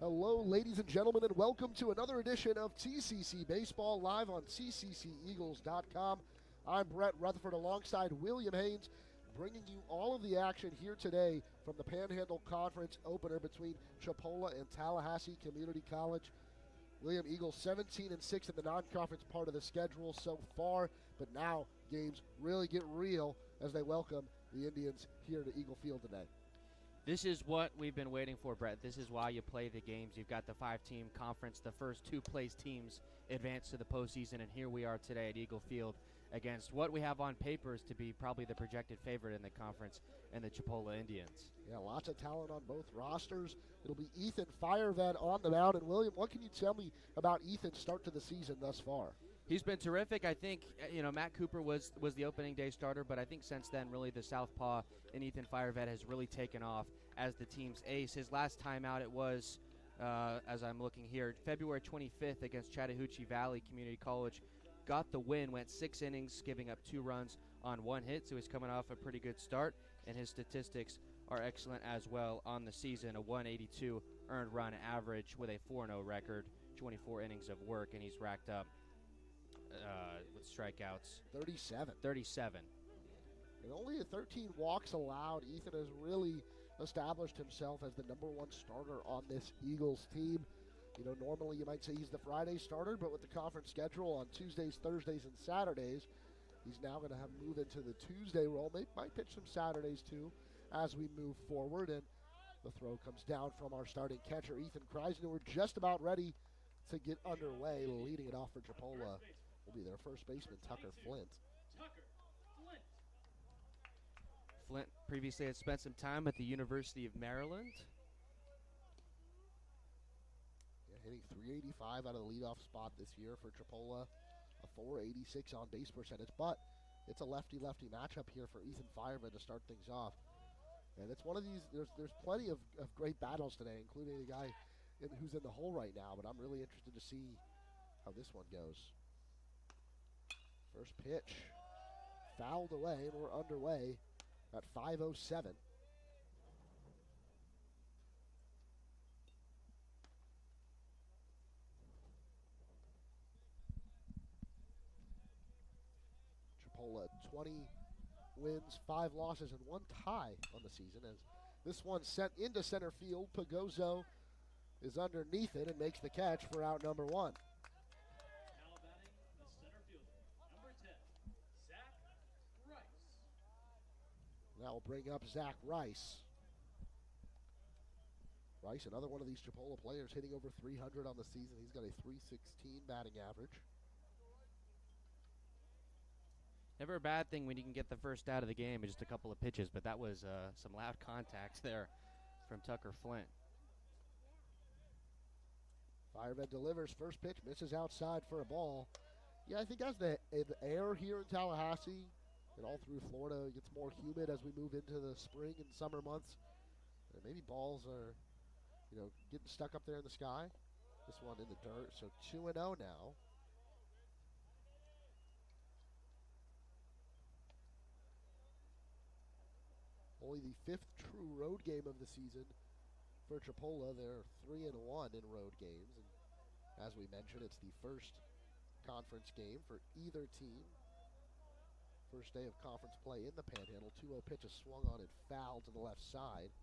Hello, ladies and gentlemen, and welcome to another edition of TCC Baseball live on TCCEagles.com. I'm Brett Rutherford alongside William Haynes, bringing you all of the action here today from the Panhandle Conference opener between Chipola and Tallahassee Community College. William, Eagles 17-6 in the non-conference part of the schedule so far, but now games really get real as they welcome the Indians here to Eagle Field today. This is what we've been waiting for, Brett. This is why you play the games. You've got the five-team conference. The first two place teams advance to the postseason, and here we are today at Eagle Field against what we have on paper is to be probably the projected favorite in the conference and the Chipola Indians. Yeah, lots of talent on both rosters. It'll be Ethan Firevet on the mound. And, William, what can you tell me about Ethan's start to the season thus far? He's been terrific. I think, Matt Cooper was the opening day starter, but I think since then, really, the southpaw in Ethan Firevet has really taken off as the team's ace. His last time out, it was, as I'm looking here, February 25th against Chattahoochee Valley Community College. Got the win, went 6 innings, giving up 2 runs on 1 hit, so he's coming off a pretty good start, and his statistics are excellent as well on the season. A 182 earned run average with a 4-0 record, 24 innings of work, and he's racked up with strikeouts 37. And only 13 walks allowed. Ethan has really established himself as the #1 starter on this Eagles team. Normally you might say he's the Friday starter, but with the conference schedule on Tuesdays, Thursdays, and Saturdays, he's now going to have move into the Tuesday role. Might pitch some Saturdays too as we move forward. And the throw comes down from our starting catcher, Ethan Kreisner. We're just about ready to get underway. Leading it off for Chipola will be their first baseman, Tucker Flint. Flint previously had spent some time at the University of Maryland. Yeah, hitting .385 out of the leadoff spot this year for Chipola. A .486 on base percentage, but it's a lefty-lefty matchup here for Ethan Fireman to start things off. And it's one of these, there's plenty of great battles today, including a guy who's in the hole right now, but I'm really interested to see how this one goes. First pitch, fouled away, and we're underway at 5:07. Chipola 20 wins, 5 losses, and 1 tie on the season. As this one sent into center field, Pagozo is underneath it and makes the catch for out number 1. Now batting the center fielder, number 10, Zach Rice. That will bring up Zach Rice. Rice, another one of these Chipola players, hitting over 300 on the season. He's got a .316 batting average. Never a bad thing when you can get the first out of the game in just a couple of pitches, but that was some loud contact there from Tucker Flint. Fireman delivers first pitch, misses outside for a ball. Yeah, I think as the air here in Tallahassee and all through Florida gets more humid as we move into the spring and summer months, maybe balls are, getting stuck up there in the sky. This one in the dirt, so 2-0 now. Only the 5th true road game of the season for Chipola. They're 3-1 in road games. And as we mentioned, it's the first conference game for either team. First day of conference play in the Panhandle. 2-0 pitch is swung on and fouled to the left side.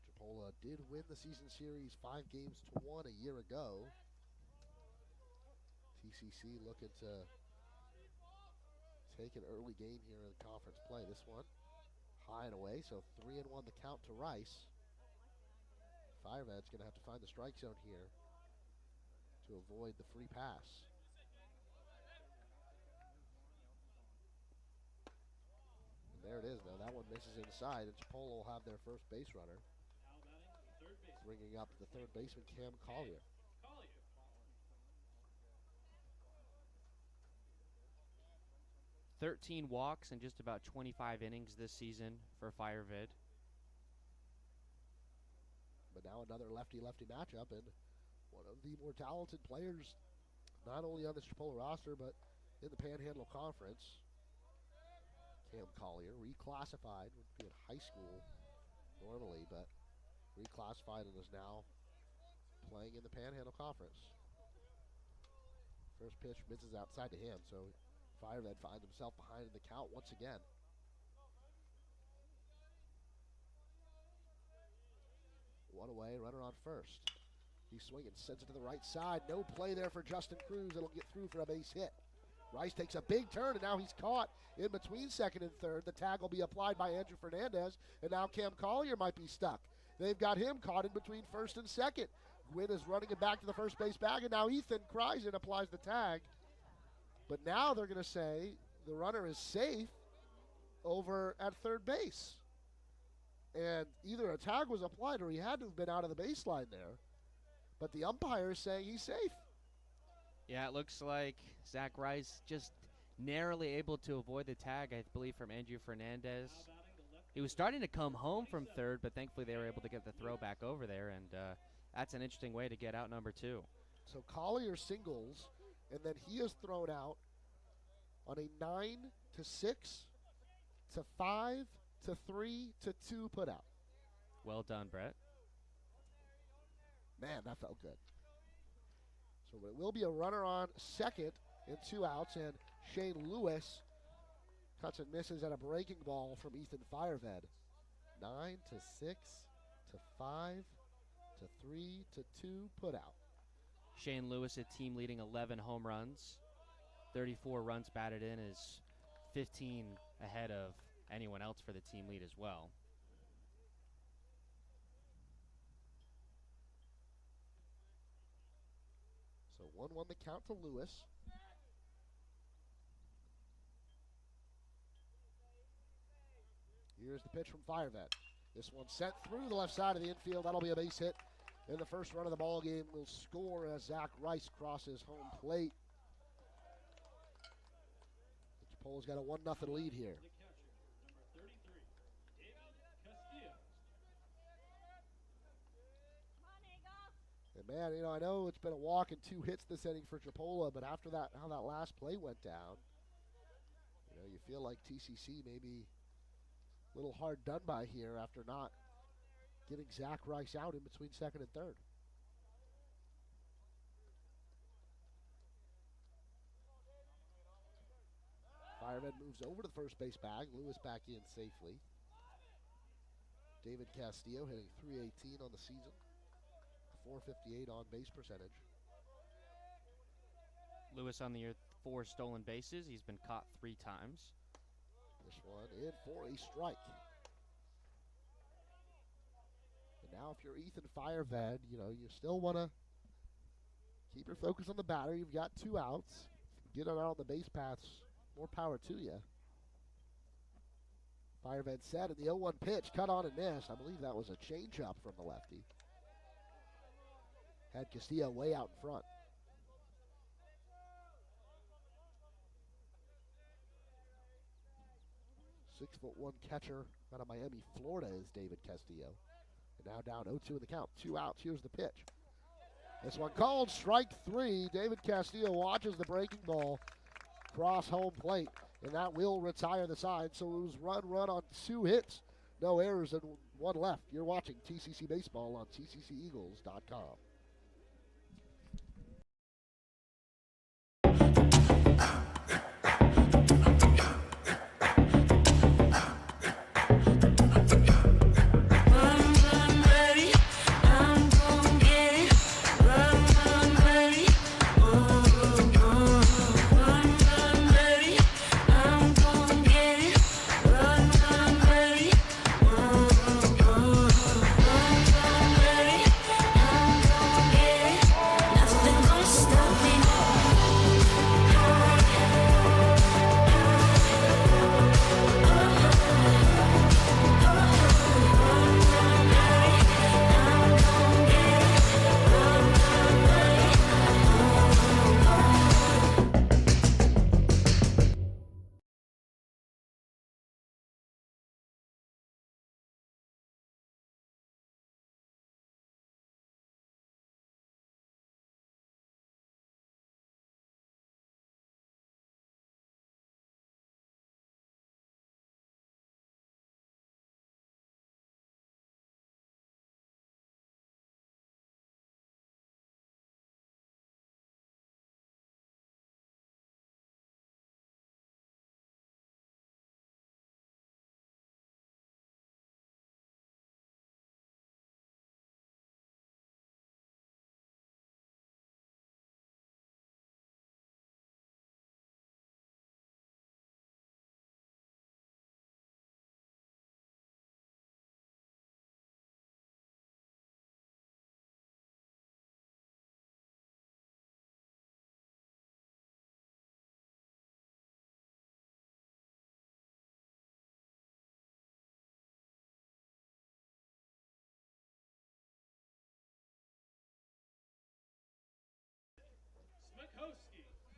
Chipola did win the season series 5-1 a year ago. TCC looking to take an early game here in the conference play. This one high and away, so 3-1 the count to Rice. Fireman's going to have to find the strike zone here to avoid the free pass. And there it is, though. That one misses inside, and Chipola will have their first base runner. Now batting third base. Bringing up the third baseman, Cam Collier. 13 walks and just about 25 innings this season for Firevid. But now another lefty-lefty matchup, and one of the more talented players, not only on this Chipola roster, but in the Panhandle Conference. Cam Collier, reclassified, would be in high school normally, but reclassified and is now playing in the Panhandle Conference. First pitch misses outside to him, so Firehead finds himself behind in the count once again. One away, runner on first. He's swinging, sends it to the right side. No play there for Justin Cruz. It'll get through for a base hit. Rice takes a big turn, and now he's caught in between second and third. The tag will be applied by Andrew Fernandez, and now Cam Collier might be stuck. They've got him caught in between first and second. Gwynn is running it back to the first base bag, and now Ethan cries and applies the tag. But now they're going to say the runner is safe over at third base. And either a tag was applied or he had to have been out of the baseline there. But the umpire is saying he's safe. Yeah, it looks like Zach Rice just narrowly able to avoid the tag, I believe, from Andrew Fernandez. He was starting to come home from third, but thankfully they were able to get the throw back over there, and that's an interesting way to get out number two. So Collier singles, and then he is thrown out on a 9-6 to 5 to 3 to 2 put out. Well done, Brett. Man, that felt good. So it will be a runner on second and 2 outs, and Shane Lewis cuts and misses at a breaking ball from Ethan Fireved. 9-6 to 5 to 3 to 2 put out. Shane Lewis, a team leading 11 home runs. 34 runs batted in, is 15 ahead of anyone else for the team lead as well. So 1-1 the count to Lewis. Here's the pitch from Firevet. This one sent through the left side of the infield. That'll be a base hit. And the first run of the ball game will score as Zach Rice crosses home plate. Chipola's got a 1-0 lead here. And man, you know, I know it's been a walk and 2 hits this inning for Chipola, but after that, how that last play went down, you know, you feel like TCC may be a little hard done by here after not getting Zach Rice out in between second and third. Fireman moves over to the first base bag. Lewis back in safely. David Castillo hitting .318 on the season. .458 on base percentage. Lewis on the year 4 stolen bases. He's been caught 3 times. This one in for a strike. And now if you're Ethan Fireved, you know, you still want to keep your focus on the batter. You've got 2 outs. Get on out on the base paths. More power to you. Fireved set in the 0-1 pitch. Cut on and missed. I believe that was a changeup from the lefty. Had Castillo way out in front. .6'1" catcher out of Miami, Florida is David Castillo. And now down 0-2 in the count. 2 outs. Here's the pitch. This one called strike 3. David Castillo watches the breaking ball cross home plate, and that will retire the side. So it was run on 2 hits, no errors, and 1 left. You're watching TCC Baseball on tcceagles.com.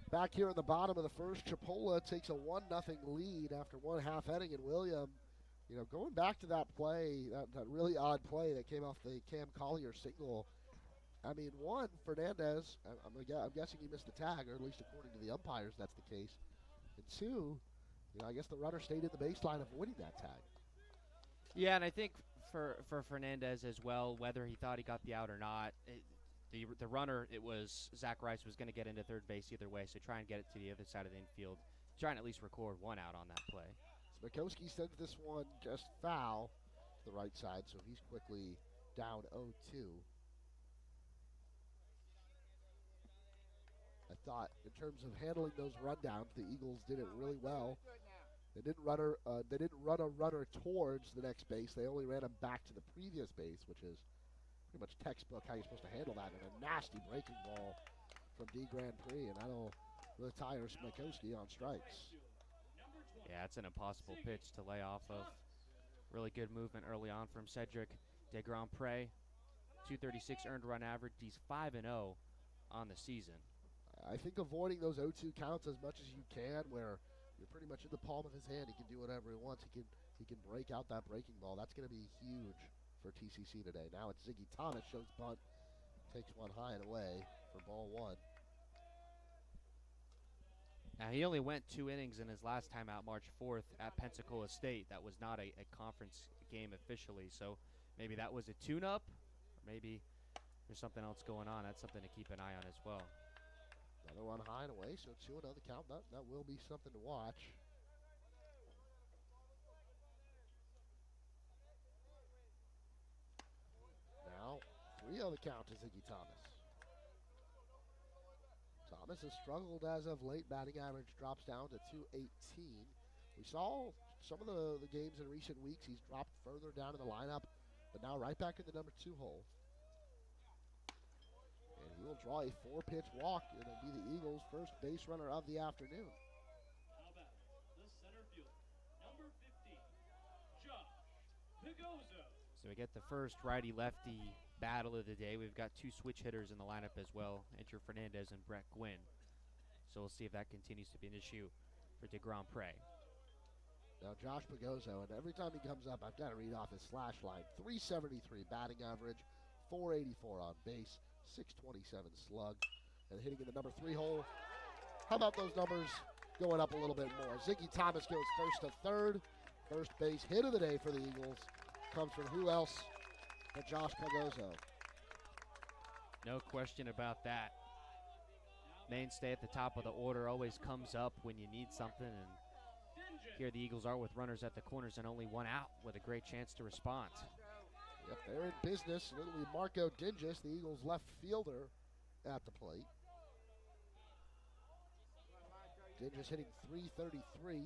Back here in the bottom of the first, Chipola takes a 1-0 lead after one half inning, and William, going back to that play, that really odd play that came off the Cam Collier single. I mean, one, Fernandez, I'm guessing he missed the tag, or at least according to the umpires, that's the case. And two, I guess the runner stayed in the baseline avoiding that tag. Yeah, and I think for Fernandez as well, whether he thought he got the out or not, the runner, it was Zach Rice was going to get into third base either way, so try and get it to the other side of the infield. Try and at least record one out on that play. Smikowski sends this one just foul to the right side, so he's quickly down 0-2. I thought in terms of handling those rundowns, the Eagles did it really well. They didn't run a runner towards the next base. They only ran him back to the previous base, which is pretty much textbook how you're supposed to handle that. And a nasty breaking ball from D. Grand Prix, and that'll retire Smikowski on strikes. Yeah, it's an impossible pitch to lay off of. Really good movement early on from Cedric de Grand Prix. 236 earned run average. He's 5-0 on the season. I think avoiding those 0-2 counts as much as you can, where you're pretty much in the palm of his hand. He can do whatever he wants. He can break out that breaking ball. That's going to be huge for TCC today. Now it's Ziggy Thomas, shows bunt, takes one high and away for ball one. Now he only went 2 innings in his last time out March 4th at Pensacola State. That was not a conference game officially, so maybe that was a tune-up, or maybe there's something else going on. That's something to keep an eye on as well. Another one high and away, so 2-0 the count. That will be something to watch. Now, 3-0 the count to Ziggy Thomas. Thomas has struggled as of late. Batting average drops down to .218. We saw some of the games in recent weeks. He's dropped further down in the lineup, but now right back in the number 2 hole. And he will draw a 4-pitch walk. It'll be the Eagles' first base runner of the afternoon. How about the center fielder, number 15, Josh Pigozo. So we get the first righty-lefty battle of the day. We've got 2 switch hitters in the lineup as well, Enter Fernandez and Brett Gwynn. So we'll see if that continues to be an issue for de Grand Prix. Now Josh Pigozo, and every time he comes up, I've got to read off his slash line. .373 batting average, .484 on base, .627 slug, and hitting in the number 3 hole. How about those numbers going up a little bit more? Ziggy Thomas goes first to third. First base hit of the day for the Eagles comes from who else but Josh Pigozo. No question about that. Mainstay at the top of the order, always comes up when you need something, and here the Eagles are with runners at the corners and only 1 out with a great chance to respond. Yep, they're in business. It'll be Marco Dinges, the Eagles' left fielder, at the plate. Dinges hitting .333,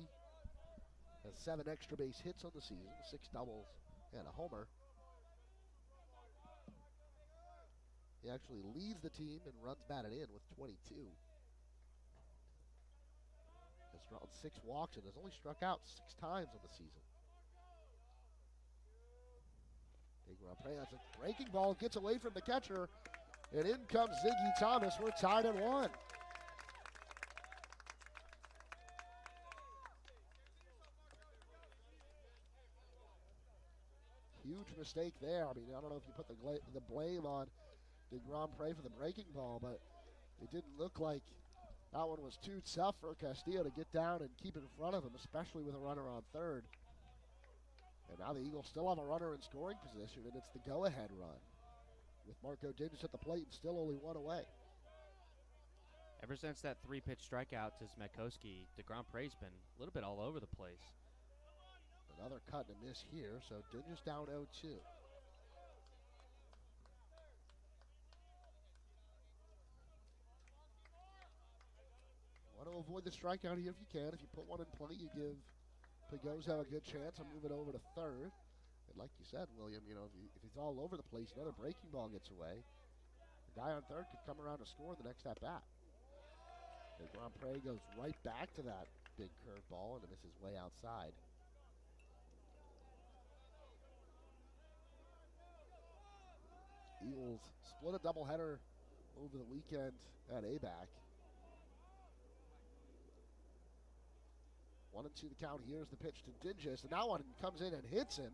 has 7 extra base hits on the season, 6 doubles and a homer. He actually leads the team and runs batted in with 22. Has drawn 6 walks and has only struck out 6 times on the season. That's a breaking ball, gets away from the catcher, and in comes Ziggy Thomas. We're tied at 1. Huge mistake there. I mean, I don't know if you put the blame on de Grand Prix for the breaking ball, but it didn't look like that one was too tough for Castillo to get down and keep in front of him, especially with a runner on third. And now the Eagles still have a runner in scoring position, and it's the go-ahead run with Marco Dinges at the plate and still only 1 away. Ever since that 3-pitch strikeout to Smekowski, de Grand Prix's been a little bit all over the place. Another cut and a miss here, so Dinges down 0-2. Want to avoid the strikeout here if you can. If you put one in play, you give Pigozo a good chance of moving over to third. And like you said, William, if he's all over the place, another breaking ball gets away. The guy on third could come around to score the next at-bat. And Grand Prix goes right back to that big curveball and misses way outside. Eagles split a doubleheader over the weekend at ABAC. 1-2 the count. Here's the pitch to Dingus, and that one comes in and hits him.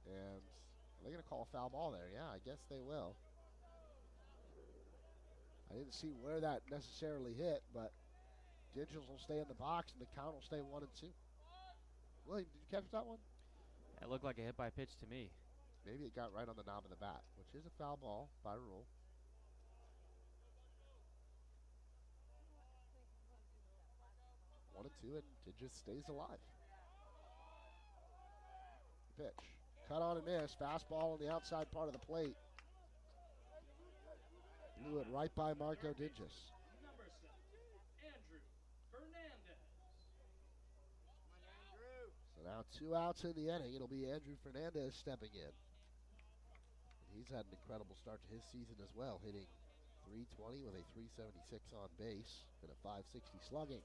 And are they going to call a foul ball there? Yeah, I guess they will. I didn't see where that necessarily hit, but Dingus will stay in the box, and the count will stay 1-2. William, did you catch that one? It looked like a hit by pitch to me. Maybe it got right on the knob of the bat, which is a foul ball by rule. One and two, and it just stays alive. Pitch. Cut on and miss. Fastball on the outside part of the plate. Blew it right by Marco Dingus. Number 7, Andrew Fernandez. So now 2 outs in the inning. It'll be Andrew Fernandez stepping in. And he's had an incredible start to his season as well, hitting .320 with a .376 on base and a .560 slugging.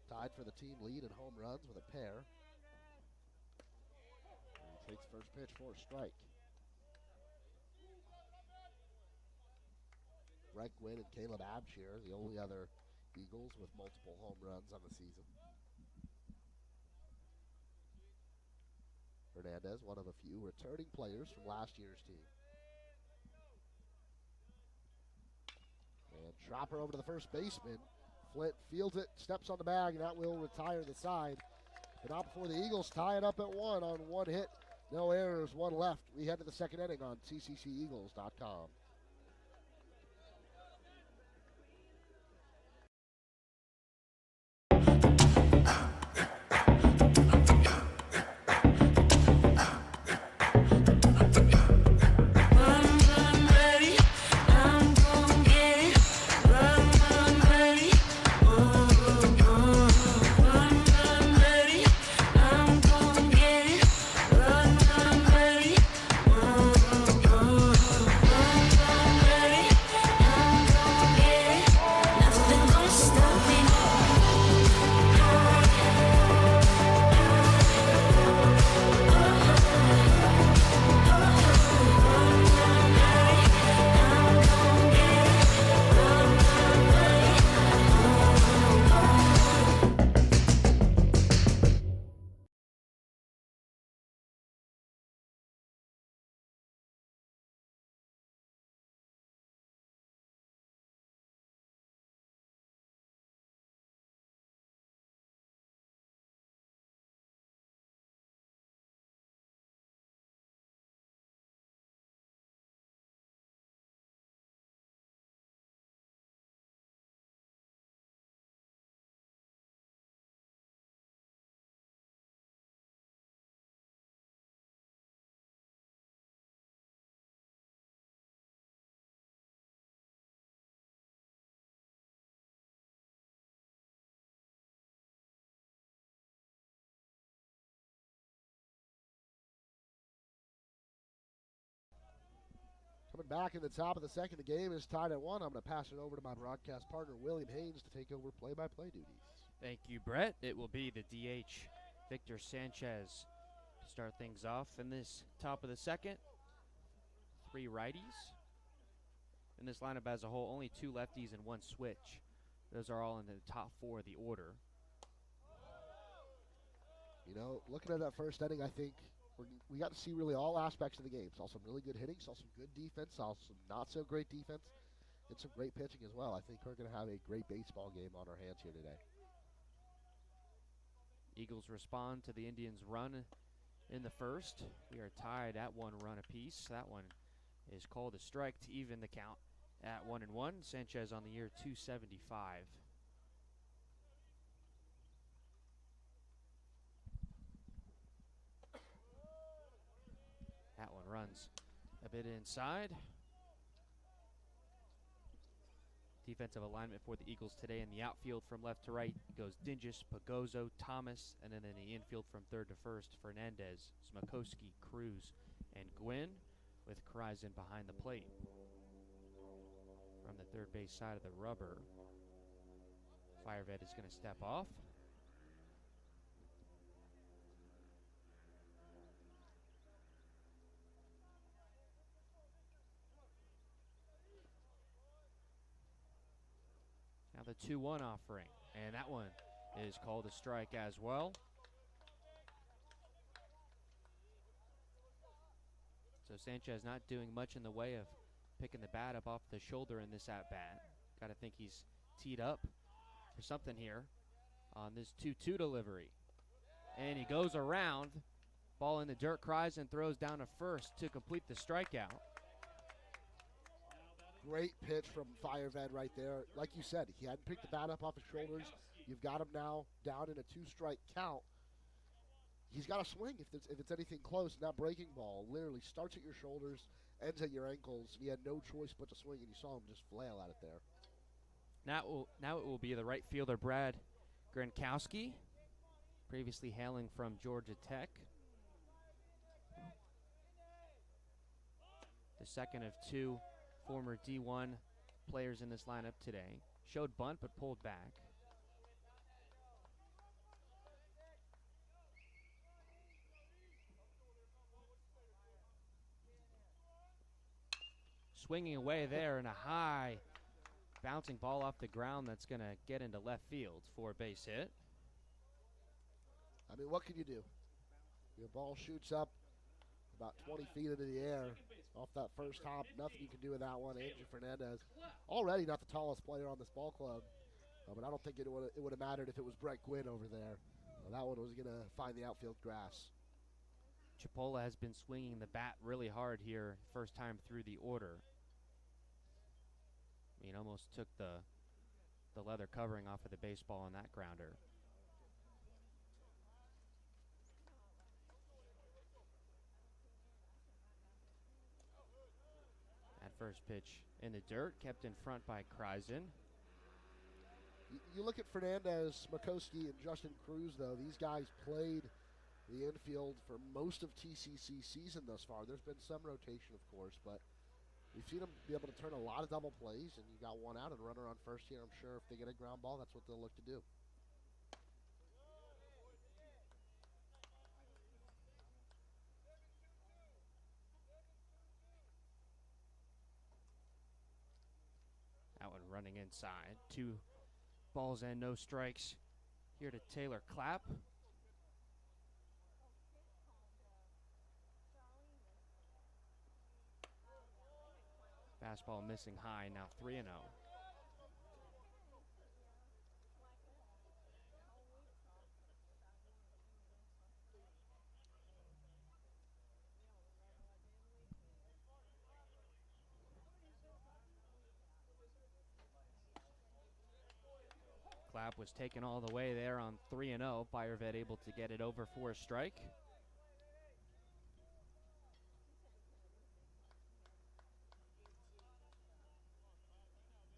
Tied for the team lead in home runs with a pair. And he takes first pitch for a strike. Brett Gwynn and Caleb Abshire, the only other Eagles with multiple home runs on the season. Fernandez, one of a few returning players from last year's team. And Tropper over to the first baseman. Flint fields it, steps on the bag, and that will retire the side. But not before the Eagles tie it up at 1 on 1 hit. No errors, 1 left. We head to the second inning on TCCEagles.com. Coming back in the top of the second, the game is tied at 1. I'm going to pass it over to my broadcast partner, William Haynes, to take over play-by-play duties. Thank you, Brett. It will be the DH, Victor Sanchez, to start things off in this top of the second. 3 righties. In this lineup as a whole, only 2 lefties and 1 switch. Those are all in the top 4 of the order. You know, looking at that first inning, I think we got to see really all aspects of the game. Saw some really good hitting, saw some good defense, saw some not so great defense, and some great pitching as well. I think we're going to have a great baseball game on our hands here today. Eagles respond to the Indians' run in the first. We are tied at 1 run apiece. That one is called a strike to even the count at 1-1. Sanchez on the year 275. That one runs a bit inside. Defensive alignment for the Eagles today in the outfield from left to right goes Dingus, Pagozo, Thomas, and then in the infield from third to first, Fernandez, Smakowski, Cruz, and Gwynn, with Kryes in behind the plate. From the third base side of the rubber, Firevet is going to step off. the 2-1 offering. And that one is called a strike as well. So Sanchez not doing much in the way of picking the bat up off the shoulder in this at-bat. Got to think he's teed up for something here on this 2-2 delivery. And he goes around. Ball in the dirt, cries and throws down to first to complete the strikeout. Great pitch from Firevet right there. Like you said, he hadn't picked the bat up off his shoulders. You've got him now down in a 2-strike count. He's got to swing if it's anything close. And that breaking ball literally starts at your shoulders, ends at your ankles. And he had no choice but to swing, and you saw him just flail at it there. Now it will be the right fielder, Brad Gronkowski, previously hailing from Georgia Tech. The second of two former D1 players in this lineup today. Showed bunt but pulled back. Swinging away there in a high bouncing ball off the ground that's going to get into left field for a base hit. I mean, what can you do? Your ball shoots up about 20 feet into the air off that first hop. Nothing you can do with that one. Andrew Fernandez, already not the tallest player on this ball club, but I don't think it would have mattered if it was Brett Gwynn over there. That one was going to find the outfield grass. Chipola has been swinging the bat really hard here, first time through the order. I mean, almost took the leather covering off of the baseball on that grounder. That first pitch in the dirt, kept in front by Kreisen. You look at Fernandez, Makowski, and Justin Cruz, though. These guys played the infield for most of TCC season thus far. There's been some rotation, of course, but we've seen them be able to turn a lot of double plays, and you got one out and a runner on first here. I'm sure if they get a ground ball, that's what they'll look to do. That one running inside. 2 balls and no strikes here to Taylor Clapp. Fastball missing high, now 3-0. Clapp was taken all the way there on 3-0. Firevet able to get it over for a strike.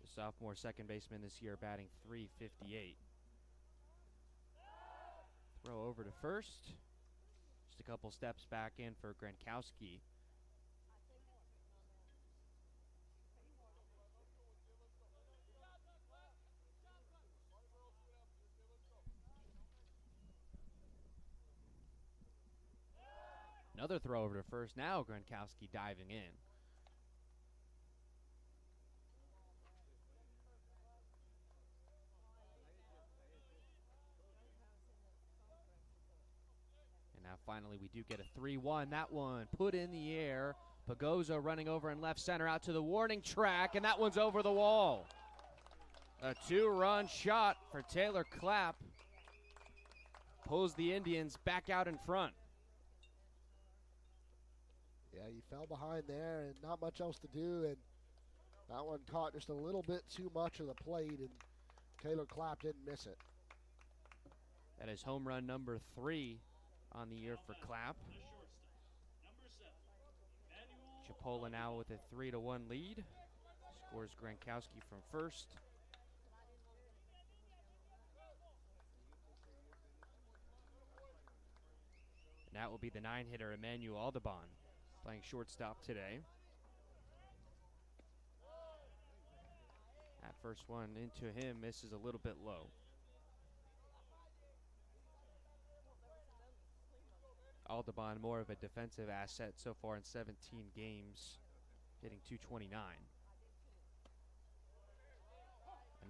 The sophomore second baseman this year batting .358. Throw over to first. Just a couple steps back in for Gronkowski. Another throw over to first. Now Gronkowski diving in. And now finally we do get a 3-1. That one put in the air. Pagoza running over in left center out to the warning track, and that one's over the wall. A 2-run shot for Taylor Clapp. Pulls the Indians back out in front. Yeah, he fell behind there and not much else to do, and that one caught just a little bit too much of the plate, and Taylor Clapp didn't miss it. That is home run number 3 on the year for Clapp. Chipola now with a 3-1 lead. Scores Gronkowski from first. And that will be the 9-hitter Emmanuel Audubon, playing shortstop today. That first one into him misses a little bit low. Audubon more of a defensive asset so far in 17 games, hitting .229.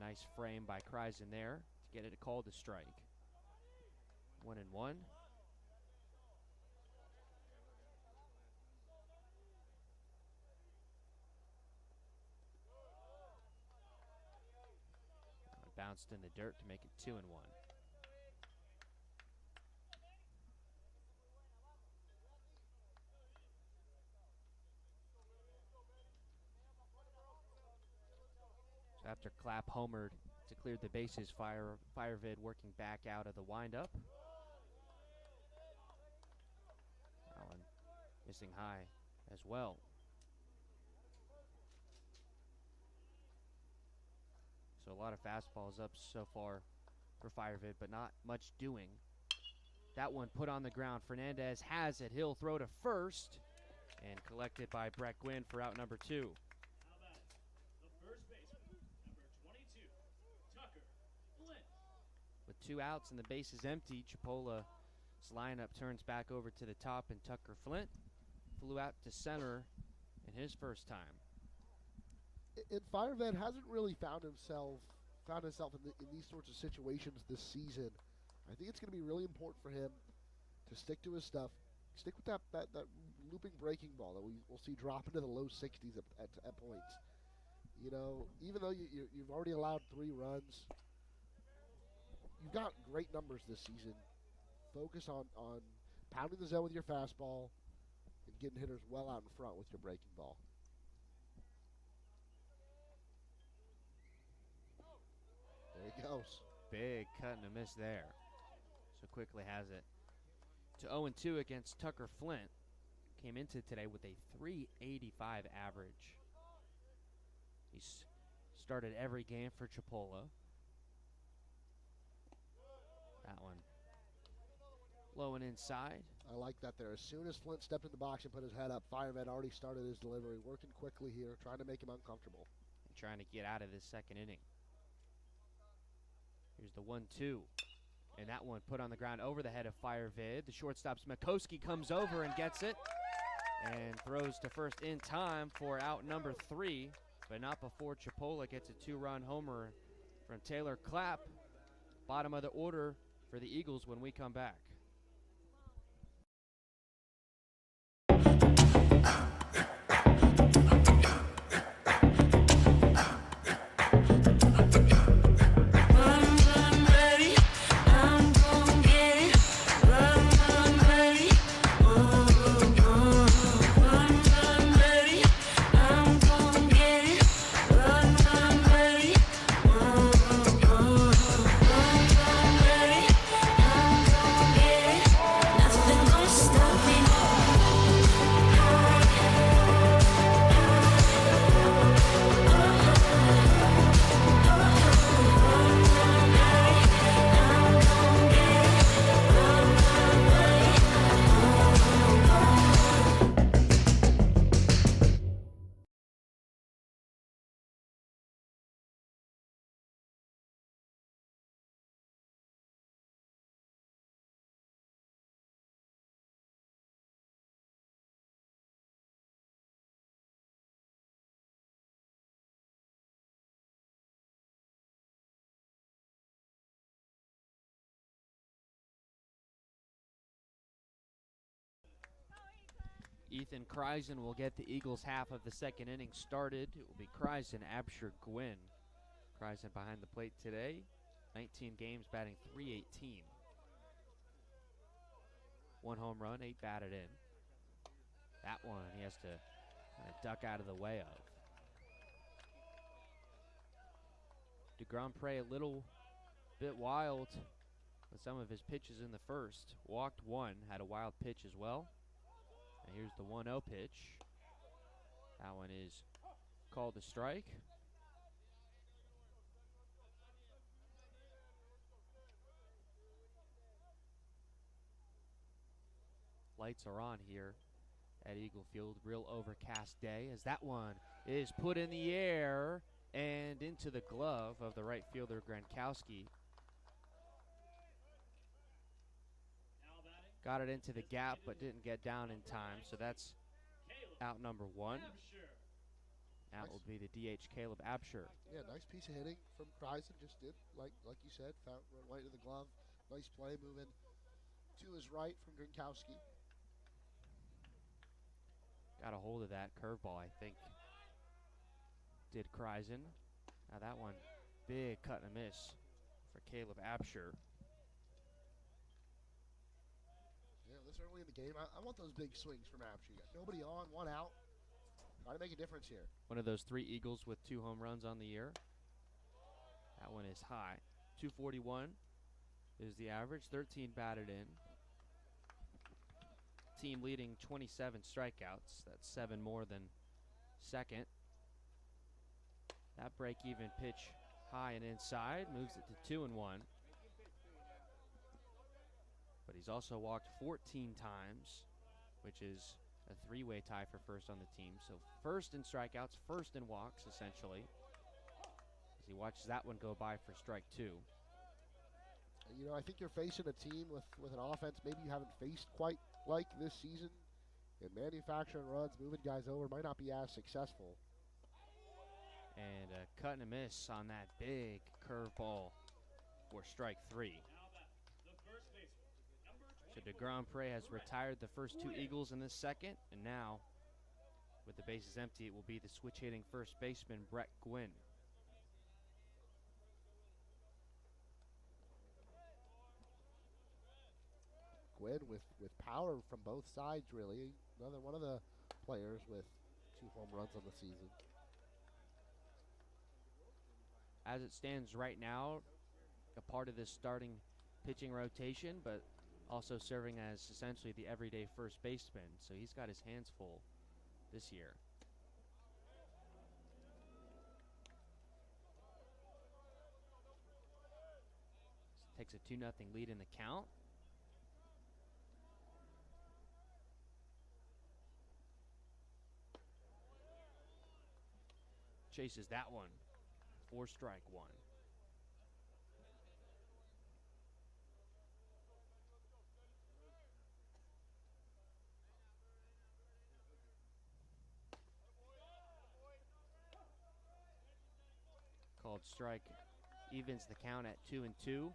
Nice frame by Kreisen there to get it called a strike. 1-1. Bounced in the dirt to make it 2-1. So after Clapp homered to clear the bases, Firevid working back out of the windup. Allen missing high as well. So a lot of fastballs up so far for Firevid, but not much doing. That one put on the ground. Fernandez has it. He'll throw to first and collected by Brett Gwynn for out number 2. How about it? The first baseman, number 22, Tucker Flint. With 2 outs and the bases empty, Chipola's lineup turns back over to the top, and Tucker Flint flew out to center in his first time. And Firevet hasn't really found himself in these sorts of situations this season. I think it's going to be really important for him to stick to his stuff, stick with that looping breaking ball that we'll see drop into the low 60s at points. You know, even though you've already allowed 3 runs, you've got great numbers this season. Focus on pounding the zone with your fastball and getting hitters well out in front with your breaking ball. There he goes. Big cut and a miss there. So quickly has it to 0-2 against Tucker Flint. Came into today with a .385 average. He's started every game for Chipola. That one low and inside. I like that there. As soon as Flint stepped in the box and put his head up, Fireman already started his delivery, working quickly here, trying to make him uncomfortable. And trying to get out of this second inning. Here's the 1-2. And that one put on the ground over the head of Firevid. The shortstop Smakowski comes over and gets it. And throws to first in time for out number 3. But not before Chipola gets a 2-run homer from Taylor Clapp. Bottom of the order for the Eagles when we come back. Ethan Kreisen will get the Eagles half of the second inning started. It will be Kreisen, Absher, Gwynn. Kreisen behind the plate today. 19 games, batting .318. 1 home run, 8 batted in. That one he has to kind of duck out of the way of. DeGrandpré a little bit wild with some of his pitches in the first. Walked 1, had a wild pitch as well. And here's the 1-0 pitch. That one is called a strike. Lights are on here at Eagle Field. Real overcast day as that one is put in the air and into the glove of the right fielder, Gronkowski. Got it into the gap, but didn't get down in time, so that's out number 1. I will be the DH Caleb Absher. Yeah, nice piece of hitting from Kreisen. Just did, like you said, found run right to the glove. Nice play moving to his right from Grinkowski. Got a hold of that curveball, I think. Did Kreisen. Now that one, big cut and a miss for Caleb Absher. Yeah, this early in the game, I want those big swings from Absher. You got nobody on, one out. Trying to make a difference here. One of those 3 Eagles with 2 home runs on the year. That one is high. 241 is the average, 13 batted in. Team leading 27 strikeouts. That's 7 more than second. That break-even pitch high and inside moves it to 2-1. But he's also walked 14 times, which is a 3-way tie for first on the team. So first in strikeouts, first in walks, essentially. As he watches that one go by for strike 2. You know, I think you're facing a team with an offense maybe you haven't faced quite like this season. And manufacturing runs, moving guys over might not be as successful. And a cut and a miss on that big curveball for strike 3. So DeGrand-Pré has retired the first 2 Eagles in this second, and now, with the bases empty, it will be the switch-hitting first baseman, Brett Gwynn. Gwynn with power from both sides, really. Another one of the players with 2 home runs on the season. As it stands right now, a part of this starting pitching rotation, but also serving as essentially the everyday first baseman. So he's got his hands full this year. Takes a 2-0 lead in the count. Chases that one for strike 1. Called strike, evens the count at 2-2.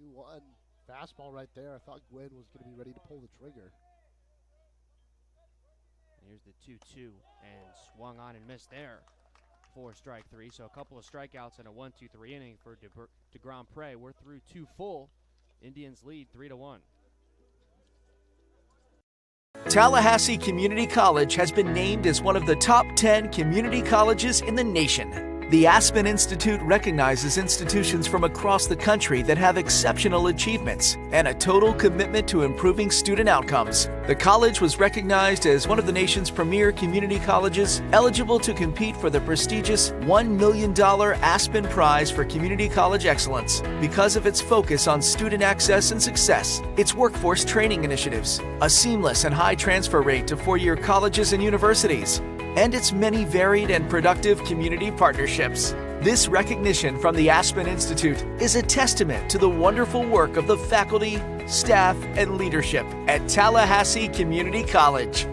2-1. Fastball right there. I thought Gwynn was going to be ready to pull the trigger. Here's the 2-2 and swung on and missed there for strike 3. So a couple of strikeouts and a 1-2-3 inning for DeGrand-Pré. We're through 2 full. Indians lead 3-1. Tallahassee Community College has been named as one of the top 10 community colleges in the nation. The Aspen Institute recognizes institutions from across the country that have exceptional achievements and a total commitment to improving student outcomes. The college was recognized as one of the nation's premier community colleges eligible to compete for the prestigious $1 million Aspen Prize for Community College Excellence because of its focus on student access and success, its workforce training initiatives, a seamless and high transfer rate to 4-year colleges and universities, and its many varied and productive community partnerships. This recognition from the Aspen Institute is a testament to the wonderful work of the faculty, staff, and leadership at Tallahassee Community College.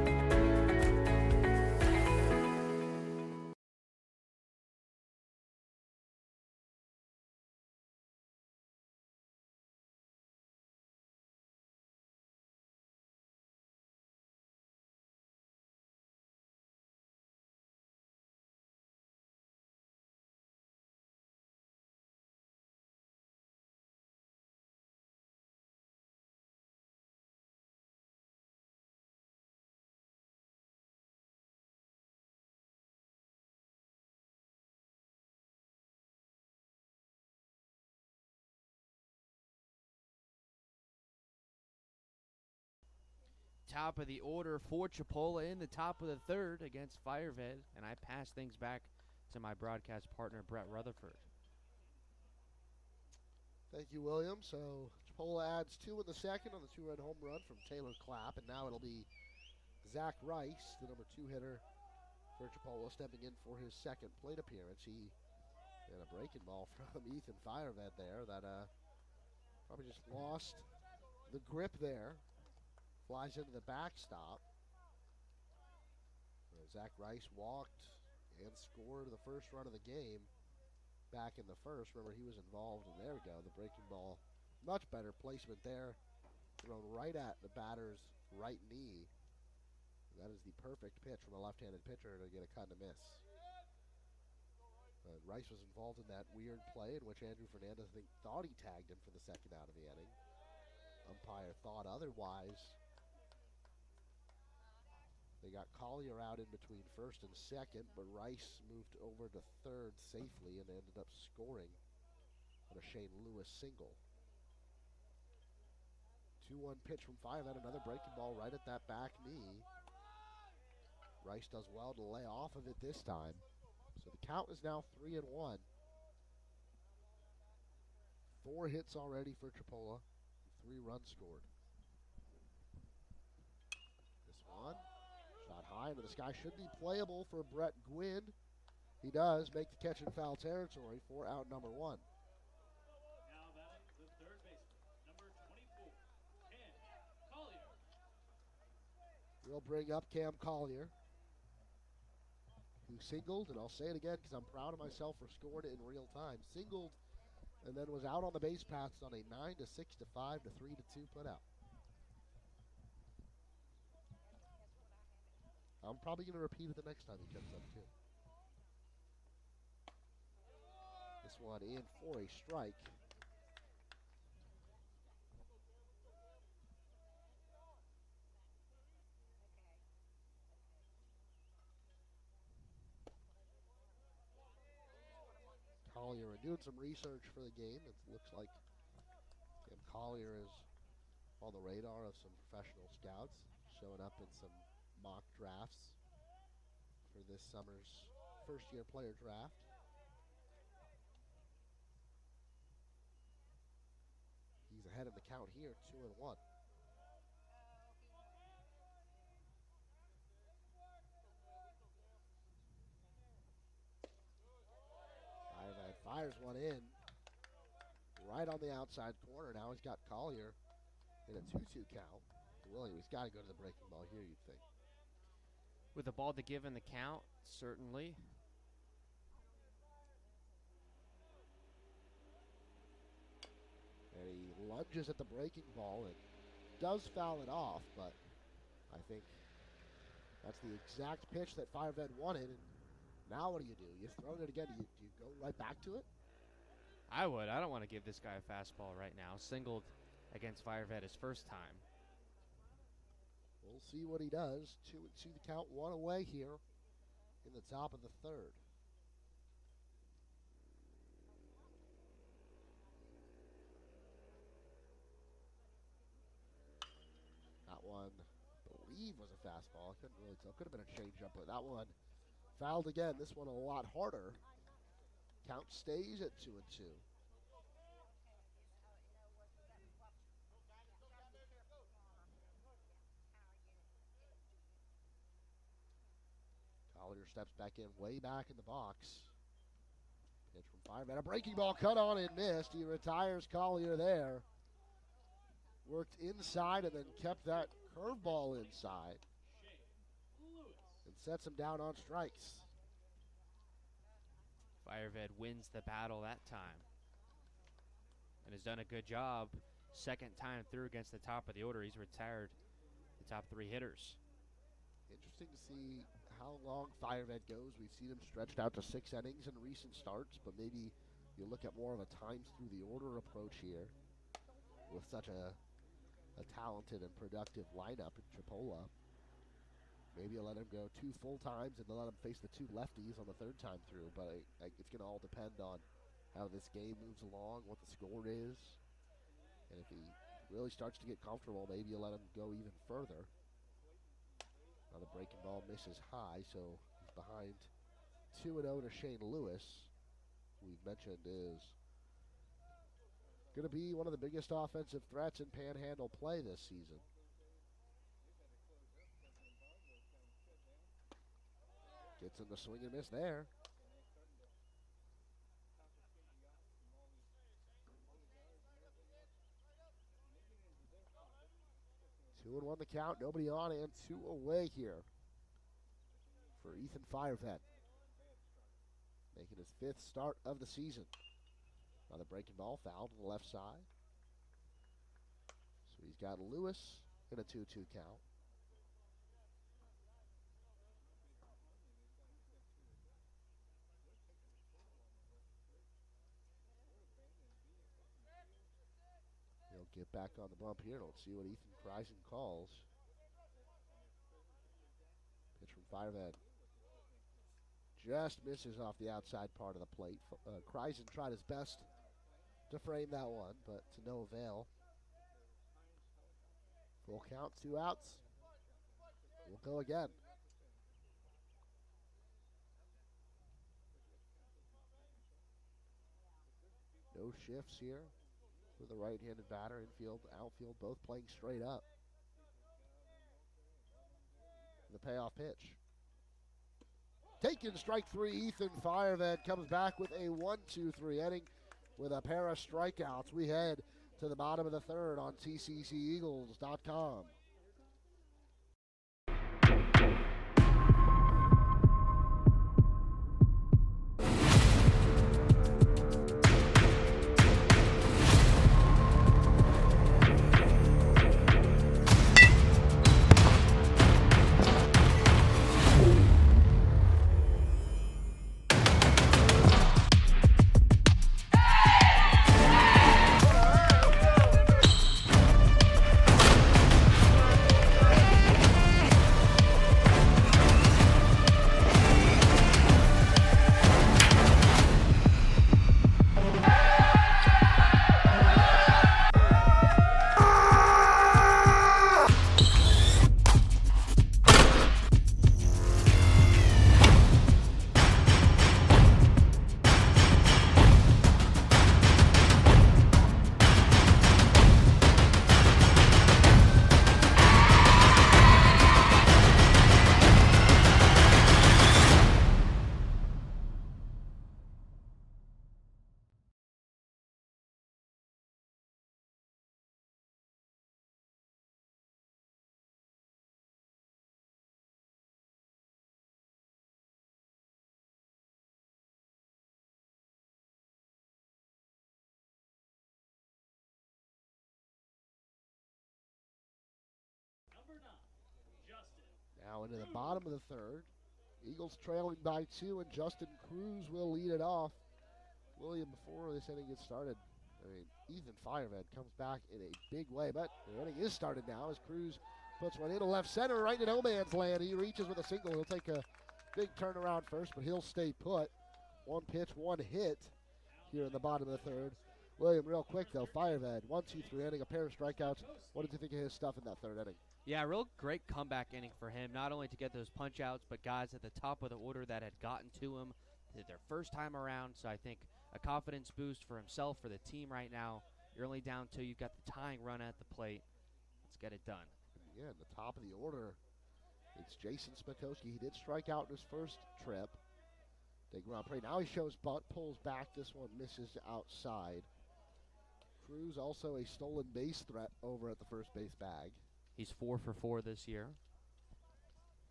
Top of the order for Chipola in the top of the 3rd against Fireved, and I pass things back to my broadcast partner, Brett Rutherford. Thank you, William. So Chipola adds 2 in the second on the 2-run home run from Taylor Clapp, and now it'll be Zach Rice, the number 2 hitter for Chipola, stepping in for his second plate appearance. He had a breaking ball from Ethan Fireved there that probably just lost the grip there. Flies into the backstop. Zach Rice walked and scored the first run of the game back in the first. Remember, he was involved, and there we go, the breaking ball. Much better placement there. Thrown right at the batter's right knee. That is the perfect pitch from a left-handed pitcher to get a cut and a miss. Rice was involved in that weird play in which Andrew Fernandez thought he tagged him for the second out of the inning. Umpire thought otherwise. They got Collier out in between first and second, but Rice moved over to third safely and ended up scoring on a Shane Lewis single. 2-1 pitch from Firehead, another breaking ball right at that back knee. Rice does well to lay off of it this time. So the count is now 3-1. 4 hits already for Chipola, 3 runs scored. This one, shot high into the sky, should be playable for Brett Gwynn. He does make the catch in foul territory for out number 1. Now batting the third baseman, number 24, Cam Collier. We'll bring up Cam Collier, who singled, and I'll say it again because I'm proud of myself for scoring it in real time. Singled and then was out on the base paths on a 9 to 6 to 5 to 3 to 2 put out. I'm probably going to repeat it the next time he comes up too. This one in for a strike. Collier, and doing some research for the game, it looks like Cam Collier is on the radar of some professional scouts, showing up in some mock drafts for this summer's first-year player draft. He's ahead in the count here, 2-1. Fires one in, right on the outside corner. Now he's got Collier in a 2-2 count. Willie, he's got to go to the breaking ball here, you'd think. With the ball to give in the count, certainly. And he lunges at the breaking ball and does foul it off, but I think that's the exact pitch that Firehead wanted. And now what do? You throw it again. Do you go right back to it? I would. I don't want to give this guy a fastball right now. Singled against Firehead his first time. We'll see what he does. 2-2 the count, 1 away here in the top of the third. That one, I believe, was a fastball. I couldn't really tell. Could have been a changeup, but that one fouled again. This one a lot harder. Count stays at 2-2. Collier steps back in, way back in the box. Pitch from Firehead. A breaking ball cut on and missed. He retires Collier there. Worked inside and then kept that curveball inside. And sets him down on strikes. Firehead wins the battle that time. And has done a good job. Second time through against the top of the order. He's retired the top 3 hitters. Interesting to see how long Firehead goes. We've seen him stretched out to 6 innings in recent starts, but maybe you look at more of a times through the order approach here with such a talented and productive lineup in Chipola. Maybe you'll let him go 2 full times and then let him face the 2 lefties on the 3rd time through, but it's going to all depend on how this game moves along, what the score is, and if he really starts to get comfortable, maybe you'll let him go even further. Now the breaking ball misses high, so he's behind 2-0 to Shane Lewis, who we've mentioned is going to be one of the biggest offensive threats in Panhandle play this season. Gets in the swing and miss there. Two and 1 the count, nobody on and 2 away here for Ethan Firevet, making his 5th start of the season. Another breaking ball fouled on the left side. So he's got Lewis in a 2-2 count. He'll get back on the bump here. Let's see what Ethan Kreisen calls. Pitch from Firevet. Just misses off the outside part of the plate. Kreisen tried his best to frame that one, but to no avail. Full count, 2 outs. We'll go again. No shifts here for the right-handed batter. Infield, outfield, both playing straight up. The payoff pitch. Taken strike 3, Ethan Firevet comes back with a 1-2-3 inning with a pair of strikeouts. We head to the bottom of the 3rd on TCCEagles.com. Number 9, Justin. Now into the bottom of the 3rd. Eagles trailing by 2, and Justin Cruz will lead it off. William, before this inning gets started, Ethan Firevet comes back in a big way, but the inning is started now as Cruz puts one into left center, right into no man's land. He reaches with a single. He'll take a big turnaround first, but he'll stay put. 1 pitch, 1 hit here in the bottom of the 3rd. William, real quick though, Firevet, 1-2-3 inning, a pair of strikeouts. What did you think of his stuff in that 3rd inning? Yeah, real great comeback inning for him, not only to get those punch-outs, but guys at the top of the order that had gotten to him their first time around. So I think a confidence boost for himself, for the team right now. You're only down 2. You've got the tying run at the plate. Let's get it done. Yeah, in the top of the order, it's Jason Smikowski. He did strike out in his first trip. Big Grand Prix. Now he shows bunt, pulls back. This one misses outside. Cruz also a stolen base threat over at the first base bag. He's 4 for 4 this year.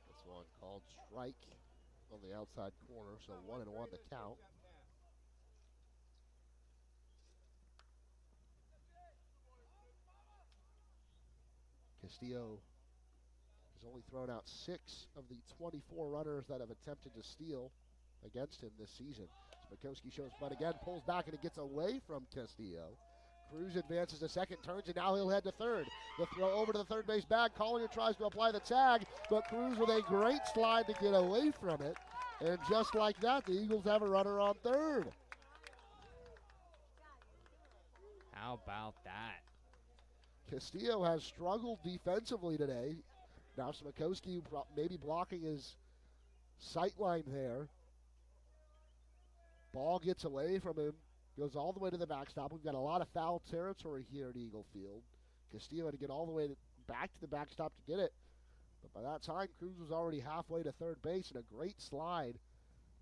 This one called strike on the outside corner, so 1-1 the count. Castillo has only thrown out 6 of the 24 runners that have attempted to steal against him this season. Smikowski shows bunt again, pulls back, and it gets away from Castillo. Cruz advances to second, turns, and now he'll head to third. The throw over to the third base bag. Collier tries to apply the tag, but Cruz with a great slide to get away from it. And just like that, the Eagles have a runner on third. How about that? Castillo has struggled defensively today. Now Smikowski maybe blocking his sight line there. Ball gets away from him, goes all the way to the backstop. We've got a lot of foul territory here at Eagle Field. Castillo had to get all the way back to the backstop to get it. But by that time, Cruz was already halfway to third base, and a great slide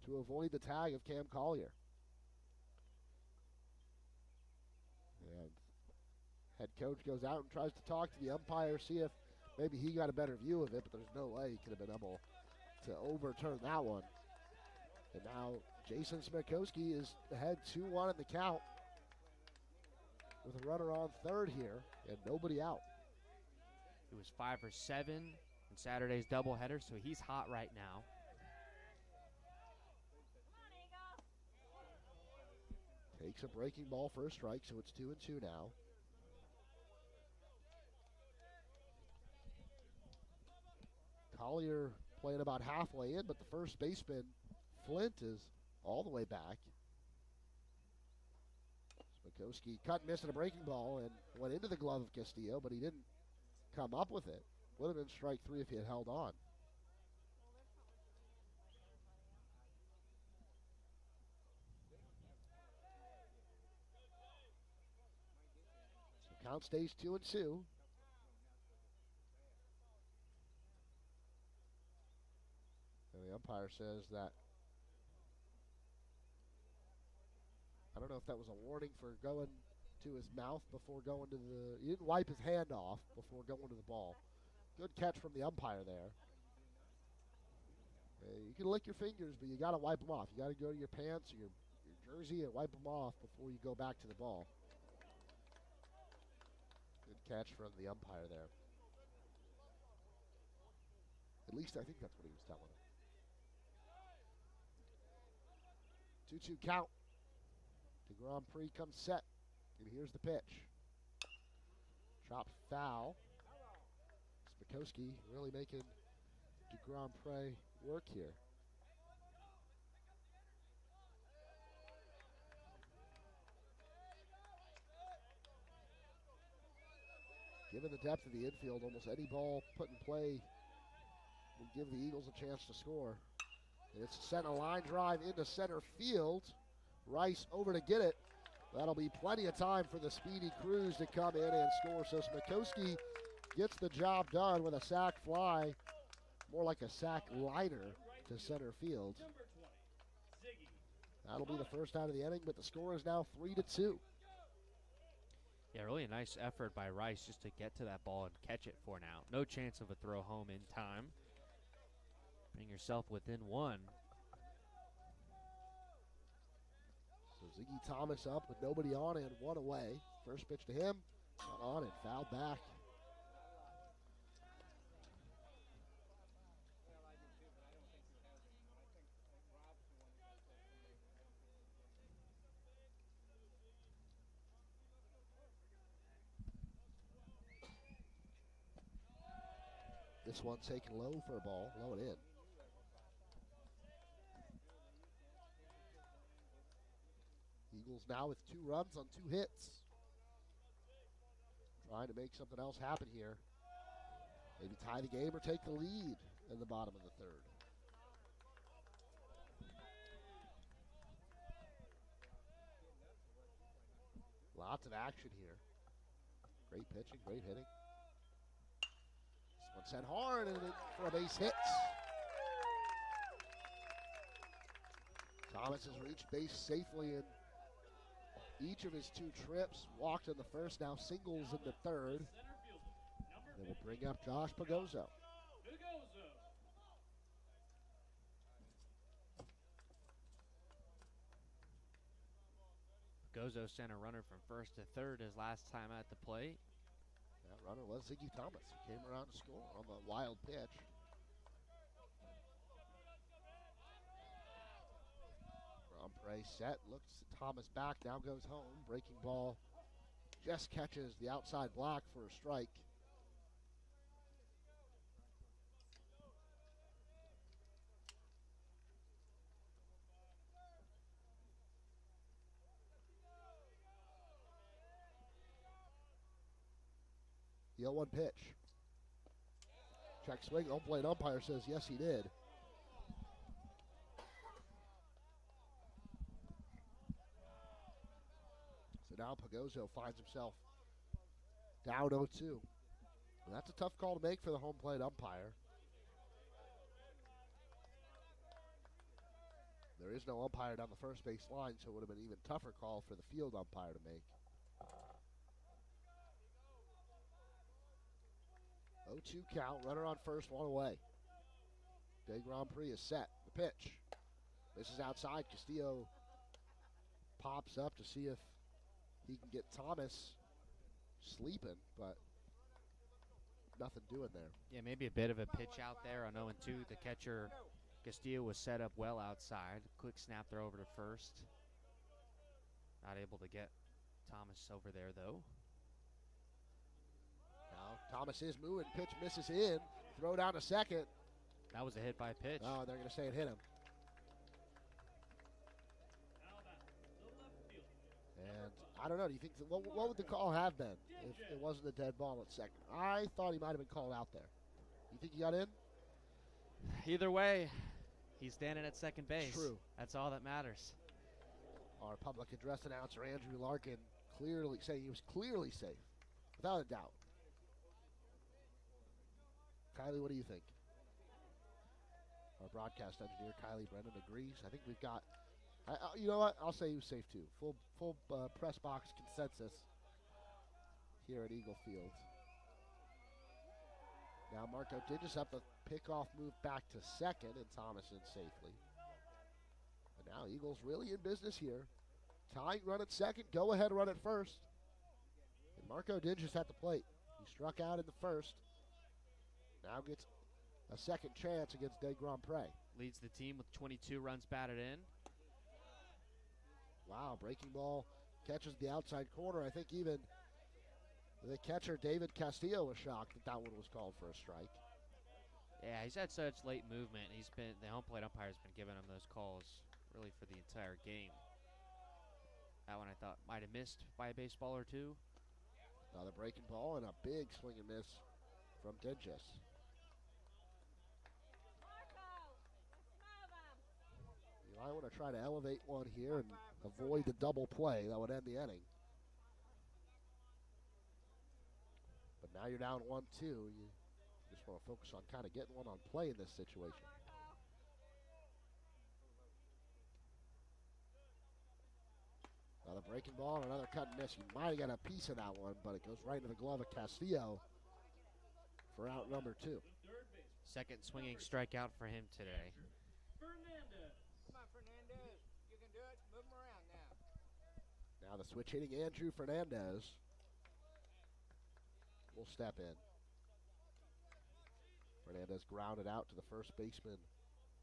to avoid the tag of Cam Collier. coach goes out and tries to talk to the umpire, see if maybe he got a better view of it, but there's no way he could have been able to overturn that one. And now Jason Smikowski is ahead 2-1 in the count with a runner on third here and nobody out. He was 5 for 7 in Saturday's doubleheader, so he's hot right now. Takes a breaking ball for a strike, so it's 2-2 now. Collier playing about halfway in, but the first baseman, Flint, is all the way back. Smikowski cut and missed at a breaking ball and went into the glove of Castillo, but he didn't come up with it. Would have been strike 3 if he had held on. So count stays 2-2. And the umpire says that, I don't know if that was a warning for going to his mouth before going to the, he didn't wipe his hand off before going to the ball. Good catch from the umpire there. You can lick your fingers, but you got to wipe them off. You got to go to your pants or your jersey and wipe them off before you go back to the ball. Good catch from the umpire there. At least I think that's what he was telling him. 2-2 count. The Grand Prix comes set. And here's the pitch. Chopped foul. Smikowski really making the Grand Prix work here. Given the depth of the infield, almost any ball put in play will give the Eagles a chance to score. And it's a center line drive into center field. Rice over to get it. That'll be plenty of time for the Speedy Crews to come in and score. So Smikowski gets the job done with a sac fly, more like a sac liner to center field. That'll be the first out of the inning, but the score is now 3-2. Yeah, really a nice effort by Rice just to get to that ball and catch it for now. No chance of a throw home in time. Bring yourself within one. So Ziggy Thomas up with nobody on and one away. First pitch to him, not on and fouled back. This one taken low for a ball, low and in. Eagles now with 2 runs on 2 hits. Trying to make something else happen here. Maybe tie the game or take the lead in the bottom of the third. Lots of action here. Great pitching, great hitting. This one sent hard and in for a base hit. Thomas has reached base safely in each of his 2 trips. Walked in the first, now singles in the third. They will bring up Josh Pagozo. Pagozo sent a runner from first to third his last time at the plate. That runner was Ziggy Thomas, who came around to score on the wild pitch. Rompre set, looks at Thomas back, now goes home. Breaking ball just catches the outside block for a strike. The 0-1 pitch. Check swing, home plate umpire says yes he did. So now Pagozo finds himself down 0-2. And that's a tough call to make for the home plate umpire. There is no umpire down the first base line, so it would have been an even tougher call for the field umpire to make. 0-2 count, runner on first, one away. Day Grand Prix is set. The pitch. This is outside. Castillo pops up to see if he can get Thomas sleeping, but nothing doing there. Yeah, maybe a bit of a pitch out there on 0-2. The catcher, Castillo, was set up well outside. Quick snap throw over to first. Not able to get Thomas over there, though. Now Thomas is moving. Pitch misses in. Throw down to second. That was a hit by pitch. Oh, they're going to say it hit him. And I don't know. Do you think what would the call have been if it wasn't a dead ball at second? I thought he might have been called out there. You think he got in? Either way, he's standing at second base. True. That's all that matters. Our public address announcer, Andrew Larkin, clearly saying he was clearly safe, without a doubt. Kylie, what do you think? Our broadcast engineer, Kylie Brennan, agrees. I think we've got, you know what? I'll say he was safe too. Full press box consensus here at Eagle Field. Now Marco did just have to pick off move back to second, and Thomas in safely. And now Eagles really in business here. Tying run at second, go ahead run at first. And Marco did just at the plate. He struck out in the first. Now gets a second chance against Des Grand Pré. Leads the team with 22 runs batted in. Wow, breaking ball catches the outside corner. I think even the catcher, David Castillo, was shocked that that one was called for a strike. Yeah, he's had such late movement. The home plate umpire's been giving him those calls really for the entire game. That one I thought might have missed by a baseball or two. Another breaking ball and a big swing and miss from Dinges. You might want to try to elevate one here and avoid the double play. That would end the inning. But now you're down 1-2. You just want to focus on kind of getting one on play in this situation. Another breaking ball and another cut and miss. You might have got a piece of that one, but it goes right into the glove of Castillo for out number 2. Second swinging strikeout for him today. Fernandez. Come on, Fernandez. You can do it. Move him around now. Now the switch hitting Andrew Fernandez will step in. Fernandez grounded out to the first baseman,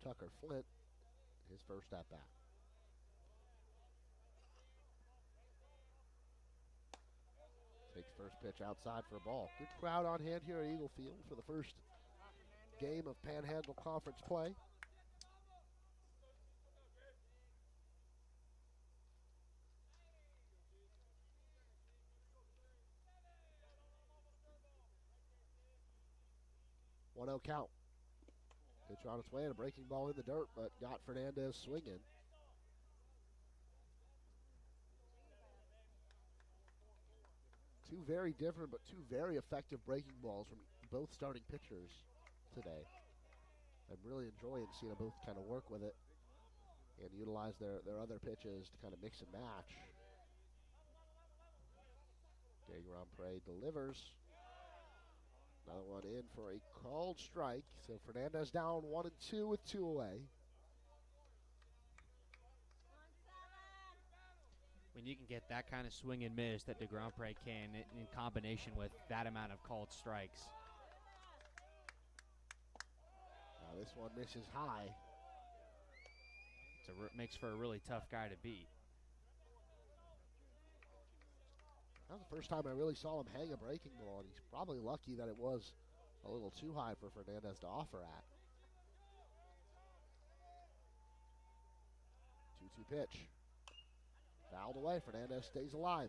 Tucker Flint, his first at bat. Takes first pitch outside for a ball. Good crowd on hand here at Eagle Field for the first game of Panhandle Conference play. One 0 count. Pitch on its way and a breaking ball in the dirt, but got Fernandez swinging. Two very different but two very effective breaking balls from both starting pitchers today. I'm really enjoying seeing them both kind of work with it and utilize their other pitches to kind of mix and match. Des Grand Pré delivers. Another one in for a called strike. So Fernandez down 1-2 with 2 away. When you can get that kind of swing and miss that Des Grand Pré can in combination with that amount of called strikes. Now this one misses high. Makes for a really tough guy to beat. That was the first time I really saw him hang a breaking ball, and he's probably lucky that it was a little too high for Fernandez to offer at. 2-2 pitch. Fouled away. Fernandez stays alive.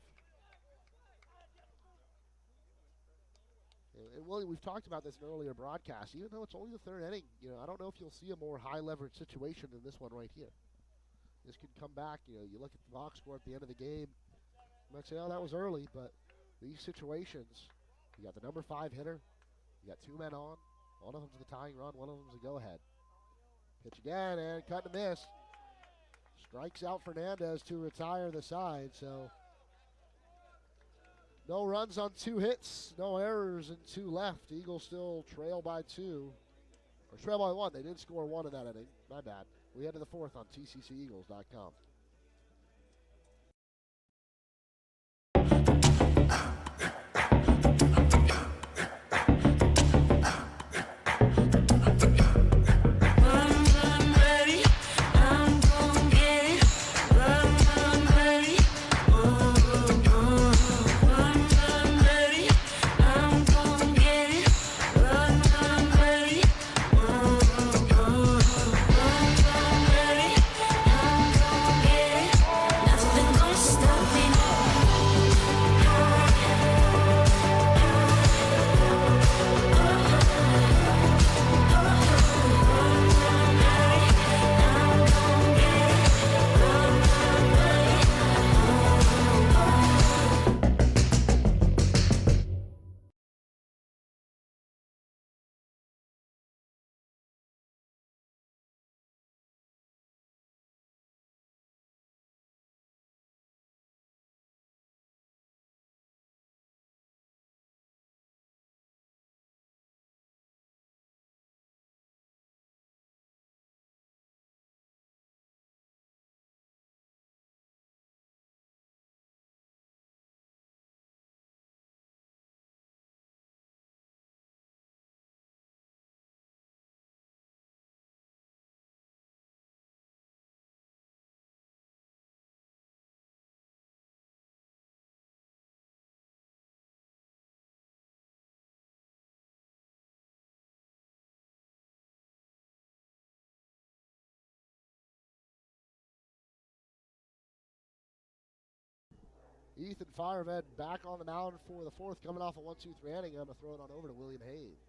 And Willie, we've talked about this in earlier broadcasts. Even though it's only the third inning, I don't know if you'll see a more high leverage situation than this one right here. This could come back. You look at the box score at the end of the game. You might say, oh, that was early, but these situations, you got the number 5 hitter, you got 2 men on. One of them's the tying run, one of them's the go-ahead. Pitch again, and cut and miss. Strikes out Fernandez to retire the side, so No runs on 2 hits, no errors, and 2 left. Eagles still trail by 2. Or trail by 1. They did score 1 in that inning. My bad. We head to the 4th on TCCEagles.com. Ethan Firemed back on the mound for the 4th, coming off a 1-2-3 inning. I'm going to throw it on over to William Haynes.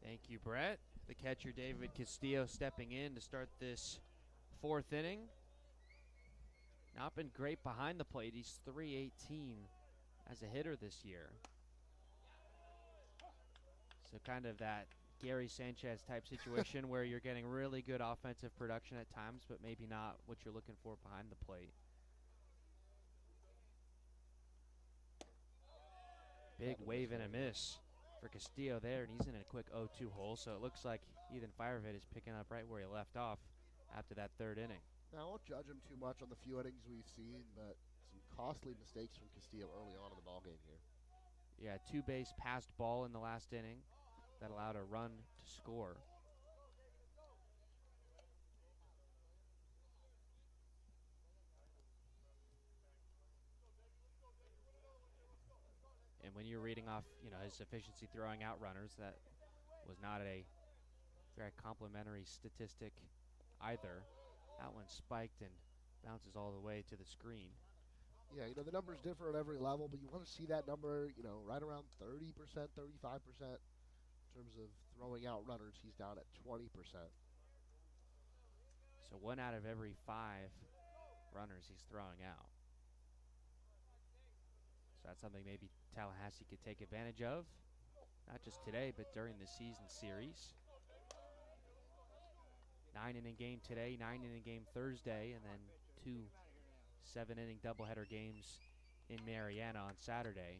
Thank you, Brett. The catcher, David Castillo, stepping in to start this 4th inning. Not been great behind the plate. He's .318 as a hitter this year. So kind of that Gary Sanchez type situation where you're getting really good offensive production at times, but maybe not what you're looking for behind the plate. Big wave and a miss for Castillo there, and he's in a quick 0-2 hole, so it looks like Ethan Firevid is picking up right where he left off after that 3rd inning. Now, I won't judge him too much on the few innings we've seen, but some costly mistakes from Castillo early on in the ballgame here. Yeah, 2-base passed ball in the last inning that allowed a run to score. And when you're reading off, his efficiency throwing out runners, that was not a very complimentary statistic either. That one spiked and bounces all the way to the screen. Yeah, the numbers differ at every level, but you want to see that number, right around 30%, 35% in terms of throwing out runners. He's down at 20%. So 1 out of every 5 runners he's throwing out. So that's something maybe Tallahassee could take advantage of, not just today, but during the season series. 9-inning game today, 9-inning game Thursday, and then 2 7-inning doubleheader games in Mariana on Saturday.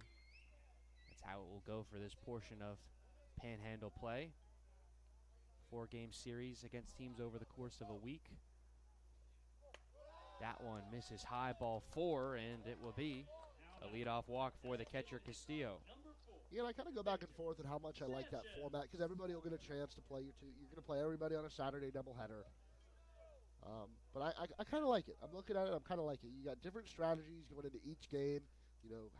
That's how it will go for this portion of Panhandle play. 4-game series against teams over the course of a week. That one misses high, ball 4, and it will be a leadoff walk for the catcher, Castillo. Yeah, and I kind of go back and forth on how much I like that format, because everybody will get a chance to play you're going to play everybody on a Saturday doubleheader. But I kind of like it. I'm looking at it, I'm kind of like it. You got different strategies going into each game.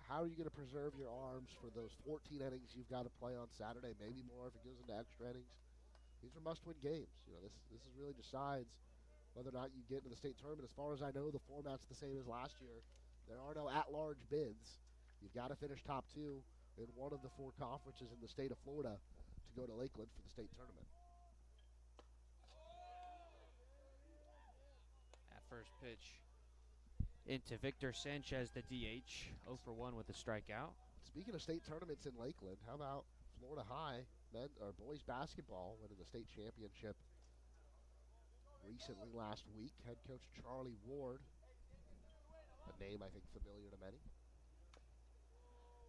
How are you going to preserve your arms for those 14 innings you've got to play on Saturday, maybe more if it goes into extra innings. These are must-win games. This is really decides whether or not you get into the state tournament. As far as I know, the format's the same as last year. There are no at-large bids. You've got to finish top 2 in one of the 4 conferences in the state of Florida to go to Lakeland for the state tournament. That first pitch into Victor Sanchez, the DH, 0 for 1 with a strikeout. Speaking of state tournaments in Lakeland, how about Florida High boys basketball winning the state championship recently last week? Head coach Charlie Ward, a name I think familiar to many.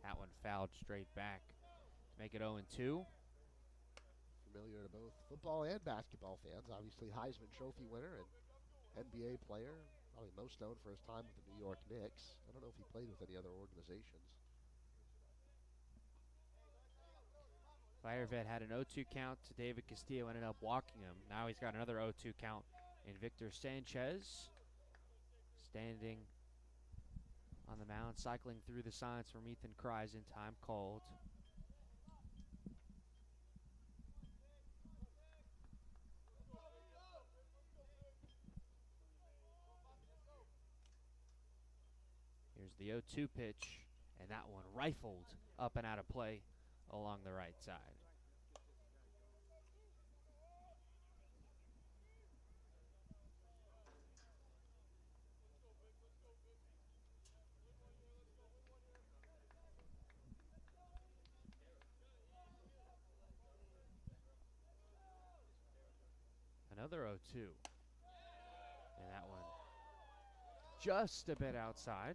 That one fouled straight back to make it 0-2. Familiar to both football and basketball fans. Obviously, Heisman Trophy winner and NBA player. Probably most known for his time with the New York Knicks. I don't know if he played with any other organizations. Fire Vet had an 0-2 count to David Castillo, ended up walking him. Now he's got another 0-2 count in Victor Sanchez. Standing on the mound, cycling through the signs from Ethan Kreis in time called. Here's the 0-2 pitch, and that one rifled up and out of play along the right side. Another 0-2. And that one just a bit outside.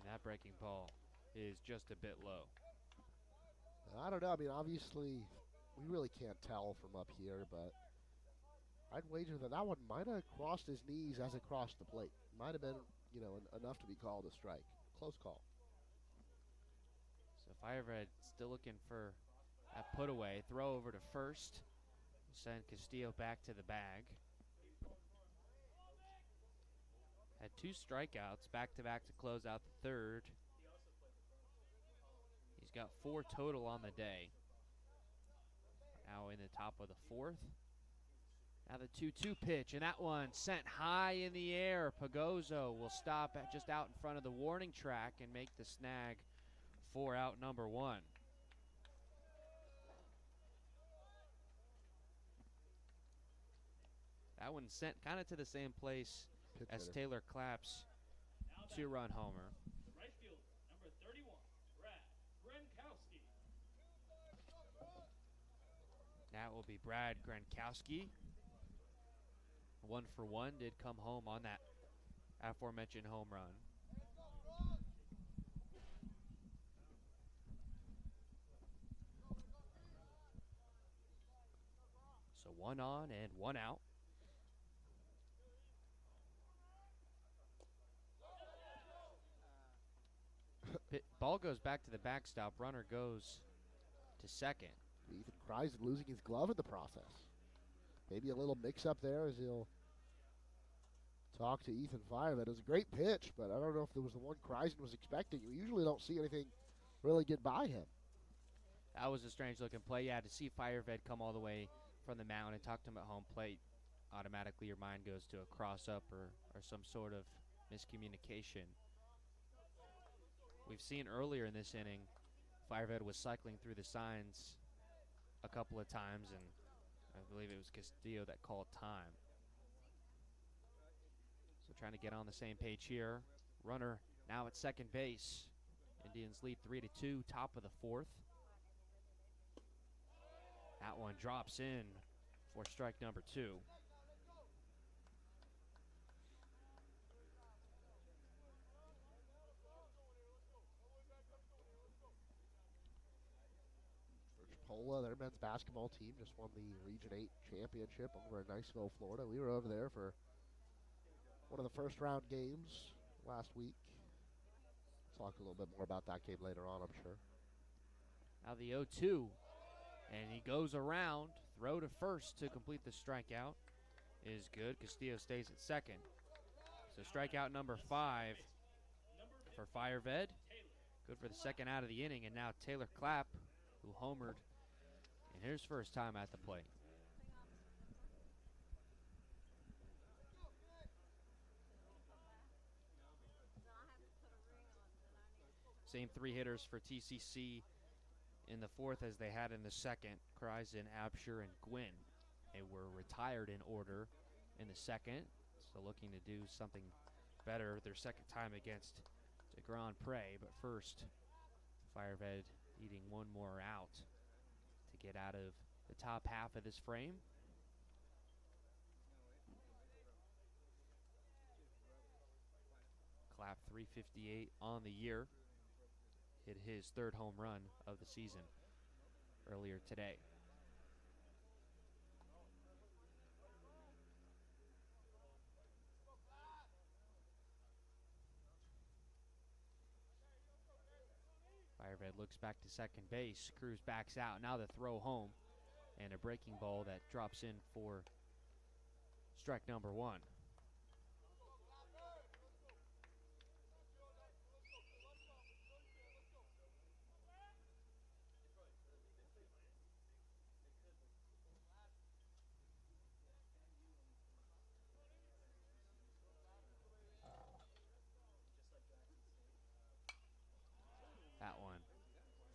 That breaking ball is just a bit low. I don't know. I mean, obviously, we really can't tell from up here, but I'd wager that that one might have crossed his knees as it crossed the plate. Might have been, enough to be called a strike. Close call. So Fire Red still looking for that put away. Throw over to first. Send Castillo back to the bag. Had 2 strikeouts back-to-back to close out the third. He's got 4 total on the day. Now in the top of the fourth. Now the 2-2 pitch, and that one sent high in the air. Pagozo will stop at just out in front of the warning track and make the snag for out number 1. That one sent kind of to the same place as Taylor Clapp's 2-run homer. Right fielder, number 31, Brad Gronkowski. That will be Brad Gronkowski. 1-for-1 did come home on that aforementioned home run. So 1 on and 1 out. Ball goes back to the backstop. Runner goes to second. Ethan Kreis losing his glove in the process. Maybe a little mix-up there as he'll talk to Ethan Fire. That was a great pitch, but I don't know if it was the one Kreisen was expecting. We usually don't see anything really get by him. That was a strange-looking play. Yeah, to see Fireved come all the way from the mound and talk to him at home plate, automatically your mind goes to a cross-up or some sort of miscommunication. We've seen earlier in this inning, Fireved was cycling through the signs a couple of times, and I believe it was Castillo that called time. So trying to get on the same page here. Runner now at second base. Indians lead 3-2, top of the fourth. That one drops in for strike number 2. Chipola, their men's basketball team, just won the Region 8 championship over in Niceville, Florida. We were over there for one of the first-round games last week. Talk a little bit more about that game later on, I'm sure. Now the 0-2, and he goes around. Throw to first to complete the strikeout is good. Castillo stays at second. So strikeout number 5 for Fireved. Good for the second out of the inning, and now Taylor Clapp, who homered in his first time at the plate. Same 3 hitters for TCC in the fourth as they had in the second. Kreisen, Absher, and Gwynn. They were retired in order in the second, so looking to do something better their second time against the Grand Prix. But first, Firehead needing one more out to get out of the top half of this frame. Clapp 358 on the year. Hit his third home run of the season earlier today. Firehead looks back to second base. Cruz backs out. Now the throw home. And a breaking ball that drops in for strike number one. That one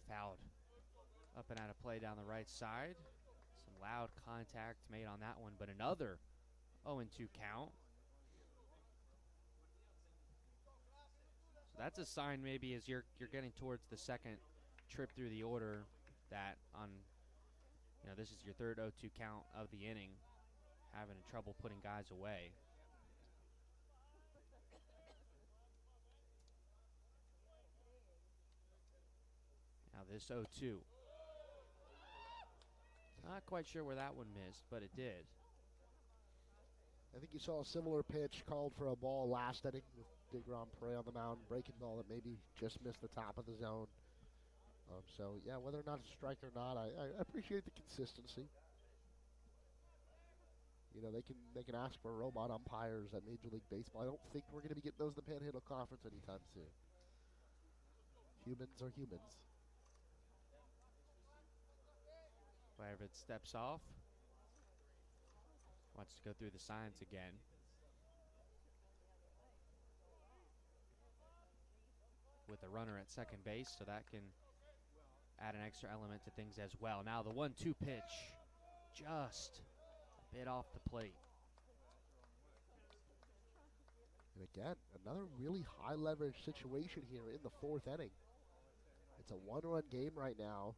fouled up and out of play down the right side. Some loud contact made on that one, but another 0-2 count. So that's a sign maybe as you're getting towards the second trip through the order that on, this is your third 0-2 count of the inning, having trouble putting guys away. Now this 0-2. Not quite sure where that one missed, but it did. I think you saw a similar pitch called for a ball last inning with the Grand Prix on the mound, breaking ball that maybe just missed the top of the zone. So, yeah, whether or not it's a strike or not, I appreciate the consistency. They can ask for robot umpires at Major League Baseball. I don't think we're going to be getting those in the Panhandle Conference anytime soon. Humans are humans. Firehead steps off. Wants to go through the signs again. With a runner at second base, so that can add an extra element to things as well. Now the 1-2 pitch, just a bit off the plate. And again, another really high leverage situation here in the fourth inning. It's a one-run game right now.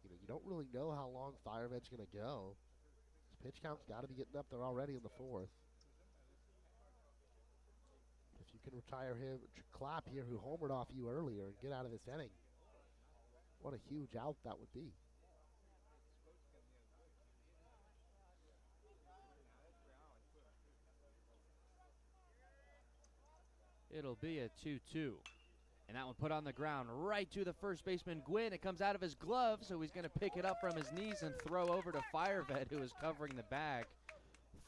You don't really know how long Firehead's going to go. His pitch count's got to be getting up there already in the fourth. If you can retire him, Clapp here, who homered off you earlier, and get out of this inning, what a huge out that would be. It'll be a 2-2. And that one put on the ground right to the first baseman, Gwynn. It comes out of his glove, so he's going to pick it up from his knees and throw over to Firehead, who is covering the bag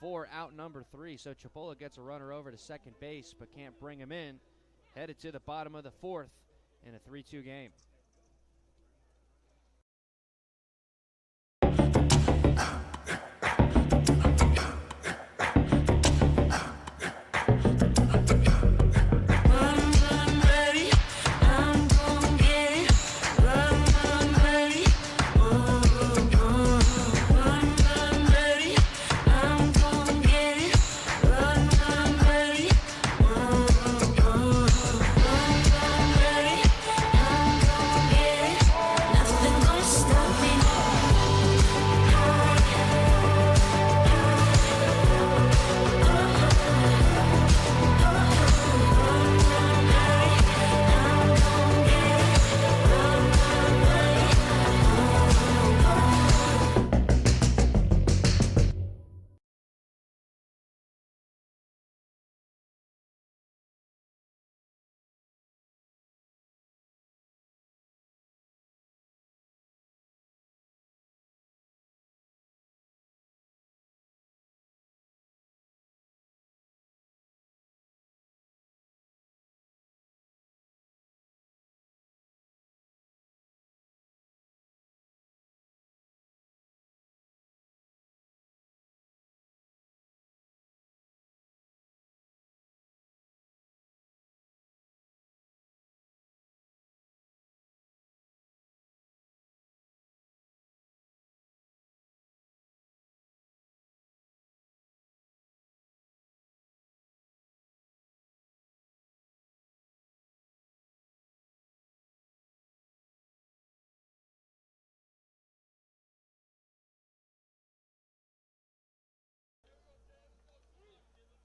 for out number 3. So Chipola gets a runner over to second base, but can't bring him in. Headed to the bottom of the fourth in a 3-2 game.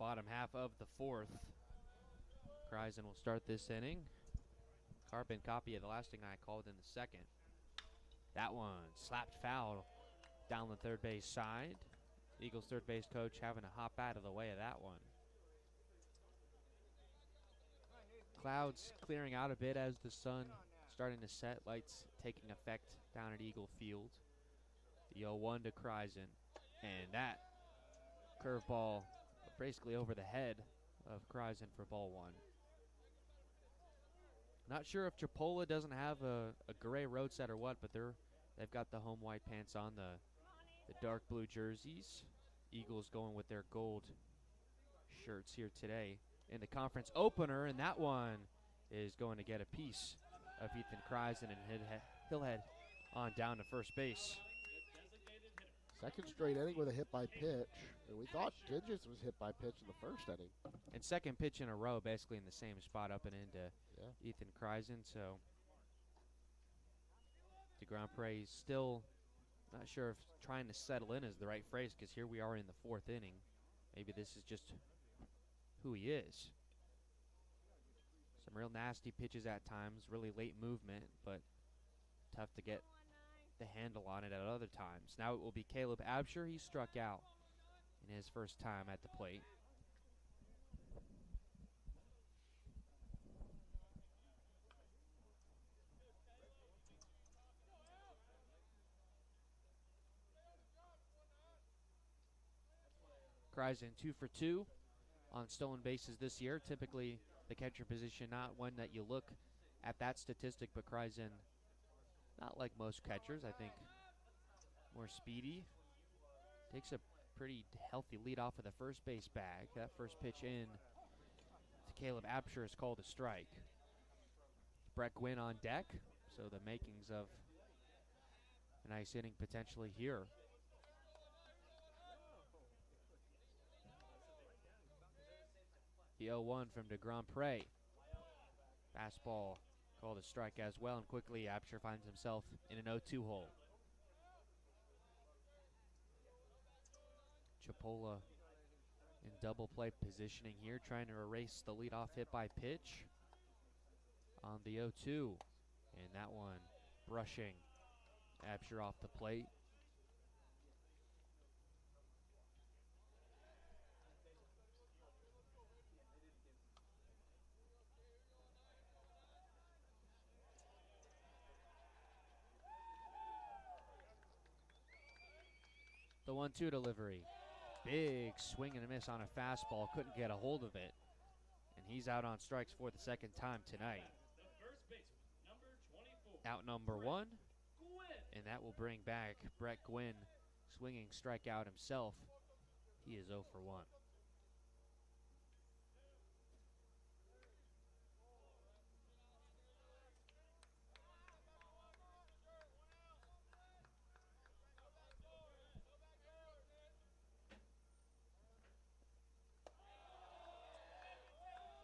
bottom half of the fourth. Kreisen will start this inning. Carbon copy of the last inning I called in the second. That one slapped foul down the third base side. Eagles third base coach having to hop out of the way of that one. Clouds clearing out a bit as the sun starting to set. Lights taking effect down at Eagle Field. The 0-1 to Kreisen. And that curveball basically over the head of Kreisen for ball one. Not sure if Chipola doesn't have a gray road set or what, but they've got the home white pants on, the dark blue jerseys. Eagles going with their gold shirts here today in the conference opener, and that one is going to get a piece of Ethan Kreisen, and he'll head on down to first base. Second straight inning with a hit by pitch, and we thought Digits was hit by pitch in the first inning. And second pitch in a row, basically in the same spot up and into Ethan Kreisen. So DeGrandpré still not sure if trying to settle in is the right phrase, because here we are in the fourth inning. Maybe this is just who he is. Some real nasty pitches at times, really late movement, but tough to get the handle on it at other times. Now it will be Caleb Absher. He struck out in his first time at the plate. Kreisen 2 for 2 on stolen bases this year. Typically the catcher position, not one that you look at that statistic, but Kreisen, not like most catchers, I think more speedy. Takes a pretty healthy lead off of the first base bag. That first pitch in to Caleb Absher is called a strike. Brett Gwynn on deck, so the makings of a nice inning potentially here. The 0-1 from DeGrandpré. Fastball called a strike as well, and quickly Absher finds himself in an 0-2 hole. Chipola in double play positioning here, trying to erase the leadoff hit by pitch on the 0-2. And that one brushing Absher off the plate. The 1-2 delivery. Big swing and a miss on a fastball. Couldn't get a hold of it. And he's out on strikes for the second time tonight. The first baseman, number 24. Out number one. Gwynn. And that will bring back Brett Gwynn, swinging strikeout himself. He is 0 for 1.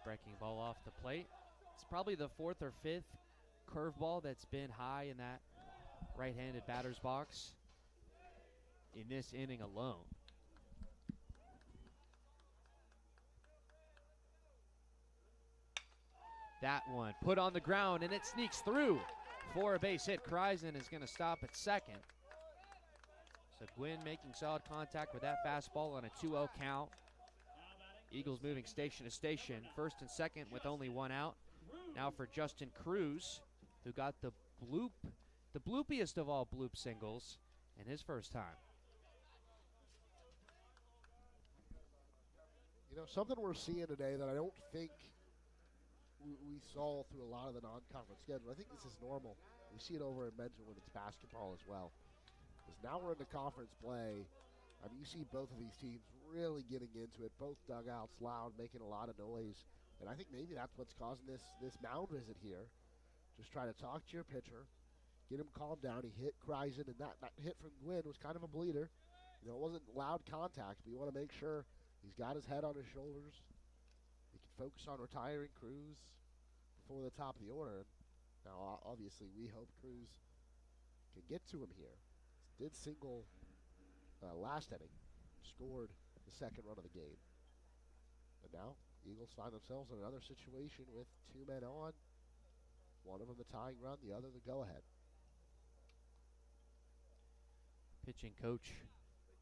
Breaking ball off the plate. It's probably the fourth or fifth curveball that's been high in that right-handed batter's box in this inning alone. That one put on the ground, and it sneaks through for a base hit. Kreisen is going to stop at second. So Gwynn making solid contact with that fastball on a 2-0 count. Eagles moving station to station, first and second with only one out. Now for Justin Cruz, who got the bloopiest of all bloop singles in his first time. You know, something we're seeing today that I don't think we saw through a lot of the non-conference schedule. I think this is normal. We see it over in men's and women's basketball as well. Because now we're in the conference play. I mean, you see both of these teams really getting into it, both dugouts loud, making a lot of noise. And I think maybe that's what's causing this mound visit here. Just try to talk to your pitcher, get him calmed down. He hit Kreisen, and that hit from Gwynn was kind of a bleeder. You know, it wasn't loud contact, but you want to make sure he's got his head on his shoulders. He can focus on retiring Cruz before the top of the order. Now, obviously, we hope Cruz can get to him here. Did single last inning, scored the second run of the game. But now, Eagles find themselves in another situation with 2 men on. One of them the tying run, the other the go-ahead. Pitching coach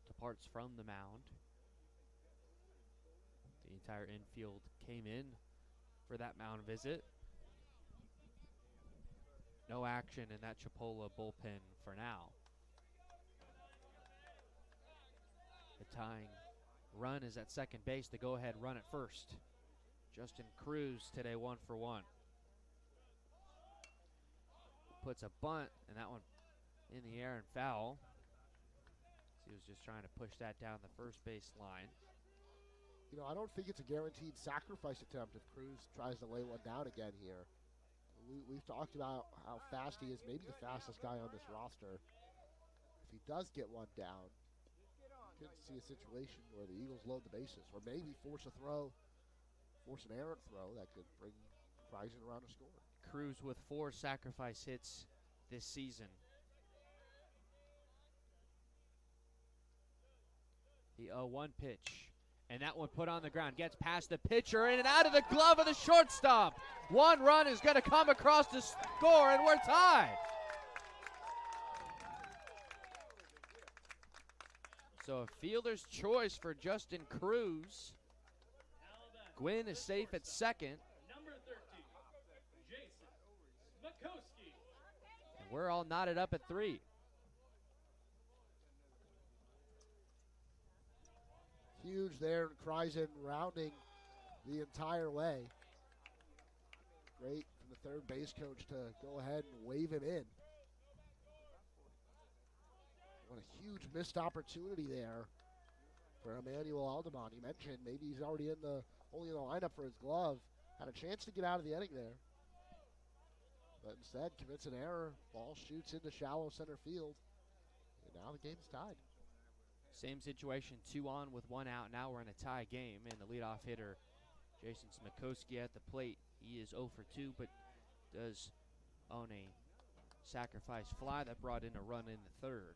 departs from the mound. The entire infield came in for that mound visit. No action in that Chipola bullpen for now. The tying run is at second base. The go-ahead run at first. Justin Cruz today 1 for 1. Puts a bunt, and that one in the air and foul. He was just trying to push that down the first base line. You know, I don't think it's a guaranteed sacrifice attempt if Cruz tries to lay one down again here. We've talked about how fast he is, maybe the fastest guy on this roster. If he does get one down, you could see a situation where the Eagles load the bases, or maybe force an errant throw that could bring Friesen around to score. Cruz with 4 sacrifice hits this season. The 0-1 pitch. And that one put on the ground. Gets past the pitcher in and out of the glove of the shortstop. One run is going to come across to score, and we're tied. So a fielder's choice for Justin Cruz. Gwynn is safe at second. Number 13, Jason Makowski. And we're all knotted up at 3. Huge there, and Friesen rounding the entire way. Great from the third base coach to go ahead and wave him in. What a huge missed opportunity there for Emmanuel Aldemont. He mentioned maybe he's already only in the lineup for his glove. Had a chance to get out of the inning there. But instead commits an error. Ball shoots into shallow center field. And now the game's tied. Same situation, 2 on with 1 out. Now we're in a tie game, and the leadoff hitter, Jason Smakowski, at the plate. He is 0 for 2, but does own a sacrifice fly that brought in a run in the third.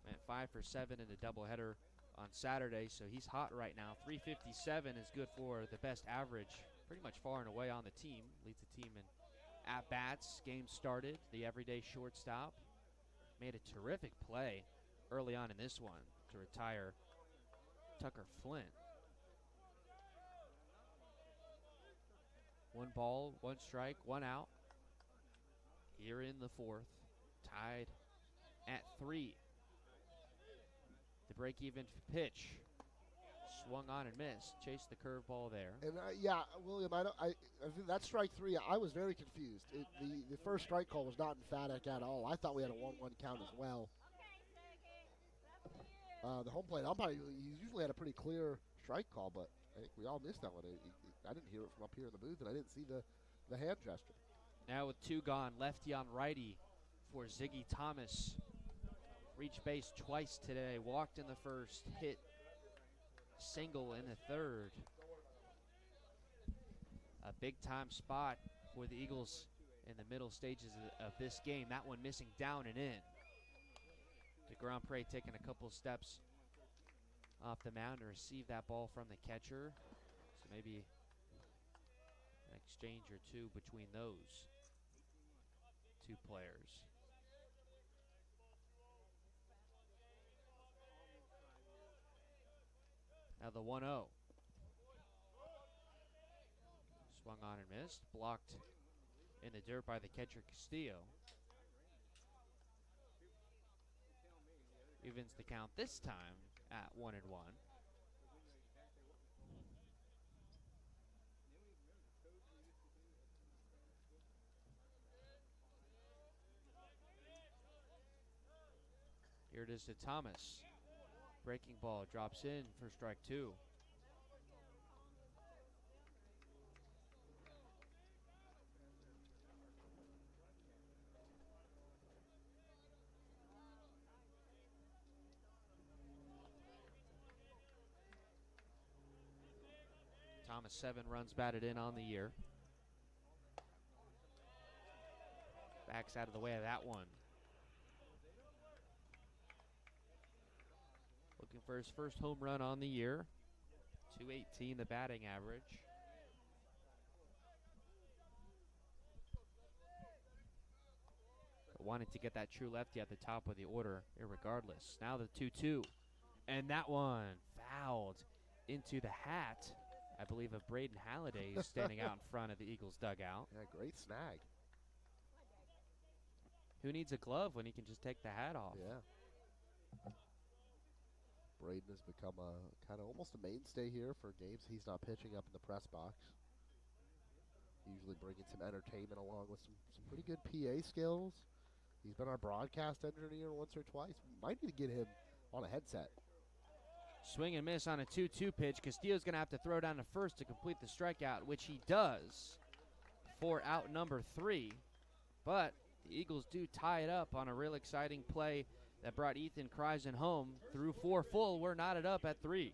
And 5 for 7 in the doubleheader on Saturday, so he's hot right now. 357 is good for the best average, pretty much far and away on the team. Leads the team in at-bats. Game started. The everyday shortstop made a terrific play early on in this one to retire Tucker Flint. 1 ball, 1 strike, 1 out. Here in the 4th, tied at 3. The break-even pitch, swung on and missed. Chased the curveball there. And yeah, William, I think that's strike 3. I was very confused. The first strike call was not emphatic at all. I thought we had a 1-1 count as well. The home plate umpire, he usually had a pretty clear strike call, but I think we all missed that one. I didn't hear it from up here in the booth, and I didn't see the hand gesture. Now with 2 gone, lefty on righty for Ziggy Thomas. Reached base twice today, walked in the first, hit single in the third. A big-time spot for the Eagles in the middle stages of this game. That one missing down and in. DeGrand-Pré taking a couple steps off the mound to receive that ball from the catcher. So maybe an exchange or two between those 2 players. Now the 1-0. Swung on and missed. Blocked in the dirt by the catcher Castillo. Evens the count this time at 1-1. Here it is to Thomas. Breaking ball drops in for strike 2. Thomas 7 runs batted in on the year. Backs out of the way of that one. Looking for his first home run on the year. .218 the batting average. But wanted to get that true lefty at the top of the order, irregardless. Now the 2-2. And that one fouled into the hat, I believe, of Braden Halliday, who's standing out in front of the Eagles dugout. Yeah, great snag. Who needs a glove when he can just take the hat off? Yeah. Braden has become a kind of almost a mainstay here for games he's not pitching up in the press box. Usually bringing some entertainment along with some pretty good PA skills. He's been our broadcast engineer once or twice. Might need to get him on a headset. Swing and miss on a 2-2 pitch. Castillo's going to have to throw down to first to complete the strikeout, which he does for out number 3. But the Eagles do tie it up on a real exciting play that brought Ethan Kreisen home. Through 4 full, we're knotted up at 3.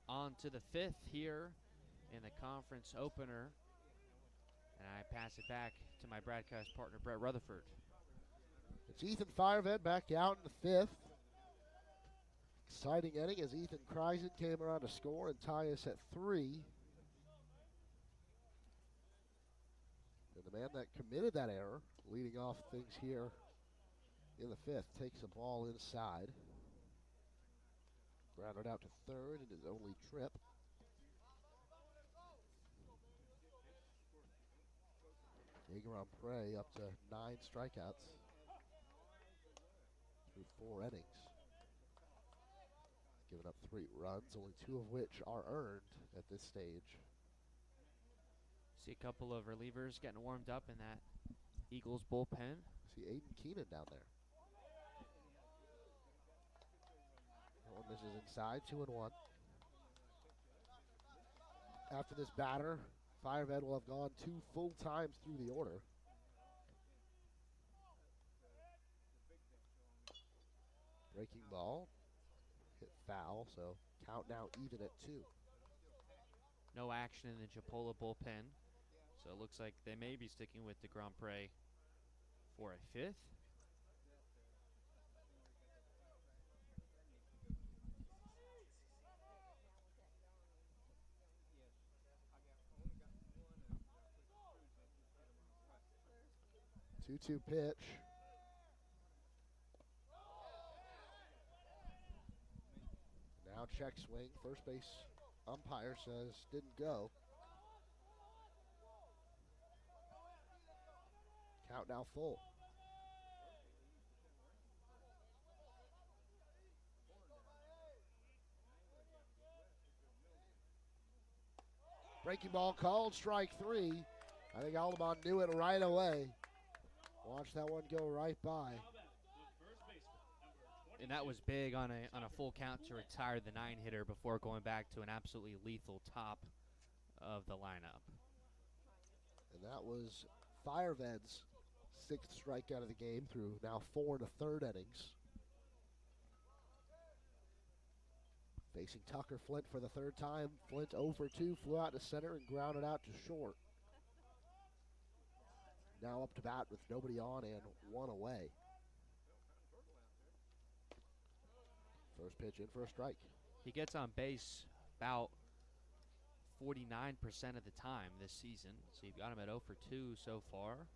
On to the 5th here in the conference opener. And I pass it back to my broadcast partner, Brett Rutherford. It's Ethan Firevet back out in the 5th. Exciting inning as Ethan Kreisen came around to score and tie us at 3. And the man that committed that error, leading off things here in the 5th, takes the ball inside. Grounded out to third in his only trip. Grand Prix up to 9 strikeouts through 4 innings. Giving up 3 runs, only 2 of which are earned at this stage. See a couple of relievers getting warmed up in that Eagles bullpen. See Aiden Keenan down there. One misses inside, 2-1. After this batter, Firevet will have gone 2 full times through the order. Breaking ball, hit foul, so count now even at 2. No action in the Chipola bullpen, so it looks like they may be sticking with the Grand Prix for a 5th. Two pitch. Now check swing. First base umpire says didn't go. Count now full. Breaking ball called, strike 3. I think Altamont knew it right away. Watch that one go right by. And that was big on a full count to retire the 9-hitter before going back to an absolutely lethal top of the lineup. And that was Fireved's 6th strikeout of the game through now 4 1/3 innings. Facing Tucker Flint for the 3rd time. Flint 0 for 2, flew out to center and grounded out to short. Now up to bat with nobody on and 1 away. First pitch in for a strike. He gets on base about 49% of the time this season. So you've got him at 0 for 2 so far.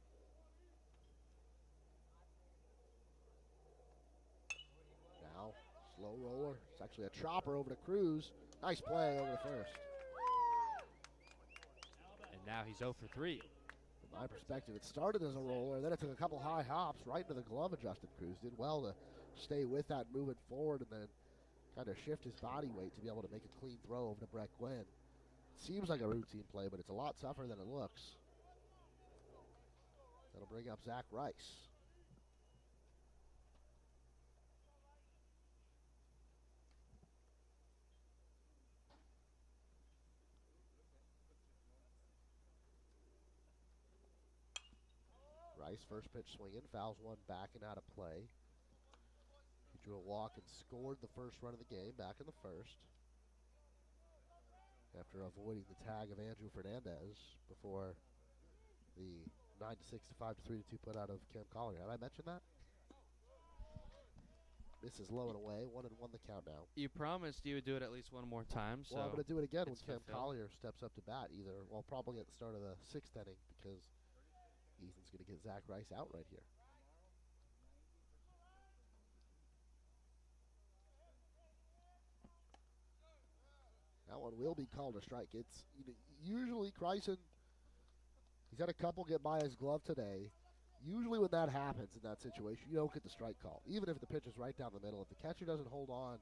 Now, slow roller. It's actually a chopper over to Cruz. Nice play over to first. And now he's 0 for 3. From my perspective, it started as a roller, then it took a couple high hops right into the glove adjusted. Cruz did well to stay with that moving forward and then kind of shift his body weight to be able to make a clean throw over to Brett Gwynn. Seems like a routine play, but it's a lot tougher than it looks. That'll bring up Zach Rice. Rice, first pitch swinging, fouls one back and out of play. He drew a walk and scored the first run of the game back in the first, after avoiding the tag of Andrew Fernandez before the 9-6 to 5 to 3 to 2 put out of Cam Collier. Have I mentioned that? This is low and away, 1-1 the count now. You promised you would do it at least one more time. So Well, I'm going to do it again when it's Cam fulfilled. Collier steps up to bat, probably at the start of the 6th inning, because Ethan's going to get Zach Rice out right here. That one will be called a strike. It's usually Kryson, he's had a couple get by his glove today. Usually when that happens in that situation, you don't get the strike call. Even if the pitch is right down the middle. If the catcher doesn't hold on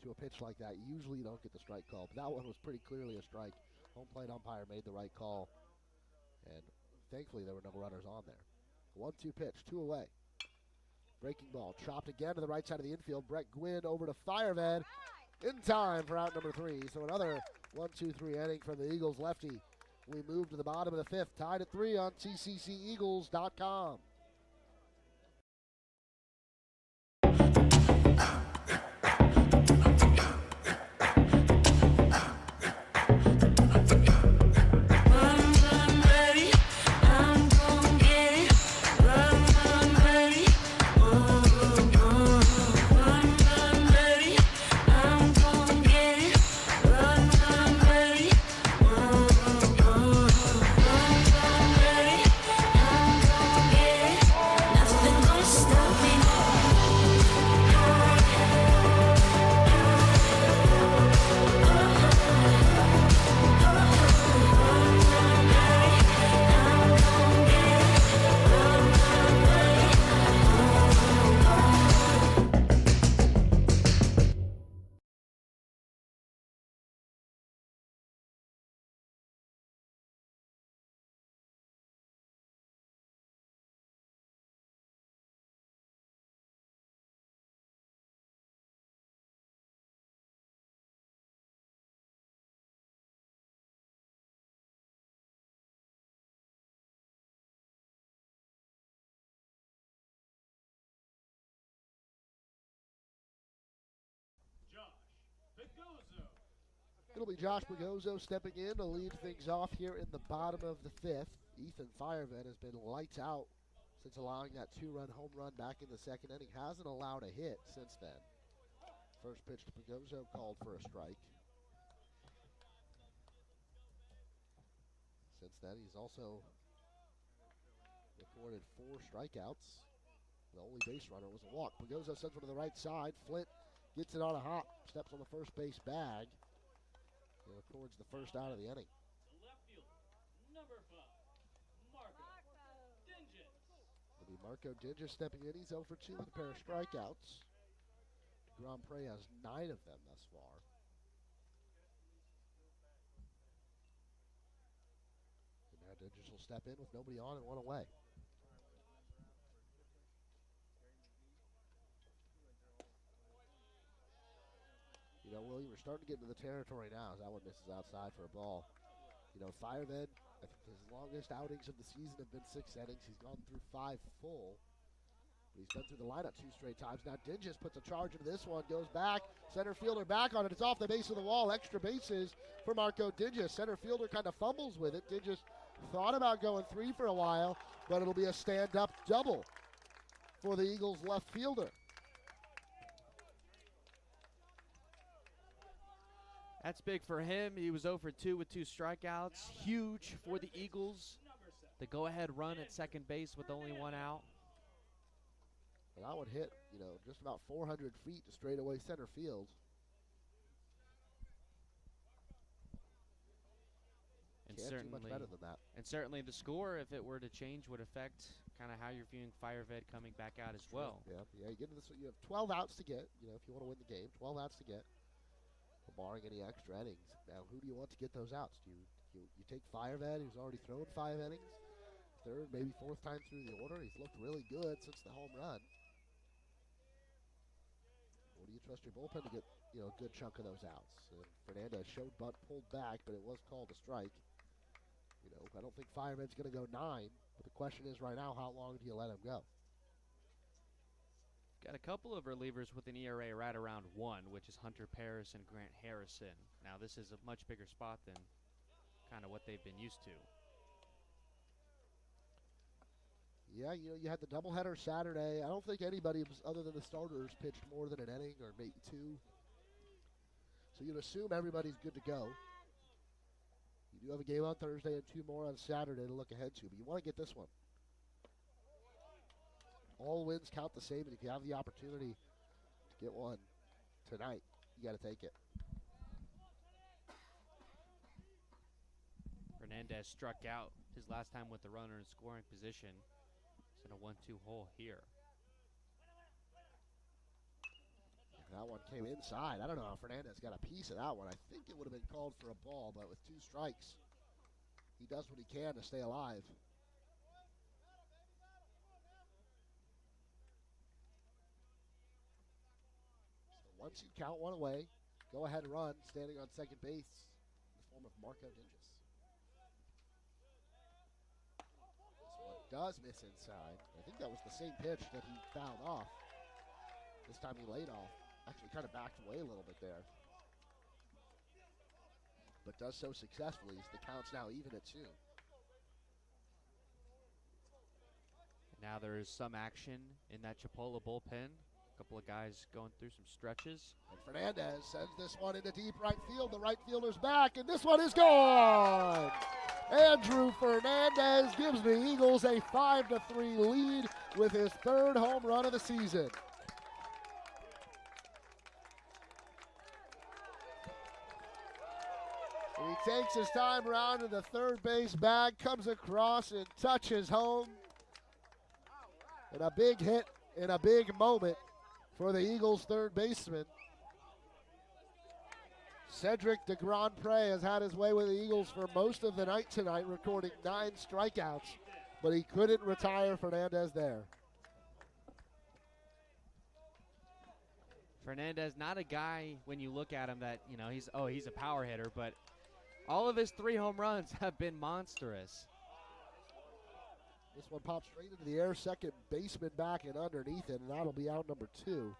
to a pitch like that, usually you don't get the strike call. But that one was pretty clearly a strike. Home plate umpire made the right call. And thankfully there were no runners on there. 1-2 pitch, 2 away. Breaking ball, chopped again to the right side of the infield. Brett Gwynn over to Fireved in time for out number 3. So another 1-2-3 inning from the Eagles lefty. We move to the bottom of the 5th, tied at 3 on TCCEagles.com. It'll be Josh Pagozzo stepping in to lead things off here in the bottom of the 5th. Ethan Fireved has been lights out since allowing that 2-run home run back in the 2nd inning. Hasn't allowed a hit since then. First pitch to Pagozzo called for a strike. Since then, he's also recorded 4 strikeouts. The only base runner was a walk. Pagozzo sends one to the right side. Flint gets it on a hop, steps on the first base bag. He records the first out of the inning. To left field, number 5, Marco Dinges. It'll be Marco Dinges stepping in. He's 0 for 2 with a pair of strikeouts. Grand Prix has 9 of them thus far. And now Dinges will step in with nobody on and 1 away. You know, William, we're starting to get into the territory now as that one misses outside for a ball. Fireman, I think his longest outings of the season have been 6 innings. He's gone through 5 full. But he's been through the lineup 2 straight times. Now Dinges puts a charge into this one, goes back. Center fielder back on it. It's off the base of the wall. Extra bases for Marco Dinges. Center fielder kind of fumbles with it. Dinges thought about going 3 for a while, but it'll be a stand-up double for the Eagles left fielder. That's big for him. He was 0 for 2 with 2 strikeouts. Huge for the Eagles. The go-ahead run at second base with only 1 out. And that one hit, just about 400 feet to straightaway center field. And Can't do much better than that. And certainly the score, if it were to change, would affect kind of how you're viewing Firevet coming back out as well. Yeah. You get into this. You have 12 outs to get. If you want to win the game, 12 outs to get, barring any extra innings. Now, who do you want to get those outs? Do you take Firevet, who's already thrown 5 innings, 3rd, maybe 4th time through the order? He's looked really good since the home run. Or do you trust your bullpen to get a good chunk of those outs? Fernandez showed bunt, pulled back, but it was called a strike. I don't think Fireman's going to go 9, but the question is right now, how long do you let him go? Got a couple of relievers with an ERA right around 1, which is Hunter Paris and Grant Harrison. Now, this is a much bigger spot than kind of what they've been used to. Yeah, you had the doubleheader Saturday. I don't think anybody other than the starters pitched more than an inning or maybe 2. So you'd assume everybody's good to go. You do have a game on Thursday and 2 more on Saturday to look ahead to, but you want to get this one. All wins count the same, and if you have the opportunity to get one tonight, you got to take it. Fernandez struck out his last time with the runner in scoring position. He's in a 1-2 hole here. That one came inside. I don't know how Fernandez got a piece of that one. I think it would have been called for a ball, but with 2 strikes, he does what he can to stay alive. Once you count one away, go ahead and run, standing on second base in the form of Marco Dinges. This one does miss inside. I think that was the same pitch that he fouled off. This time he laid off. Actually kind of backed away a little bit there. But does so successfully as the count's now even at 2. Now there is some action in that Chipola bullpen. A couple of guys going through some stretches. And Fernandez sends this one into deep right field. The right fielder's back, and this one is gone. Andrew Fernandez gives the Eagles a 5-3 lead with his 3rd home run of the season. He takes his time around to the third base bag, comes across and touches home. And a big hit in a big moment for the Eagles' 3rd baseman. Cedric DeGrandpré has had his way with the Eagles for most of the night tonight, recording 9 strikeouts, but he couldn't retire Fernandez there. Fernandez, not a guy when you look at him that, he's a power hitter, but all of his 3 home runs have been monstrous. This one pops straight into the air, second baseman back and underneath it, and that'll be out number 2.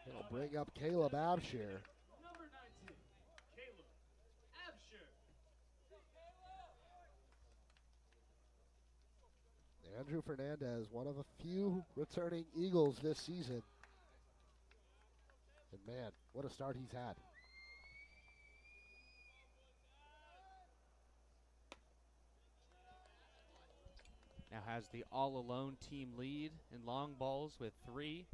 It'll bring up Caleb Abshire. Number 19, Caleb Abshire. Andrew Fernandez, one of a few returning Eagles this season. And man, what a start he's had. Now has the all-alone team lead in long balls with 3.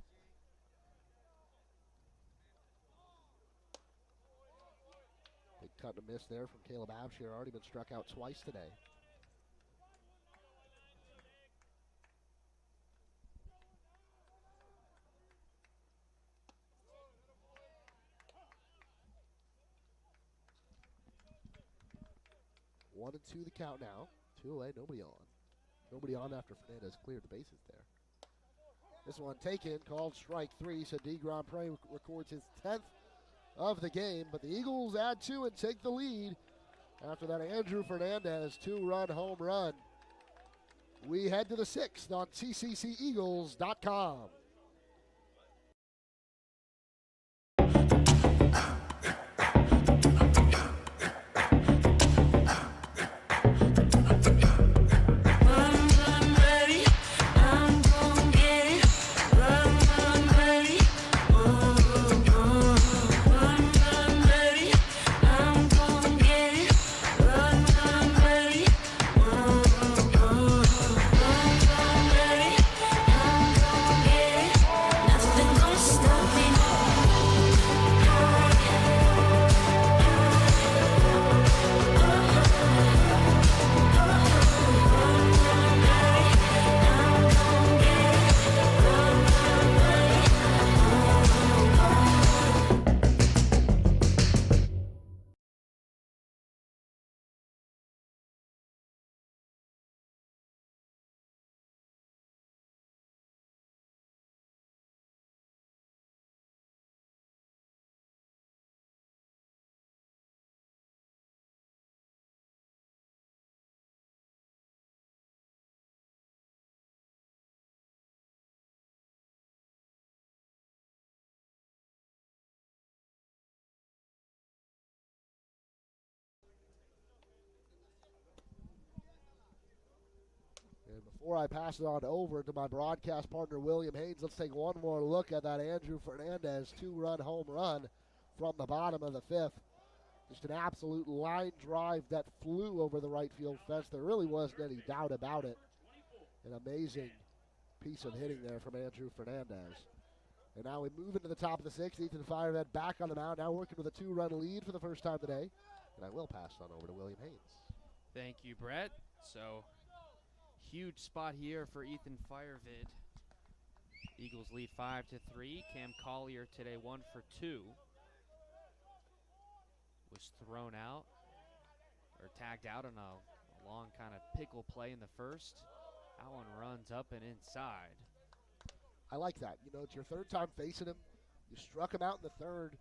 Big cut and a miss there from Caleb Abshire. Already been struck out twice today. One and 2 the count now. 2 away, nobody on. Nobody on after Fernandez cleared the bases there. This one taken, called strike 3, so DeGrandpré records his 10th of the game. But the Eagles add 2 and take the lead after that Andrew Fernandez 2-run home run. We head to the 6th on TCCEagles.com. And before I pass it on over to my broadcast partner, William Haynes, let's take one more look at that Andrew Fernandez 2-run home run from the bottom of the 5th. Just an absolute line drive that flew over the right field fence. There really wasn't any doubt about it. An amazing piece of hitting there from Andrew Fernandez. And now we move into the top of the 6th. Ethan Firehead back on the mound, now working with a 2-run lead for the first time today. And I will pass it on over to William Haynes. Thank you, Brett. So, huge spot here for Ethan Firevid. Eagles lead 5-3. Cam Collier today 1 for 2. Was thrown out or tagged out on a long kind of pickle play in the first. That one runs up and inside. I like that. You know, it's your 3rd time facing him. You struck him out in the 3rd.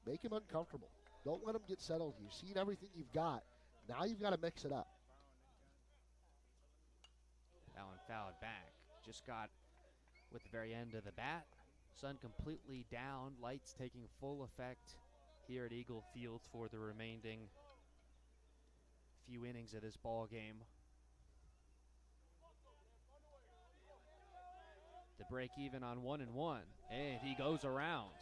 Make him uncomfortable. Don't let him get settled. You've seen everything you've got. Now you've got to mix it up. That one fouled back. Just got with the very end of the bat. Sun completely down. Lights taking full effect here at Eagle Field for the remaining few innings of this ball game. To break even on 1-1, and he goes around.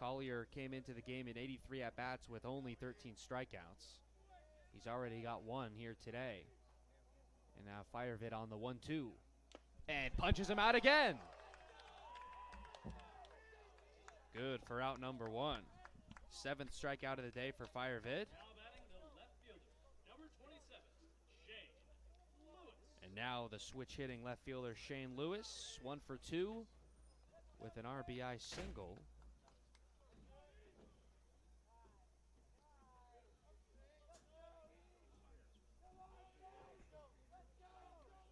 Collier came into the game in 83 at-bats with only 13 strikeouts. He's already got 1 here today. And now Firevid on the 1-2. And punches him out again. Good for out number 1. 7th strikeout of the day for Firevid. Now batting the left fielder, number 27, Shane Lewis. And now the switch hitting left fielder Shane Lewis, 1 for 2 with an RBI single.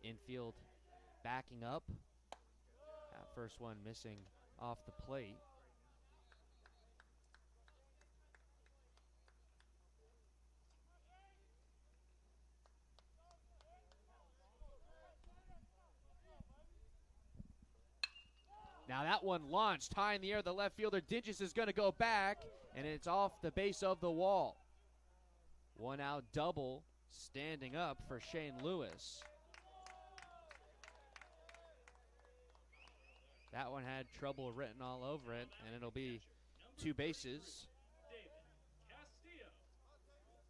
Infield backing up. That first one missing off the plate. Now that one launched high in the air. The left fielder Digis is going to go back, and it's off the base of the wall. 1 out double standing up for Shane Lewis. That one had trouble written all over it, and it'll be 2 bases.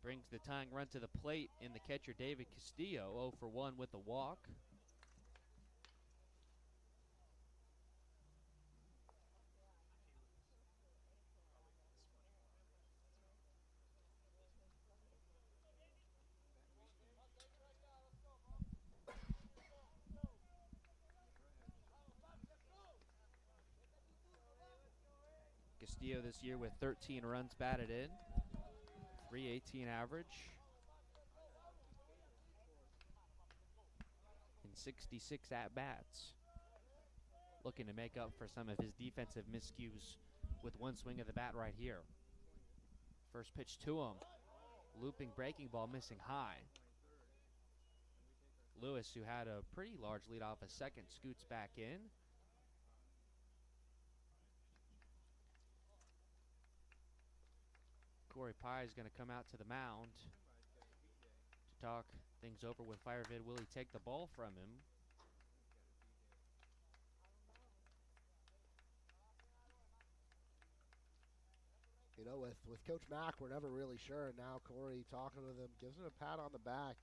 Brings the tying run to the plate in the catcher David Castillo, 0 for 1 with the walk. Castillo this year with 13 runs batted in, .318 average. 66 at-bats. Looking to make up for some of his defensive miscues with one swing of the bat right here. First pitch to him. Looping breaking ball, missing high. Lewis, who had a pretty large lead off a second, scoots back in. Corey Pye is going to come out to the mound to talk things over with Firevid. Will he take the ball from him? You know, with Coach Mack, we're never really sure. And now Corey talking with him, gives him a pat on the back.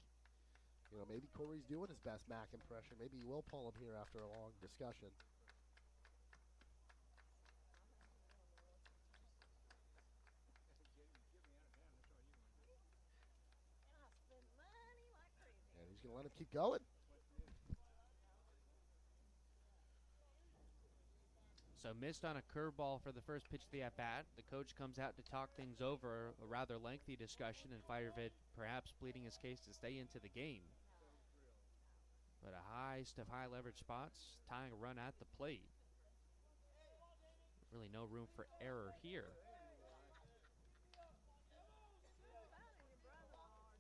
You know, maybe Corey's doing his best Mack impression. Maybe he will pull him here after a long discussion. And he's going to let him keep going. So missed on a curveball for the first pitch of the at-bat. The coach comes out to talk things over, a rather lengthy discussion, and Firevid perhaps pleading his case to stay into the game. But a heist of high leverage spots, tying a run at the plate. Really no room for error here.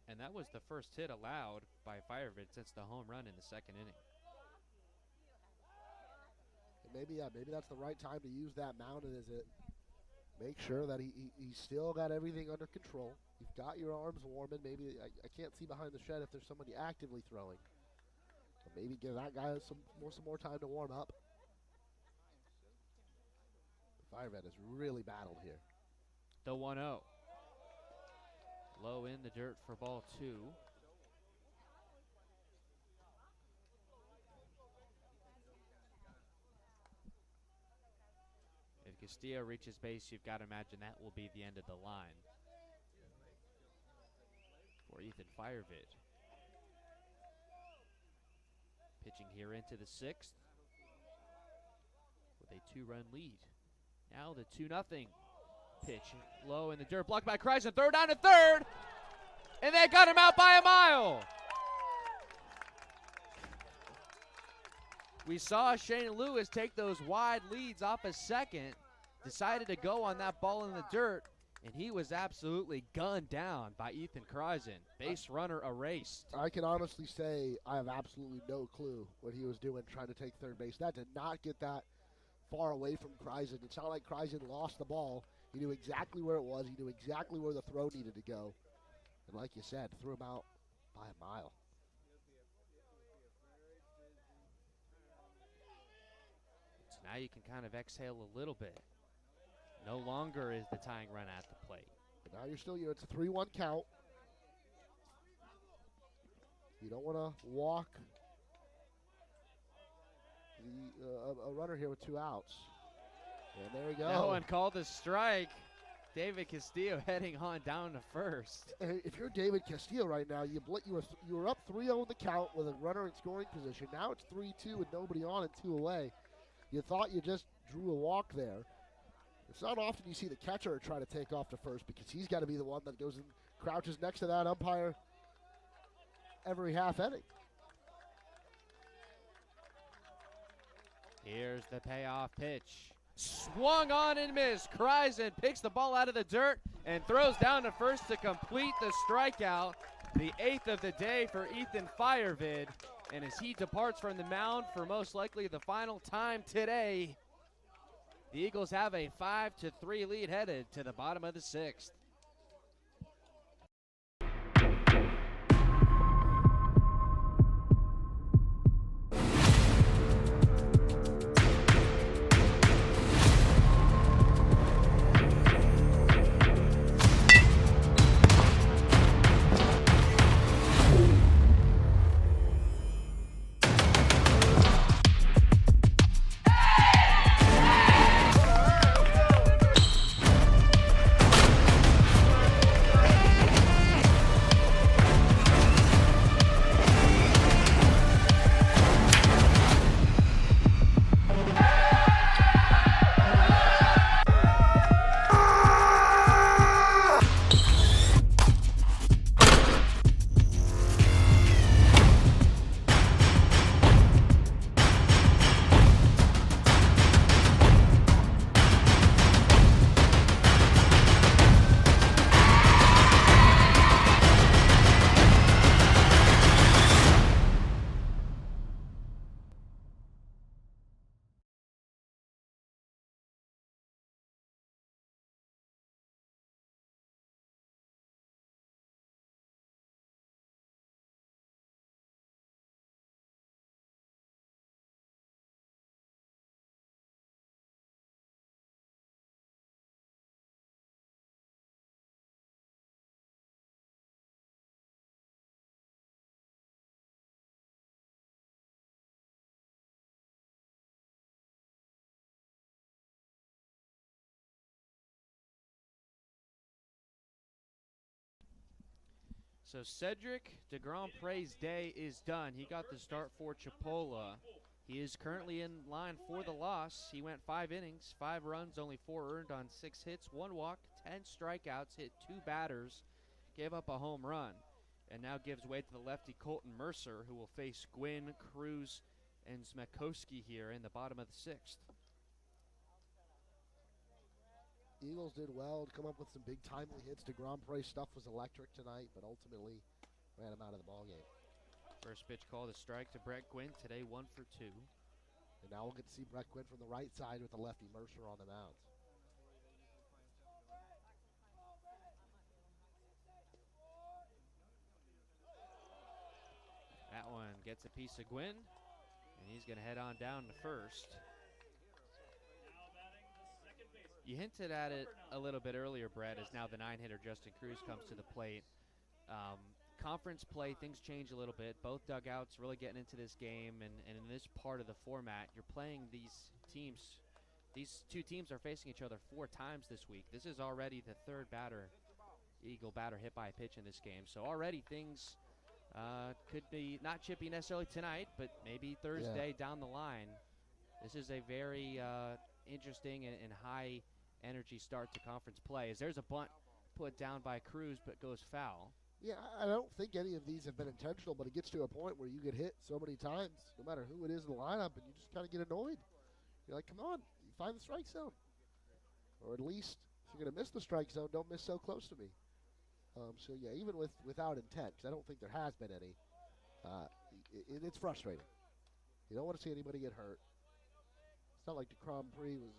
And that was the first hit allowed by Firevid since the home run in the second inning. Maybe that's the right time to use that mound. Is it? Make sure that he's still got everything under control. You've got your arms warming. Maybe I can't see behind the shed if there's somebody actively throwing. But maybe give that guy some more time to warm up. Firevet has really battled here. The 1-0. Low in the dirt for ball 2. If Castillo reaches base, you've got to imagine that will be the end of the line for Ethan Firevid. Pitching here into the 6th with a 2-run lead. Now the 2-0 pitch low in the dirt, blocked by Kreisen. Third down and third, and they got him out by a mile. We saw Shane Lewis take those wide leads off a second, decided to go on that ball in the dirt, and he was absolutely gunned down by Ethan Kreisen. Base runner erased. I can honestly say I have absolutely no clue what he was doing trying to take third base. That did not get that far away from Kreisen. It's not like Kreisen lost the ball. He knew exactly where it was. He knew exactly where the throw needed to go. And like you said, threw him out by a mile. So now you can kind of exhale a little bit. No longer is the tying run at the plate. But now it's a 3-1 count. You don't want to walk a runner here with 2 outs. And there we go. That one called a strike. David Castillo heading on down to first. If you're David Castillo right now, you were up 3-0 in the count with a runner in scoring position. Now it's 3-2 with nobody on and 2 away. You thought you just drew a walk there. It's not often you see the catcher try to take off to first because he's got to be the one that goes and crouches next to that umpire every half inning. Here's the payoff pitch. Swung on and missed. Kreisen picks the ball out of the dirt and throws down to first to complete the strikeout. The 8th of the day for Ethan Firevid. And as he departs from the mound for most likely the final time today, the Eagles have a 5-3 lead headed to the bottom of the 6th. So Cedric de Grand Pre's day is done. He got the start for Chipola. He is currently in line for the loss. He went 5 innings, 5 runs, only 4 earned on 6 hits, 1 walk, 10 strikeouts, hit 2 batters, gave up a home run, and now gives way to the lefty Colton Mercer, who will face Gwynn, Cruz, and Zmekoski here in the bottom of the 6th. Eagles did well to come up with some big timely hits. DeGrom Pre stuff was electric tonight, but ultimately ran him out of the ballgame. First pitch called a strike to Brett Gwynn. Today 1 for 2. And now we'll get to see Brett Gwynn from the right side with the lefty Mercer on the mound. That one gets a piece of Gwynn, and he's going to head on down to first. You hinted at it a little bit earlier, Brett, as now the 9-hitter Justin Cruz comes to the plate. Conference play, things change a little bit. Both dugouts really getting into this game, and in this part of the format, you're playing these teams. These 2 teams are facing each other 4 times this week. This is already the 3rd Eagle batter hit by a pitch in this game. So already things could be not chippy necessarily tonight, but maybe Thursday down the line. This is a very interesting and high energy start to conference play, as there's a bunt put down by Cruz but goes foul. Yeah, I don't think any of these have been intentional, but it gets to a point where you get hit so many times, no matter who it is in the lineup, and you just kind of get annoyed. You're like, come on, you find the strike zone. Or at least, if you're going to miss the strike zone, don't miss so close to me. So, yeah, even without intent, 'cause I don't think there has been any, it's frustrating. You don't want to see anybody get hurt. It's not like DeGrom Pre was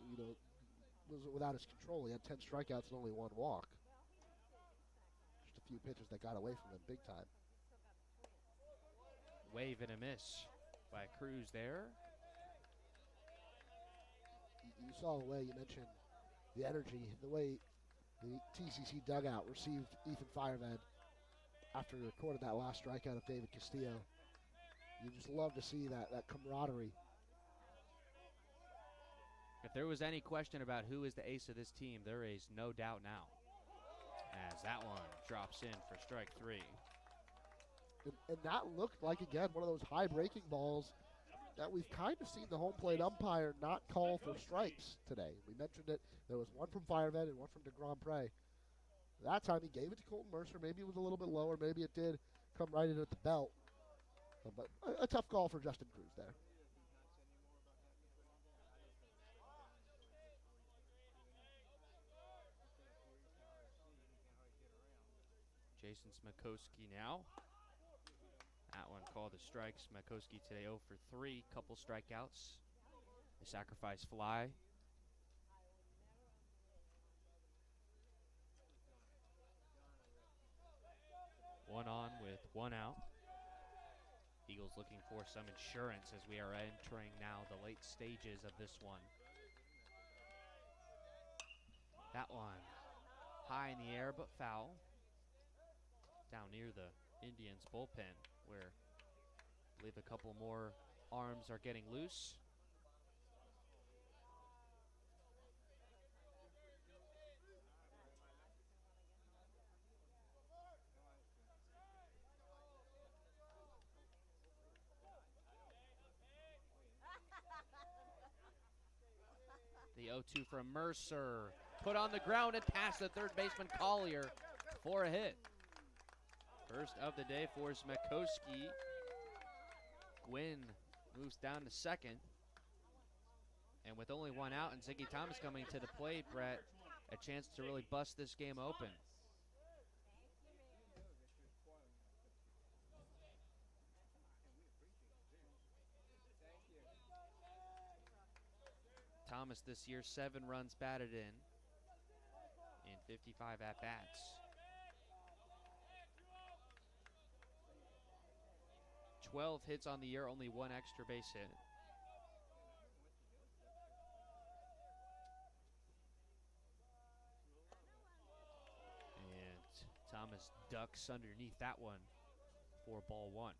without his control. He had 10 strikeouts and only 1 walk. Just a few pitches that got away from him big time. Wave and a miss by Cruz there. You saw the way you mentioned the energy, the way the TCC dugout received Ethan Fireved after he recorded that last strikeout of David Castillo. You just love to see that camaraderie. If there was any question about who is the ace of this team, there is no doubt now, as that one drops in for strike 3. And that looked like, again, one of those high breaking balls that we've kind of seen the home plate umpire not call for strikes today. We mentioned it. There was one from Fireved and one from DeGrom Pre. That time he gave it to Colton Mercer. Maybe it was a little bit lower. Maybe it did come right in at the belt. But a tough call for Justin Cruz there. Jason Zmekoski now. That one called a strike. Zmekoski today 0 for 3, couple strikeouts. A sacrifice fly. One on with 1 out. Eagles looking for some insurance as we are entering now the late stages of this one. That one high in the air but foul. Down near the Indians bullpen, where I believe a couple more arms are getting loose. The 0-2 from Mercer, put on the ground and past the third baseman Collier for a hit. First of the day for Zmekoski. Gwynn moves down to second. And with only 1 out and Ziggy Thomas coming to the plate, Brett, a chance to really bust this game open. Thomas this year, 7 runs batted in 55 at-bats. 12 hits on the year, only 1 extra base hit. And Thomas ducks underneath that one for ball 1.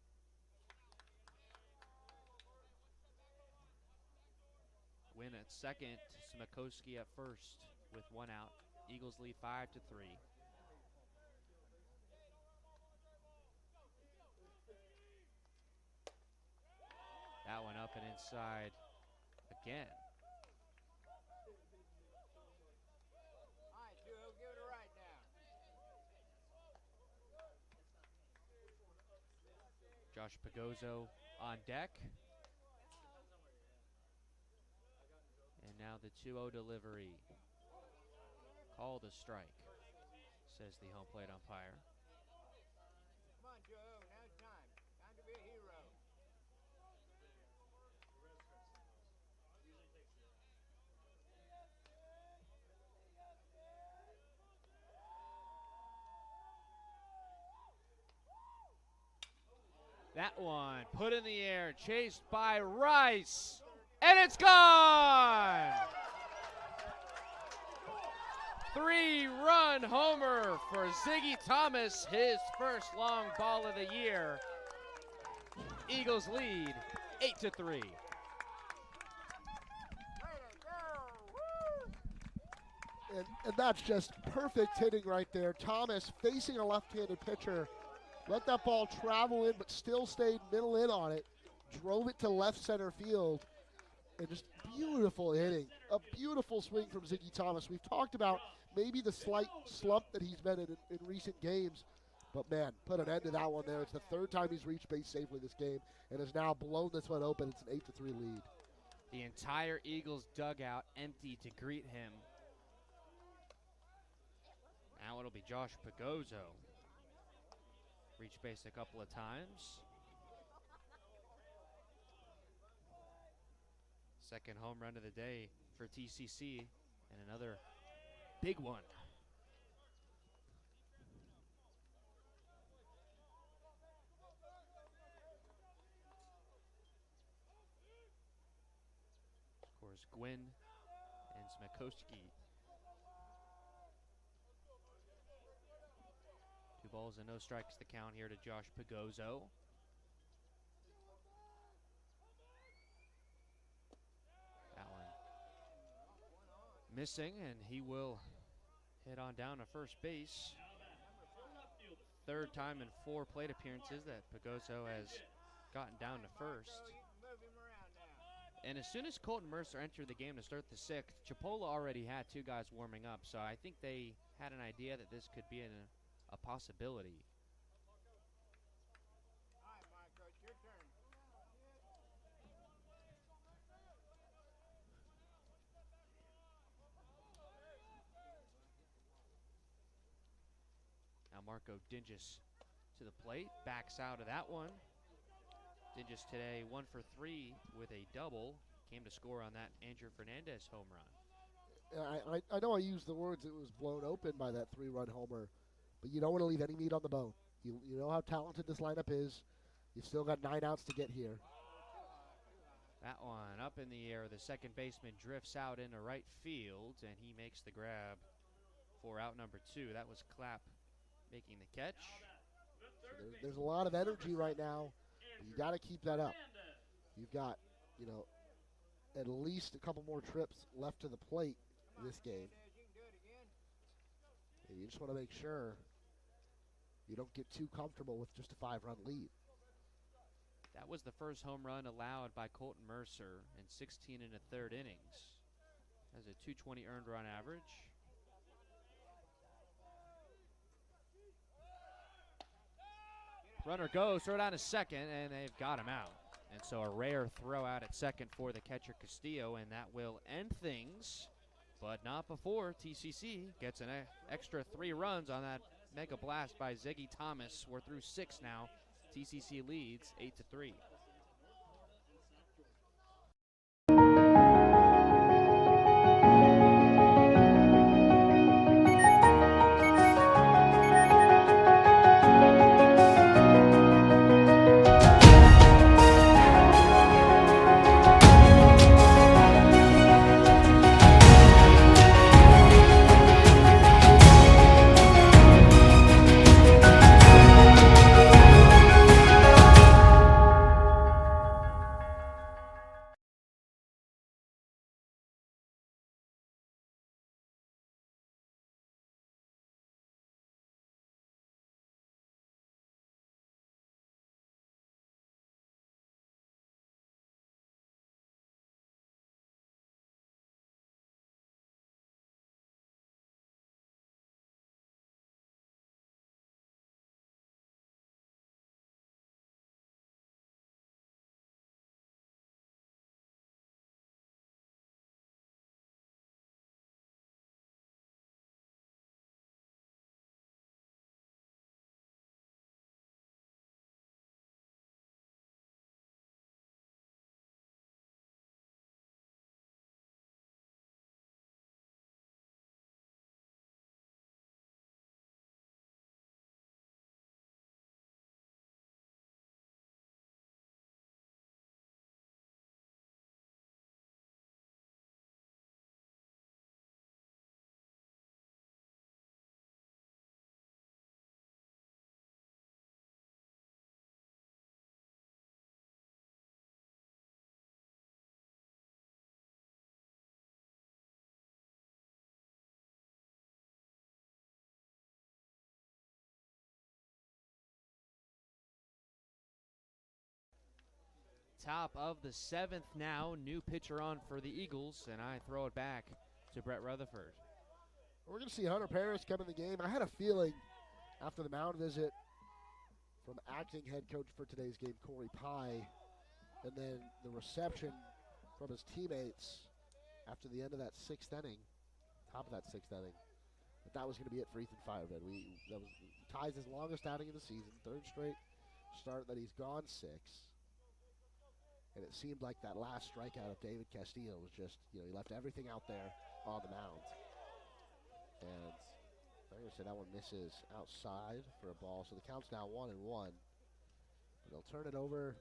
Gwynn at second, Zmekoski at first with 1 out. Eagles lead 5-3. That one up and inside again. All right, Joe, give it a right now. Josh Pagozzo on deck. And now the 2-0 delivery. Called a strike, says the home plate umpire. Come on, Joe, now it's time. Time to be a hero. That one put in the air, chased by Rice, and it's gone! 3-run homer for Ziggy Thomas, his first long ball of the year. Eagles lead 8-3. Way to go! Woo! And that's just perfect hitting right there. Thomas facing a left-handed pitcher. Let that ball travel in, but still stayed middle in on it. Drove it to left center field. And just beautiful hitting. A beautiful swing from Ziggy Thomas. We've talked about maybe the slight slump that he's been in recent games. But, man, put an end to that one there. It's the third time he's reached base safely this game and has now blown this one open. It's an 8-3 lead. The entire Eagles dugout empty to greet him. Now it'll be Josh Pagozzo. Reached base a couple of times. Second home run of the day for TCC, and another big one. Of course, Gwynn and Smakowski. 2 balls and no strikes the count here to Josh Pagozzo. That one missing, and he will head on down to first base. Third time in 4 plate appearances that Pagozzo has gotten down to first. So you can move him around now. And as soon as Colton Mercer entered the game to start the 6th, Chipola already had 2 guys warming up, so I think they had an idea that this could be a possibility. All right, Marco, it's your turn. Now Marco Dingus to the plate, backs out of that one. Dingus today 1 for 3 with a double. Came to score on that Andrew Fernandez home run. I know I used the words it was blown open by that 3-run homer, but you don't want to leave any meat on the bone. You know how talented this lineup is. You've still got 9 outs to get here. That one up in the air. The second baseman drifts out into right field, and he makes the grab for out number 2. That was Clapp making the catch. So there's a lot of energy right now. You got to keep that up. You've got, at least a couple more trips left to the plate this game. You can do it again. And you just want to make sure you don't get too comfortable with just a 5-run lead. That was the first home run allowed by Colton Mercer in 16 1/3 innings. Has a 220 earned run average. Runner goes, throw down to second, and they've got him out. And so a rare throw out at second for the catcher Castillo, and that will end things, but not before TCC gets an extra 3 runs on that mega blast by Ziggy Thomas. We're through 6 now. TCC leads 8-3. Top of the 7th now. New pitcher on for the Eagles, and I throw it back to Brett Rutherford. We're going to see Hunter Paris come in the game. I had a feeling after the mound visit from acting head coach for today's game, Corey Pye, and then the reception from his teammates after the end of that 6th inning, top of that 6th inning, that was going to be it for Ethan Firehead. That was ties his longest outing of the season, 3rd straight start that he's gone 6. And it seemed like that last strikeout of David Castillo was just, he left everything out there on the mound. And I'm going to say that one misses outside for a ball. So the count's now 1-1. But he'll turn it over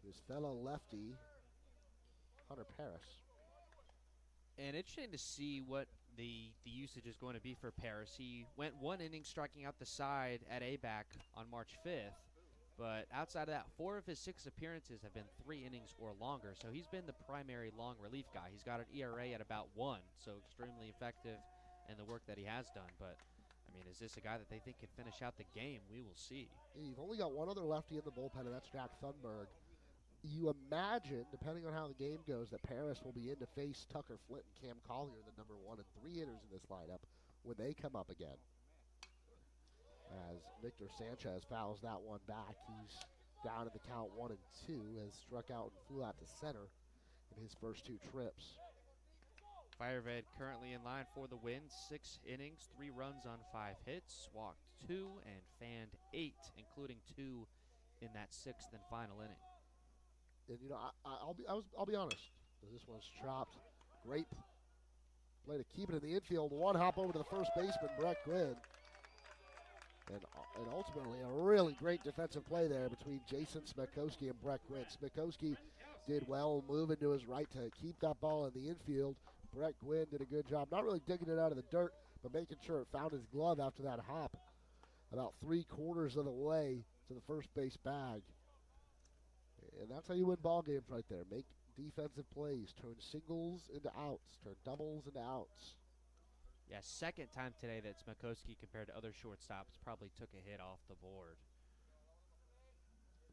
to his fellow lefty, Hunter Paris. And interesting to see what the usage is going to be for Paris. He went 1 inning striking out the side at A-back on March 5th. But outside of that, 4 of his 6 appearances have been 3 innings or longer. So he's been the primary long relief guy. He's got an ERA at about 1, so extremely effective in the work that he has done. But, I mean, is this a guy that they think can finish out the game? We will see. You've only got one other lefty in the bullpen, and that's Jack Thunberg. You imagine, depending on how the game goes, that Paris will be in to face Tucker Flint and Cam Collier, the number 1 and 3 hitters in this lineup, when they come up again. As Victor Sanchez fouls that one back, he's down in the count 1-2, has struck out and flew out to center in his first 2 trips. Firehead currently in line for the win. 6 innings, 3 runs on 5 hits, walked 2 and fanned 8, including 2 in that 6th and final inning. And I'll be honest. This one's chopped. Great play to keep it in the infield. One hop over to the first baseman, Brett Quinn. And ultimately a really great defensive play there between Jason Smekowski and Brett Quinn. Smekowski did well moving to his right to keep that ball in the infield. Brett Quinn did a good job, not really digging it out of the dirt, but making sure it found his glove after that hop about 3/4 of the way to the first base bag. And that's how you win ball games right there. Make defensive plays, turn singles into outs, turn doubles into outs. Yeah, 2nd time today that Smekowski, compared to other shortstops, probably took a hit off the board.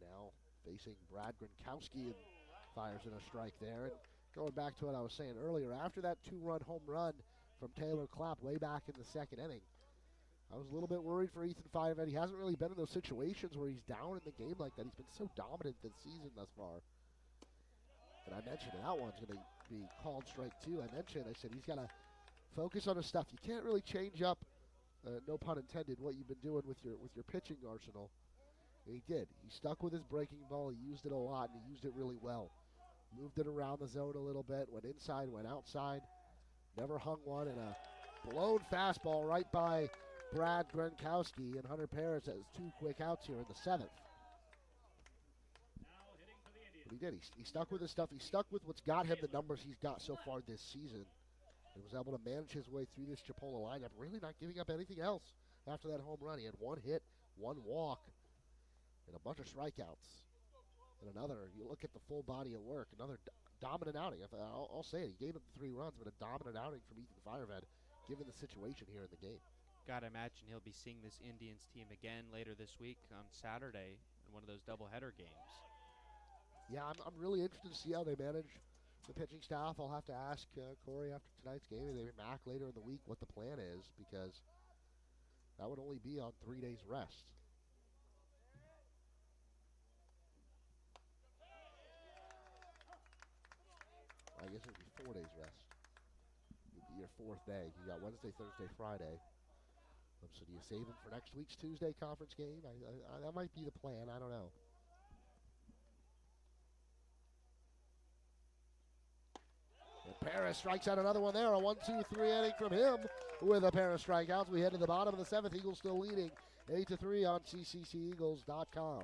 Now facing Brad Gronkowski and fires in a strike there. And going back to what I was saying earlier, after that 2-run home run from Taylor Clapp way back in the 2nd inning, I was a little bit worried for Ethan Firehead. He hasn't really been in those situations where he's down in the game like that. He's been so dominant this season thus far. And I mentioned that one's going to be called strike 2. I said he's got to focus on his stuff. You can't really change up, no pun intended, what you've been doing with your pitching arsenal. And he did. He stuck with his breaking ball. He used it a lot, and he used it really well. Moved it around the zone a little bit, went inside, went outside. Never hung one, and a blown fastball right by Brad Gronkowski, and Hunter Paris has 2 quick outs here in the 7th. But he did. He stuck with his stuff. He stuck with what's got him the numbers he's got so far this season. He was able to manage his way through this Chipola lineup, really not giving up anything else after that home run. He had 1 hit, 1 walk, and a bunch of strikeouts. And you look at the full body of work, another dominant outing. I'll say it. He gave up the 3 runs, but a dominant outing from Ethan Firehead, given the situation here in the game. Gotta imagine he'll be seeing this Indians team again later this week on Saturday in one of those doubleheader games. Yeah, I'm really interested to see how they manage the pitching staff. I'll have to ask Corey after tonight's game, and maybe Mac later in the week, what the plan is, because that would only be on 3 days rest. I guess it would be 4 days rest. It would be your 4th day. You got Wednesday, Thursday, Friday. So do you save them for next week's Tuesday conference game? That might be the plan. I don't know. And Paris strikes out another one there. A 1-2-3 inning from him with a pair of strikeouts. We head to the bottom of the 7th. Eagles still leading 8-3 on ccceagles.com.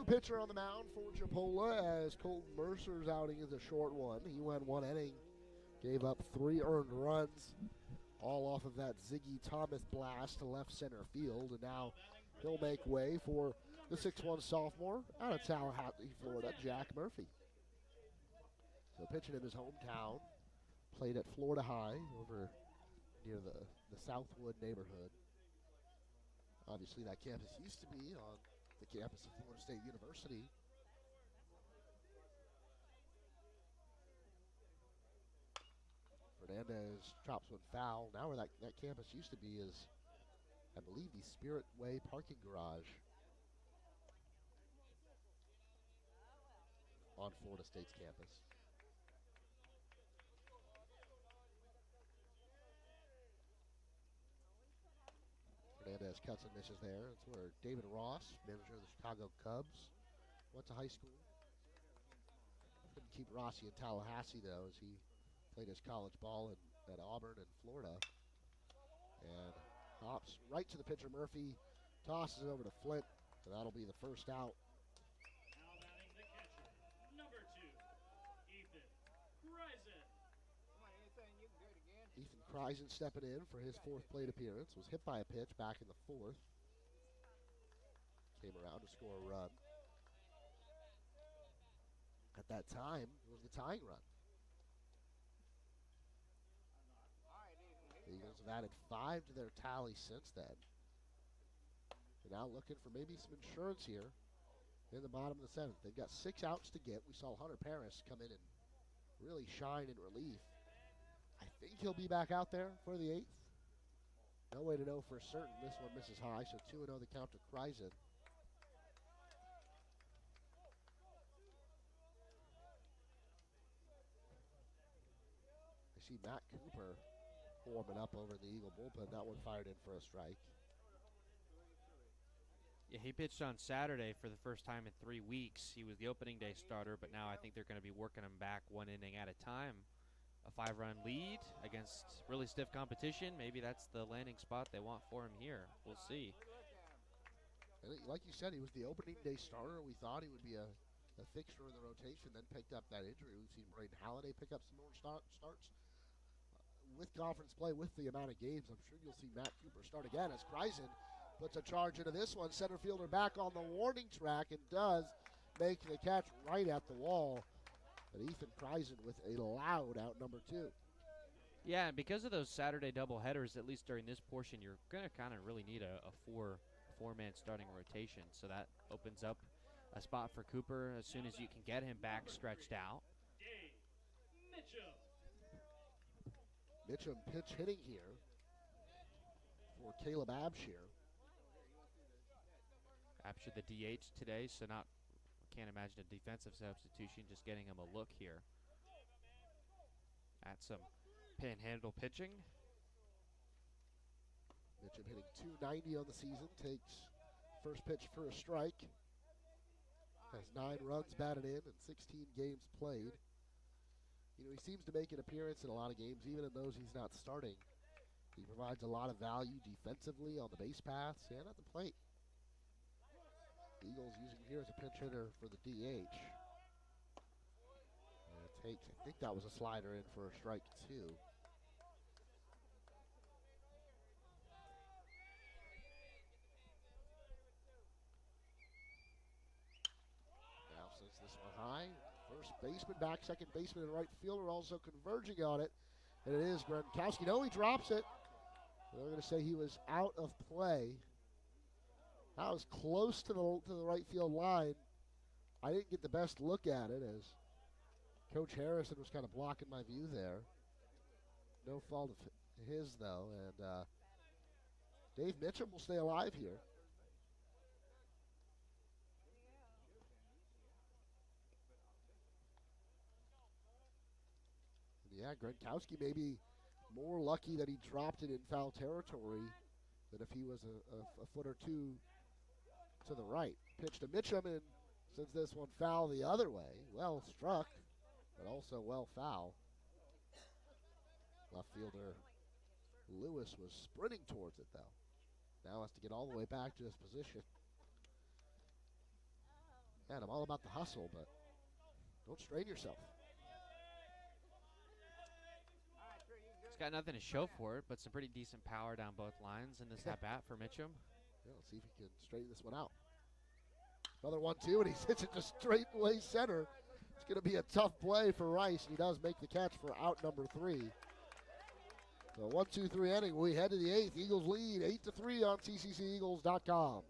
pitcher on the mound for Chipola as Colton Mercer's outing is a short one. He went 1 inning, gave up 3 earned runs, all off of that Ziggy Thomas blast to left center field. And now he'll make way for the 6'1 sophomore out of Tallahassee, Florida, Jack Murphy. So pitching in his hometown, played at Florida High over near the Southwood neighborhood. Obviously, that campus used to be on the campus of Florida State University. Fernandez chops one foul. Now where that campus used to be is, I believe, the Spirit Way parking garage on Florida State's campus. Fernandez cuts and misses there. That's where David Ross, manager of the Chicago Cubs, went to high school. Couldn't keep Rossi in Tallahassee, though, as he played his college ball at Auburn and Florida. And hops right to the pitcher, Murphy. Tosses it over to Flint, and that'll be the first out. Now batting the catcher, number 2, Ethan Kreisen. Come on, Ethan, you can do it again. Ethan Kreisen stepping in for his 4th plate appearance. Was hit by a pitch back in the 4th. Came around to score a run. At that time, it was the tying run. All right, Ethan, here The you go. Eagles have added 5 to their tally since then. They're now looking for maybe some insurance here in the bottom of the 7th. They've got 6 outs to get. We saw Hunter Paris come in and really shine in relief. I think he'll be back out there for the 8th. No way to know for certain. This one misses high, so 2-0 the count to Kreisen. I see Matt Cooper warming up over in the Eagle bullpen. That one fired in for a strike. Yeah, he pitched on Saturday for the first time in 3 weeks. He was the opening day starter, but now I think they're going to be working him back 1 inning at a time. A 5-run lead against really stiff competition. Maybe that's the landing spot they want for him here. We'll see. And like you said, he was the opening day starter. We thought he would be a fixture in the rotation, then picked up that injury. We've seen Braden Halliday pick up some more starts. With conference play, with the amount of games, I'm sure you'll see Matt Cooper start again as Kreisen puts a charge into this one. Center fielder back on the warning track and does make the catch right at the wall. But Ethan Kreisen with a loud out number 2. Yeah, and because of those Saturday doubleheaders, at least during this portion, you're going to kind of really need a four-man starting rotation. So that opens up a spot for Cooper as soon as you can get him back stretched out. Dave Mitchell. Mitchum pitch hitting here for Caleb Abshire. Abshire the DH today, so can't imagine a defensive substitution, just getting him a look here at some pinhandle pitching. Mitchum hitting .290 on the season, takes first pitch for a strike. Has 9 runs batted in and 16 games played. You know, he seems to make an appearance in a lot of games, even in those he's not starting. He provides a lot of value defensively on the base paths and at the plate. Eagles using him here as a pinch hitter for the DH. And it takes, I think that was a slider in for a strike 2. Now since this one high, first baseman back, second baseman and right fielder also converging on it. And it is Gronkowski. No, he drops it. They're going to say he was out of play. That was close to the right field line. I didn't get the best look at it as Coach Harrison was kind of blocking my view there. No fault of his, though. And Dave Mitchum will stay alive here. Yeah, Gronkowski may be more lucky that he dropped it in foul territory than if he was a foot or two to the right. Pitch to Mitchum, and sends this one foul the other way. Well struck, but also well foul. Left fielder Lewis was sprinting towards it, though. Now has to get all the way back to his position. Man, I'm all about the hustle, but don't strain yourself. He's got nothing to show for it, but some pretty decent power down both lines in this at-bat for Mitchum. Yeah, let's see if he can straighten this one out. Another 1-2, and he hits it just straight away center. It's going to be a tough play for Rice, and he does make the catch for out number 3. So 1-2-3 inning. We head to the 8th. Eagles lead 8-3 on TCCEagles.com.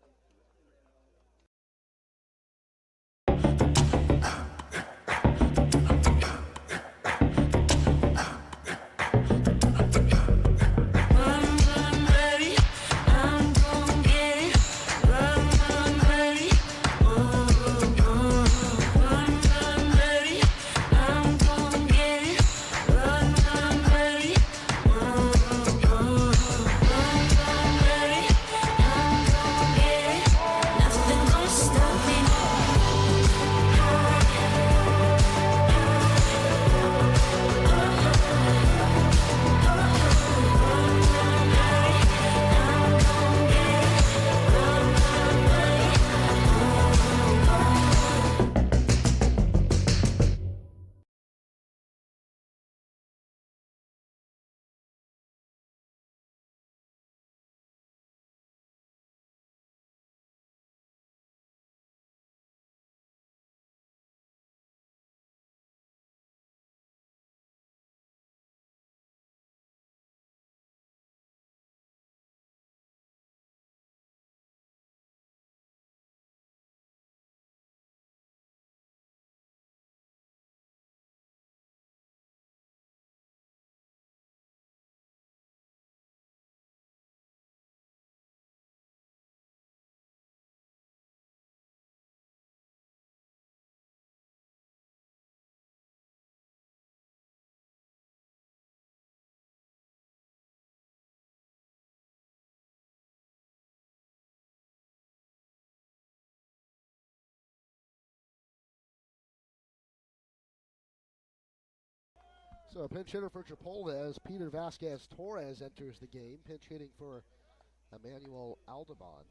So a pinch hitter for Chipola as Peter Vasquez-Torres enters the game, pinch hitting for Emmanuel Aldabon.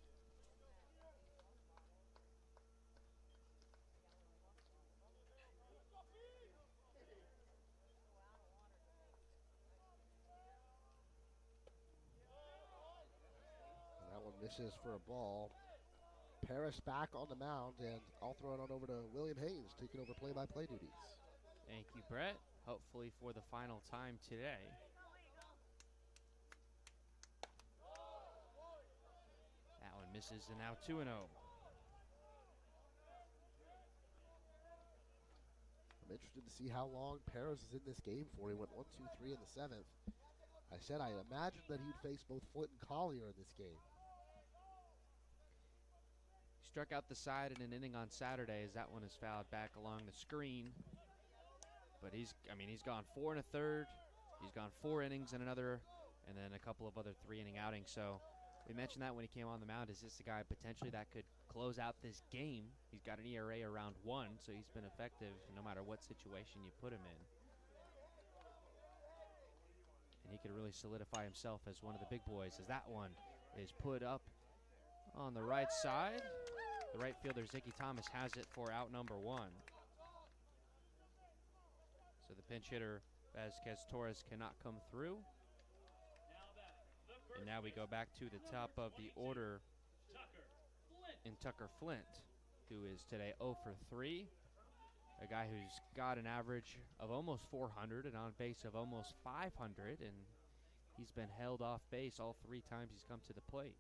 And that one misses for a ball. Paris back on the mound, and I'll throw it on over to William Hayes, taking over play-by-play duties. Thank you, Brett. Hopefully for the final time today. That one misses, and now 2-0. I'm interested to see how long Paris is in this game for. He went 1-2-3 in the 7th. I said I imagined that he'd face both Flint and Collier in this game. He struck out the side in an inning on Saturday as that one is fouled back along the screen. But he's gone 4 1/3. He's gone 4 innings in another, and then a couple of other 3-inning outings. So we mentioned that when he came on the mound. Is this a guy potentially that could close out this game? He's got an ERA around 1, so he's been effective no matter what situation you put him in. And he could really solidify himself as one of the big boys, as that one is put up on the right side. The right fielder, Ziggy Thomas, has it for out number 1. So the pinch hitter, Vasquez-Torres, cannot come through. And now we go back to the top of the order in Tucker Flint, who is today 0 for 3. A guy who's got an average of almost 400 and on base of almost 500, and he's been held off base all 3 times he's come to the plate.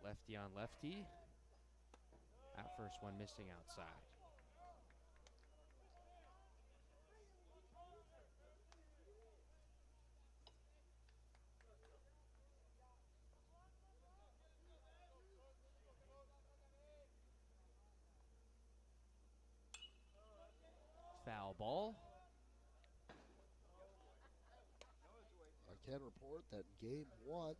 Lefty on lefty. That first one missing outside. Foul ball. I can report that game 1 of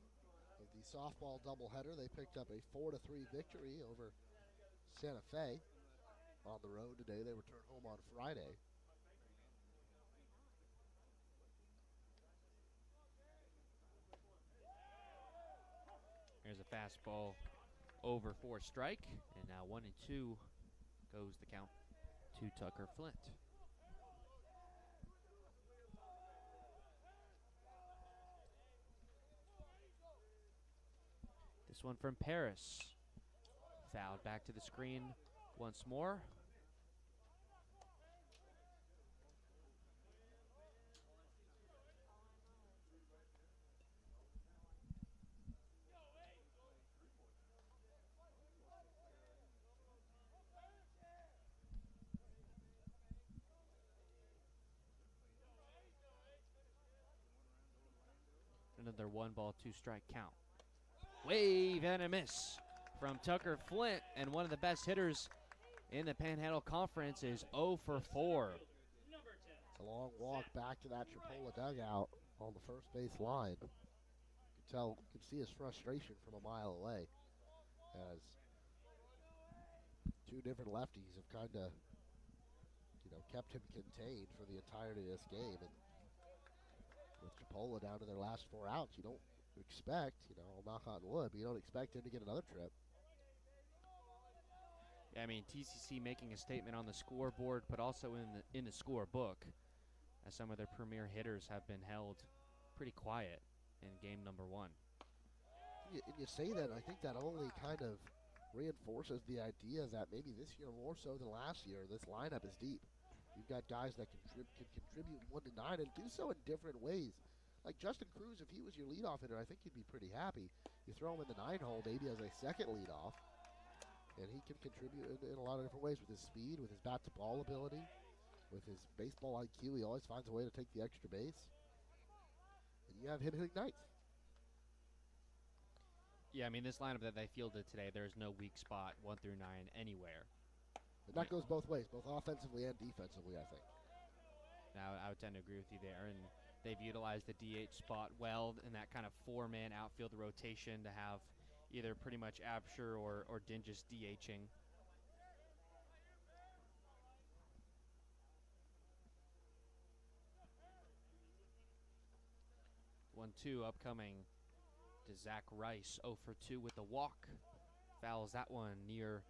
the softball doubleheader, they picked up a 4-3 victory over Santa Fe on the road today. They return home on Friday. Here's a fastball over for a strike. And now 1-2 goes the count to Tucker Flint. This one from Paris. Fouled back to the screen once more. Another 1-ball, 2-strike count. Wave and a miss from Tucker Flint, and one of the best hitters in the Panhandle Conference is 0 for 4. It's a long walk back to that Chipola dugout on the first base line. You can see his frustration from a mile away, as two different lefties have kind of, kept him contained for the entirety of this game. And with Chipola down to their last 4 outs, you don't expect, I'll knock on wood, but you don't expect him to get another trip. Yeah, I mean, TCC making a statement on the scoreboard, but also in the scorebook, as some of their premier hitters have been held pretty quiet in game number 1. You say that, and I think that only kind of reinforces the idea that maybe this year more so than last year, this lineup is deep. You've got guys that can contribute 1 to 9 and do so in different ways. Like Justin Cruz, if he was your leadoff hitter, I think you'd be pretty happy. You throw him in the 9 hole maybe as a second leadoff, and he can contribute in a lot of different ways with his speed, with his bat-to-ball ability, with his baseball IQ. He always finds a way to take the extra base. And you have him hitting ninth. Yeah, I mean, this lineup that they fielded today, there's no weak spot 1 through 9 anywhere. And that goes both ways, both offensively and defensively, I think. Now, I would tend to agree with you there, and they've utilized the DH spot well in that kind of 4-man outfield rotation to have either pretty much Absher or Dingus DHing. One, 2 upcoming to Zach Rice, 0 for 2 with the walk. Fouls that one near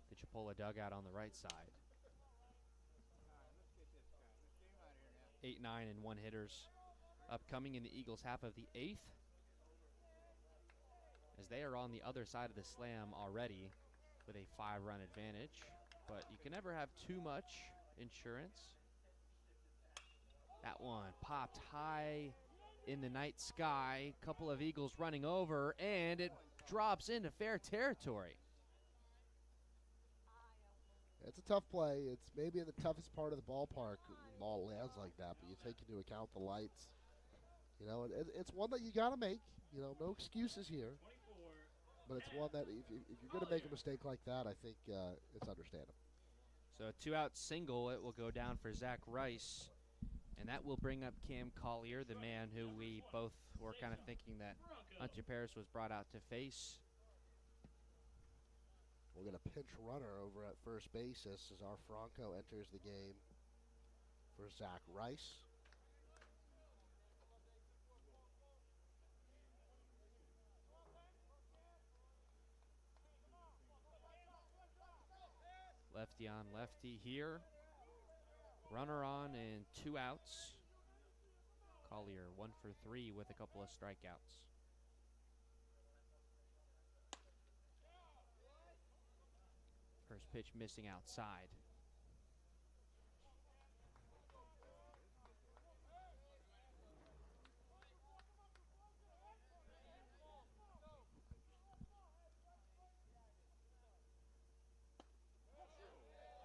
the Chipola dugout on the right side. 8, 9, and 1 hitters upcoming in the Eagles' half of the 8th, as they are on the other side of the slam already with a 5-run advantage. But you can never have too much insurance. That one popped high in the night sky. Couple of Eagles running over, and it drops into fair territory. It's a tough play. It's maybe in the toughest part of the ballpark. The ball lands like that, but you take into account the lights. It's one that you got to make. No excuses here. But it's one that if you're going to make a mistake like that, I think it's understandable. So a 2-out single, it will go down for Zach Rice. And that will bring up Cam Collier, the man who we both were kind of thinking that Hunter Paris was brought out to face. We'll get a pinch runner over at first base as Cesar Franco enters the game for Zach Rice. Lefty on lefty here. Runner on and 2 outs. Collier 1 for 3 with a couple of strikeouts. First pitch missing outside.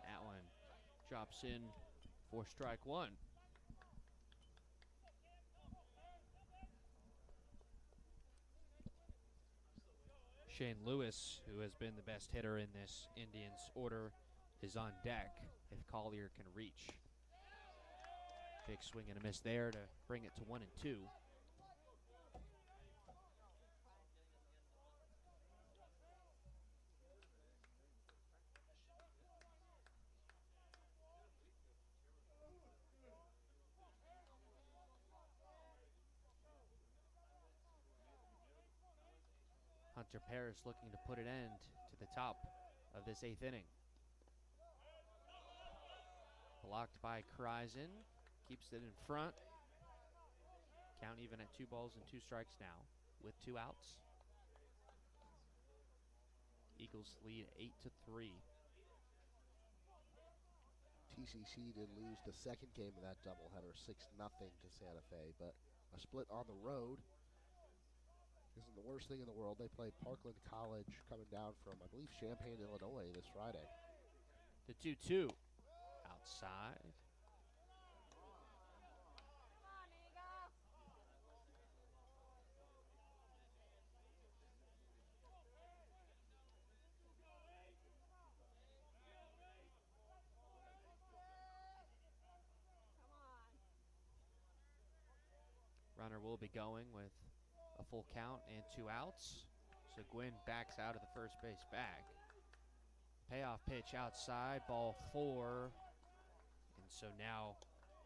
That one drops in for strike 1. Shane Lewis, who has been the best hitter in this Indians order, is on deck if Collier can reach. Big swing and a miss there to bring it to 1-2. Hunter Paris looking to put an end to the top of this 8th inning. Blocked by Kreisen. Keeps it in front. Count even at 2 balls and 2 strikes now with 2 outs. Eagles lead 8-3. TCC did lose the second game of that doubleheader, 6-0 to Santa Fe, but a split on the road isn't the worst thing in the world. They play Parkland College coming down from, I believe, Champaign, Illinois this Friday. The 2-2 outside. Runner will be going with a full count and 2 outs. So Gwynn backs out of the first base bag. Payoff pitch outside, ball 4. And so now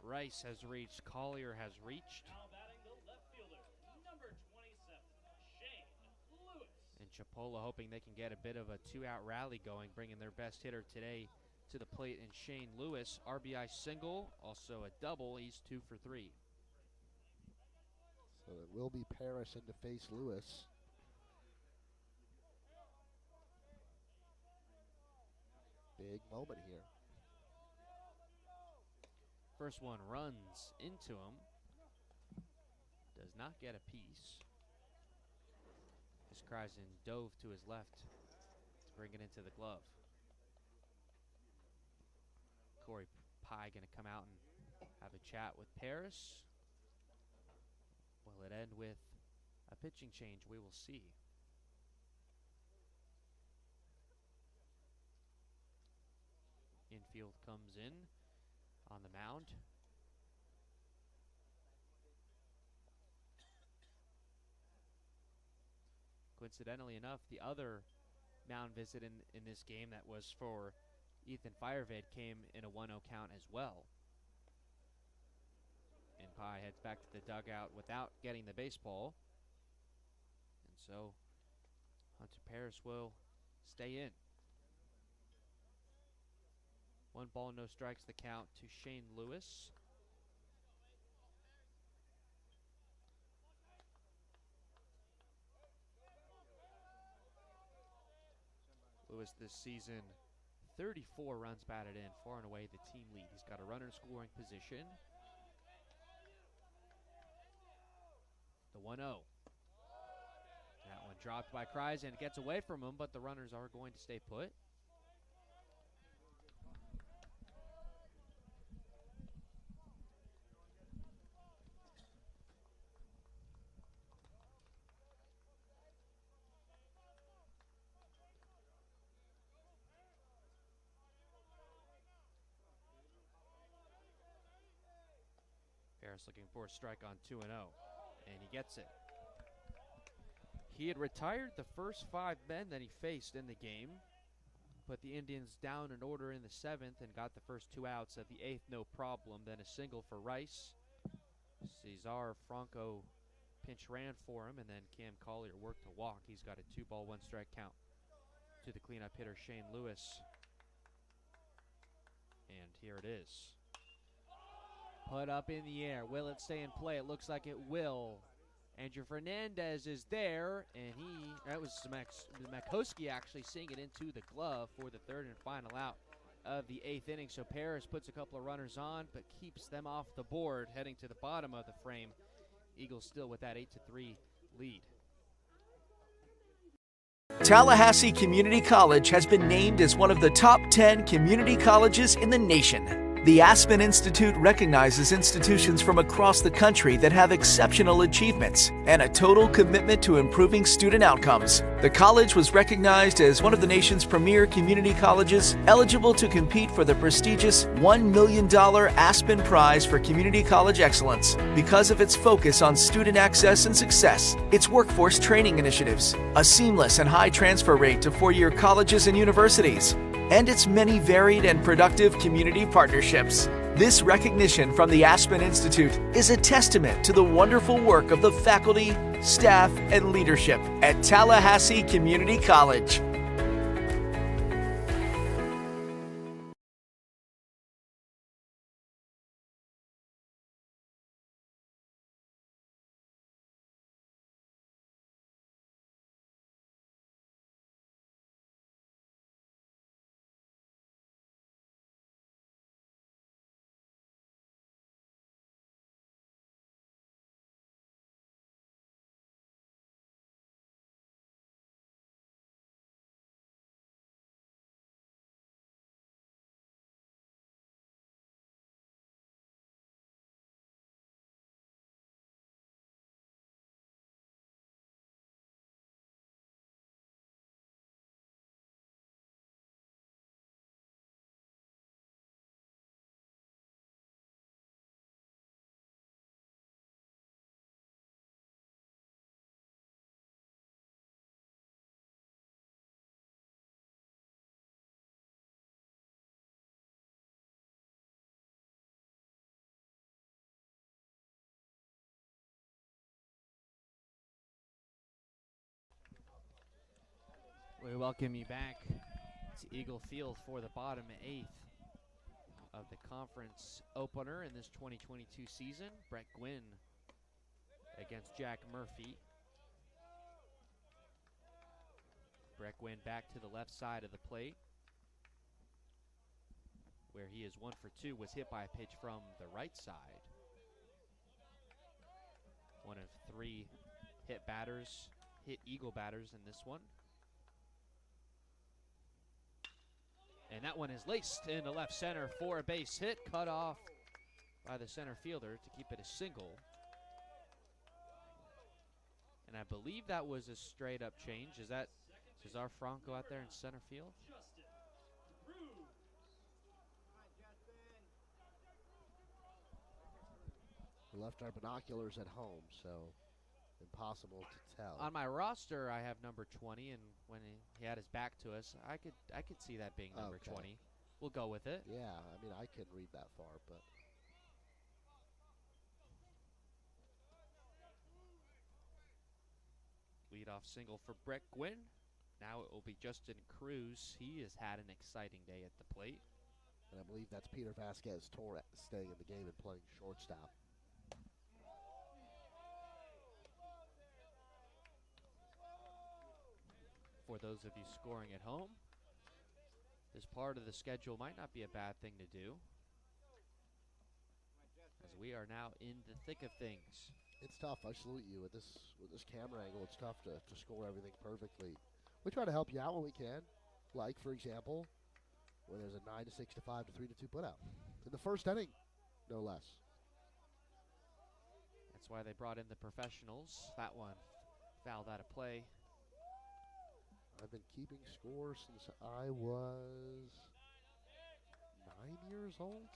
Rice has reached, Collier has reached. Now batting the left fielder, number 27, Shane Lewis. And Chipola hoping they can get a bit of a 2-out rally going, bringing their best hitter today to the plate in Shane Lewis. RBI single, also a double. He's 2 for 3. So it will be Paris in to face Lewis. Big moment here. First one runs into him. Does not get a piece. As Kreisen dove to his left to bring it into the glove. Corey Pye going to come out and have a chat with Paris. Will it end with a pitching change? We will see. Infield comes in on the mound. Coincidentally enough, the other mound visit in this game that was for Ethan Fireved came in a 1-0 count as well. And Pye heads back to the dugout without getting the baseball. And so Hunter Paris will stay in. 1 ball, no strikes, the count to Shane Lewis. Lewis this season, 34 runs batted in, far and away the team lead. He's got a runner in scoring position. The 1-0. That one dropped by Kreisen, gets away from him, but the runners are going to stay put. Paris looking for a strike on 2-0, and he gets it. He had retired the first 5 men that he faced in the game, put the Indians down in order in the 7th, and got the first 2 outs of the 8th, no problem. Then a single for Rice. Cesar Franco pinch ran for him, and then Cam Collier worked to walk. He's got a 2-ball, 1-strike count to the cleanup hitter Shane Lewis. And here it is. Put up in the air. Will it stay in play? It looks like it will. Andrew Fernandez is there, and that was Makowski actually seeing it into the glove for the 3rd and final out of the 8th inning. So Paris puts a couple of runners on, but keeps them off the board, heading to the bottom of the frame. Eagles still with that 8-3 lead. Tallahassee Community College has been named as one of the top 10 community colleges in the nation. The Aspen Institute recognizes institutions from across the country that have exceptional achievements and a total commitment to improving student outcomes. The college was recognized as one of the nation's premier community colleges eligible to compete for the prestigious $1 million Aspen Prize for Community College Excellence because of its focus on student access and success, its workforce training initiatives, a seamless and high transfer rate to four-year colleges and universities, and its many varied and productive community partnerships. This recognition from the Aspen Institute is a testament to the wonderful work of the faculty, staff, and leadership at Tallahassee Community College. We welcome you back to Eagle Field for the bottom 8th of the conference opener in this 2022 season. Brett Gwynn against Jack Murphy. Brett Gwynn back to the left side of the plate, where he is 1 for 2, was hit by a pitch from the right side. One of 3 hit Eagle batters in this one. And that one is laced into left center for a base hit, cut off by the center fielder to keep it a single. And I believe that was a straight up change. Is that Cesar Franco out there in center field? We left our binoculars at home, so impossible to tell. On my roster, I have number 20, and when he had his back to us, I could see that being number 20. We'll go with it. Yeah, I mean, I couldn't read that far, but leadoff single for Brett Gwynn. Now it will be Justin Cruz. He has had an exciting day at the plate. and I believe that's Peter Vasquez Torres staying in the game and playing shortstop. For those of you scoring at home, this part of the schedule might not be a bad thing to do, as we are now in the thick of things. It's tough. I salute you with this camera angle. It's tough to score everything perfectly. We try to help you out when we can. Like, for example, when there's a 9-6 to 5 to 3 to 2 putout in the first inning, no less. That's why they brought in the professionals. That one fouled out of play. I've been keeping score since I was 9 years old.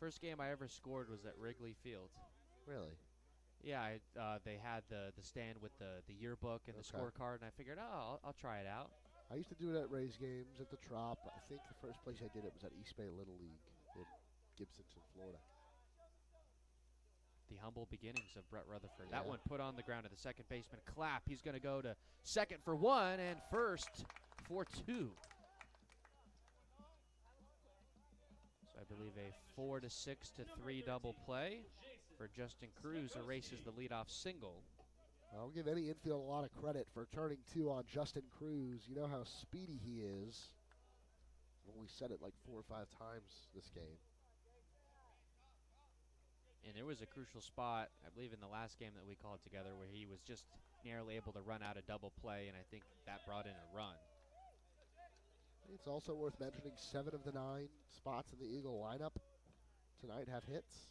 First game I ever scored was at Wrigley Field. Really? Yeah, they had the stand with the yearbook and the scorecard, and I figured, oh, I'll try it out. I used to do it at Rays games, at the Trop. I think the first place I did it was at East Bay Little League in Gibsonton, Florida. The humble beginnings of Brett Rutherford. Yeah. That one put on the ground to the second baseman. Clapp. He's going to go to second for 1 and first for 2. So I believe a 4-6 to 3 double play for Justin Cruz erases the leadoff single. I'll give any infield a lot of credit for turning 2 on Justin Cruz. You know how speedy he is. I've only said it like 4 or 5 times this game. And there was a crucial spot, I believe, in the last game that we called together where he was just narrowly able to run out a double play, and I think that brought in a run. It's also worth mentioning 7 of the 9 spots in the Eagle lineup tonight have hits.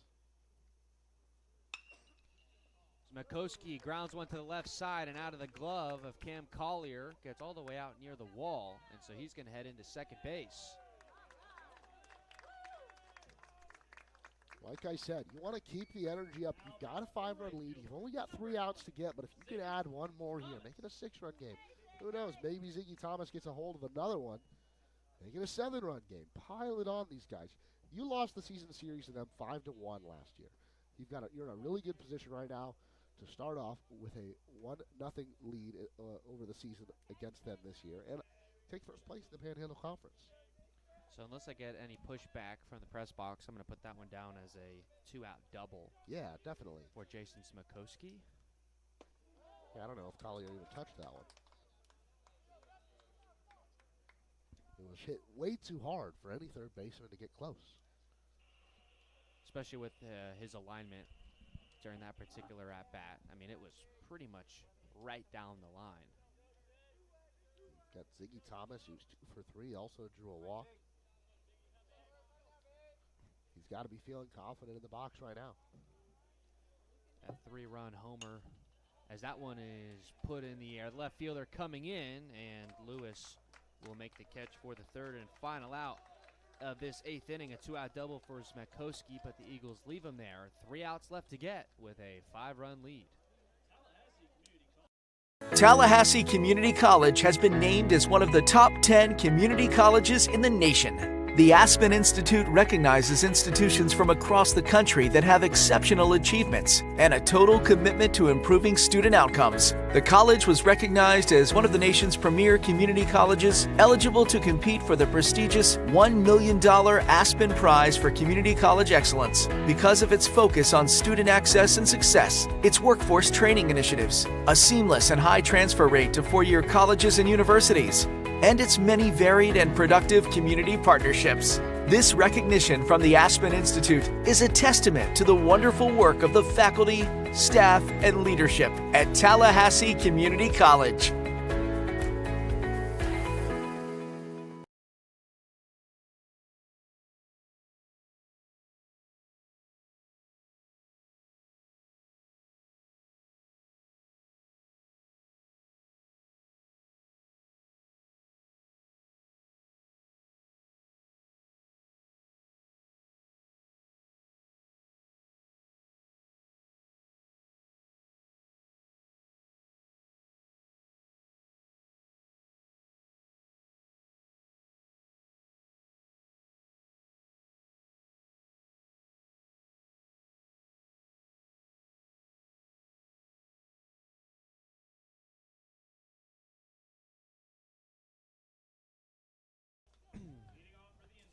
Makowski grounds one to the left side and out of the glove of Cam Collier. Gets all the way out near the wall, and so he's going to head into second base. Like I said, you want to keep the energy up. You've got a 5-run lead. You've only got 3 outs to get, but if you can add 1 more here, make it a 6-run game. Who knows? Maybe Ziggy Thomas gets a hold of another one. Make it a 7-run game. Pile it on these guys. You lost the season series to them 5-1 last year. You're in a really good position right now to start off with a 1-0 lead over the season against them this year and take first place in the Panhandle Conference. So unless I get any pushback from the press box, I'm going to put that one down as a 2-out double. Yeah, definitely. For Jason Smakowski. Yeah, I don't know if Collier even touched that one. It was hit way too hard for any third baseman to get close. Especially with his alignment during that particular at-bat. I mean, it was pretty much right down the line. Got Ziggy Thomas, who's 2 for 3, also drew a walk. He's got to be feeling confident in the box right now. That 3-run homer, as that one is put in the air. The left fielder coming in, and Lewis will make the catch for the third and final out of this 8th inning. A 2-out double for Smakowski, but the Eagles leave him there. 3 outs left to get with a 5-run lead. Tallahassee Community College has been named as one of the top 10 community colleges in the nation. The Aspen Institute recognizes institutions from across the country that have exceptional achievements and a total commitment to improving student outcomes. The college was recognized as one of the nation's premier community colleges eligible to compete for the prestigious $1 million Aspen Prize for Community College Excellence because of its focus on student access and success, its workforce training initiatives, a seamless and high transfer rate to four-year colleges and universities, and its many varied and productive community partnerships. This recognition from the Aspen Institute is a testament to the wonderful work of the faculty, staff, and leadership at Tallahassee Community College.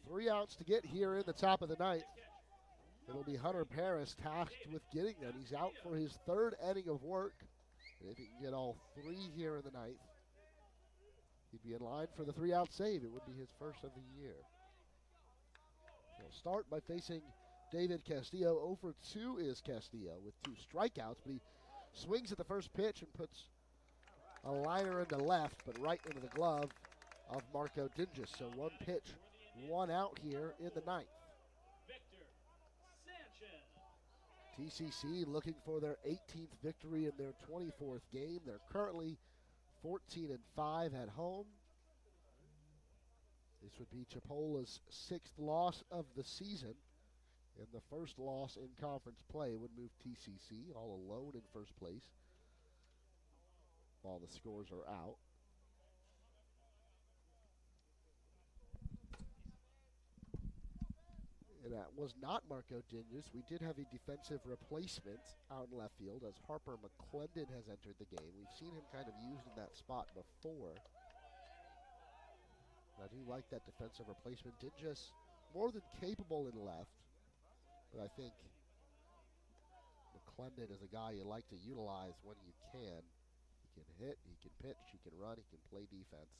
Three outs to get here in the top of the ninth. It'll be Hunter Paris tasked with getting them. He's out for his 3rd inning of work. And if he can get all 3 here in the ninth, he'd be in line for the 3-out save. It would be his first of the year. He'll start by facing David Castillo. 0 for 2 is Castillo with 2 strikeouts, but he swings at the first pitch and puts a liner into left, but right into the glove of Marco Dinges. So 1 pitch, 1 out here in the ninth. TCC looking for their 18th victory in their 24th game. They're currently 14-5 at home. This would be Chipola's 6th loss of the season, and the first loss in conference play would move TCC all alone in first place while the scores are out. And that was not Marco Dinges. We did have a defensive replacement out in left field as Harper McClendon has entered the game. We've seen him kind of used in that spot before. I do like that defensive replacement. Dinges more than capable in left, but I think McClendon is a guy you like to utilize when you can. He can hit, he can pitch, he can run, he can play defense.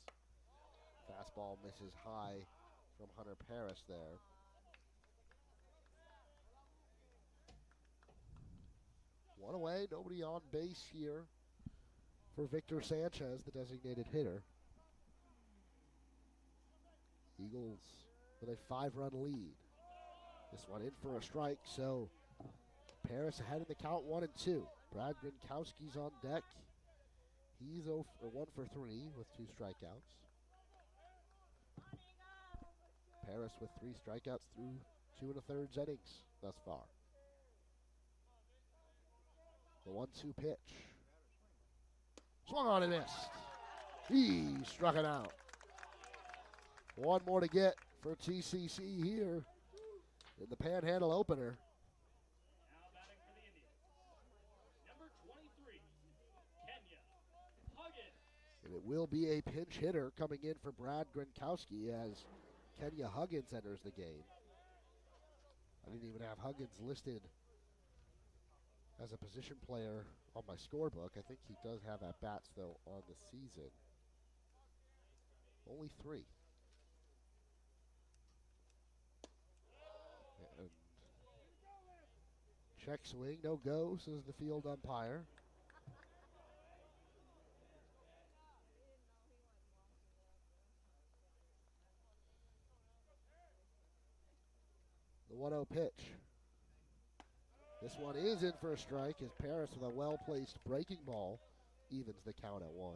Fastball misses high from Hunter Paris there. One away, nobody on base here for Victor Sanchez, the designated hitter. Eagles with a 5-run lead. This one in for a strike, so Paris ahead in the count 1-2. Brad Gronkowski's on deck. He's 1 for 3 with 2 strikeouts. Paris with 3 strikeouts through 2 1/3 innings thus far. The 1-2 pitch. Swung on and missed. He struck it out. One more to get for TCC here in the Panhandle opener. Now batting for the Indians. Number 23, Kenya Huggins. And it will be a pinch hitter coming in for Brad Gronkowski as Kenya Huggins enters the game. I didn't even have Huggins listed as a position player on my scorebook. I think he does have at-bats, though, on the season. Only 3. And check swing, no go, says the field umpire. The 1-0 pitch. This one is in for a strike as Paris with a well-placed breaking ball evens the count at 1.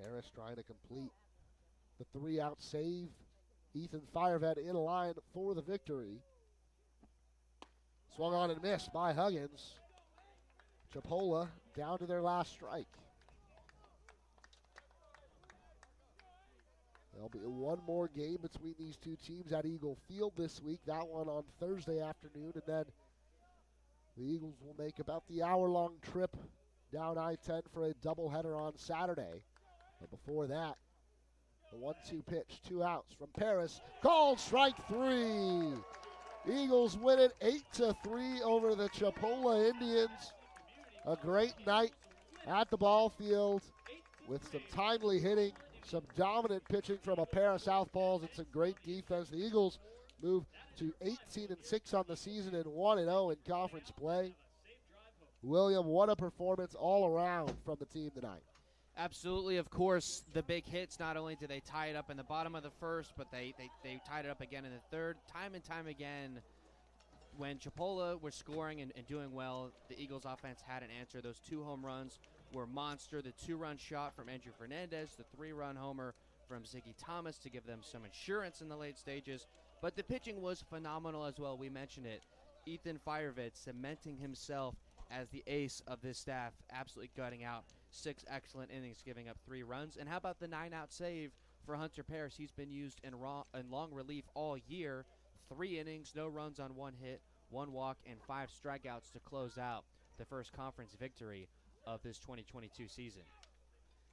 Paris trying to complete the 3-out save. Ethan Firevet in line for the victory. Swung on and missed by Huggins. Chipola down to their last strike. There'll be one more game between these two teams at Eagle Field this week. That one on Thursday afternoon, and then the Eagles will make about the hour-long trip down I-10 for a doubleheader on Saturday. But before that, the 1-2 pitch, 2 outs from Paris. Called strike 3. Eagles win it 8-3 over the Chipola Indians. A great night at the ball field with some timely hitting, some dominant pitching from a pair of southpaws, and some great defense. The Eagles move to 18-6 on the season and 1-0 in conference play. William, what a performance all around from the team tonight. Absolutely, of course, the big hits, not only did they tie it up in the bottom of the first, but they tied it up again in the third. Time and time again, when Chipola was scoring and doing well, the Eagles offense had an answer. Those 2 home runs were monster. The 2-run shot from Andrew Fernandez, the 3-run homer from Ziggy Thomas to give them some insurance in the late stages. But the pitching was phenomenal as well. We mentioned it. Ethan Firevet cementing himself as the ace of this staff, absolutely gutting out 6 excellent innings, giving up 3 runs. And how about the 9-out save for Hunter Paris? He's been used in long relief all year. 3 innings, no runs on 1 hit, 1 walk, and 5 strikeouts to close out the first conference victory of this 2022 season.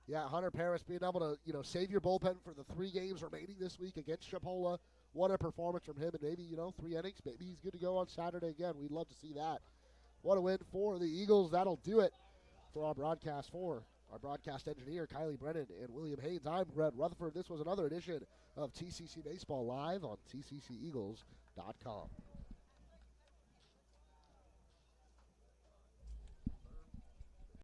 Yeah, Hunter Paris being able to, save your bullpen for the 3 games remaining this week against Chipola. What a performance from him, and maybe, 3 innings. Maybe he's good to go on Saturday again. We'd love to see that. What a win for the Eagles. That'll do it for our broadcast engineer, Kylie Brennan and William Haynes. I'm Brett Rutherford. This was another edition of TCC Baseball Live on tcceagles.com.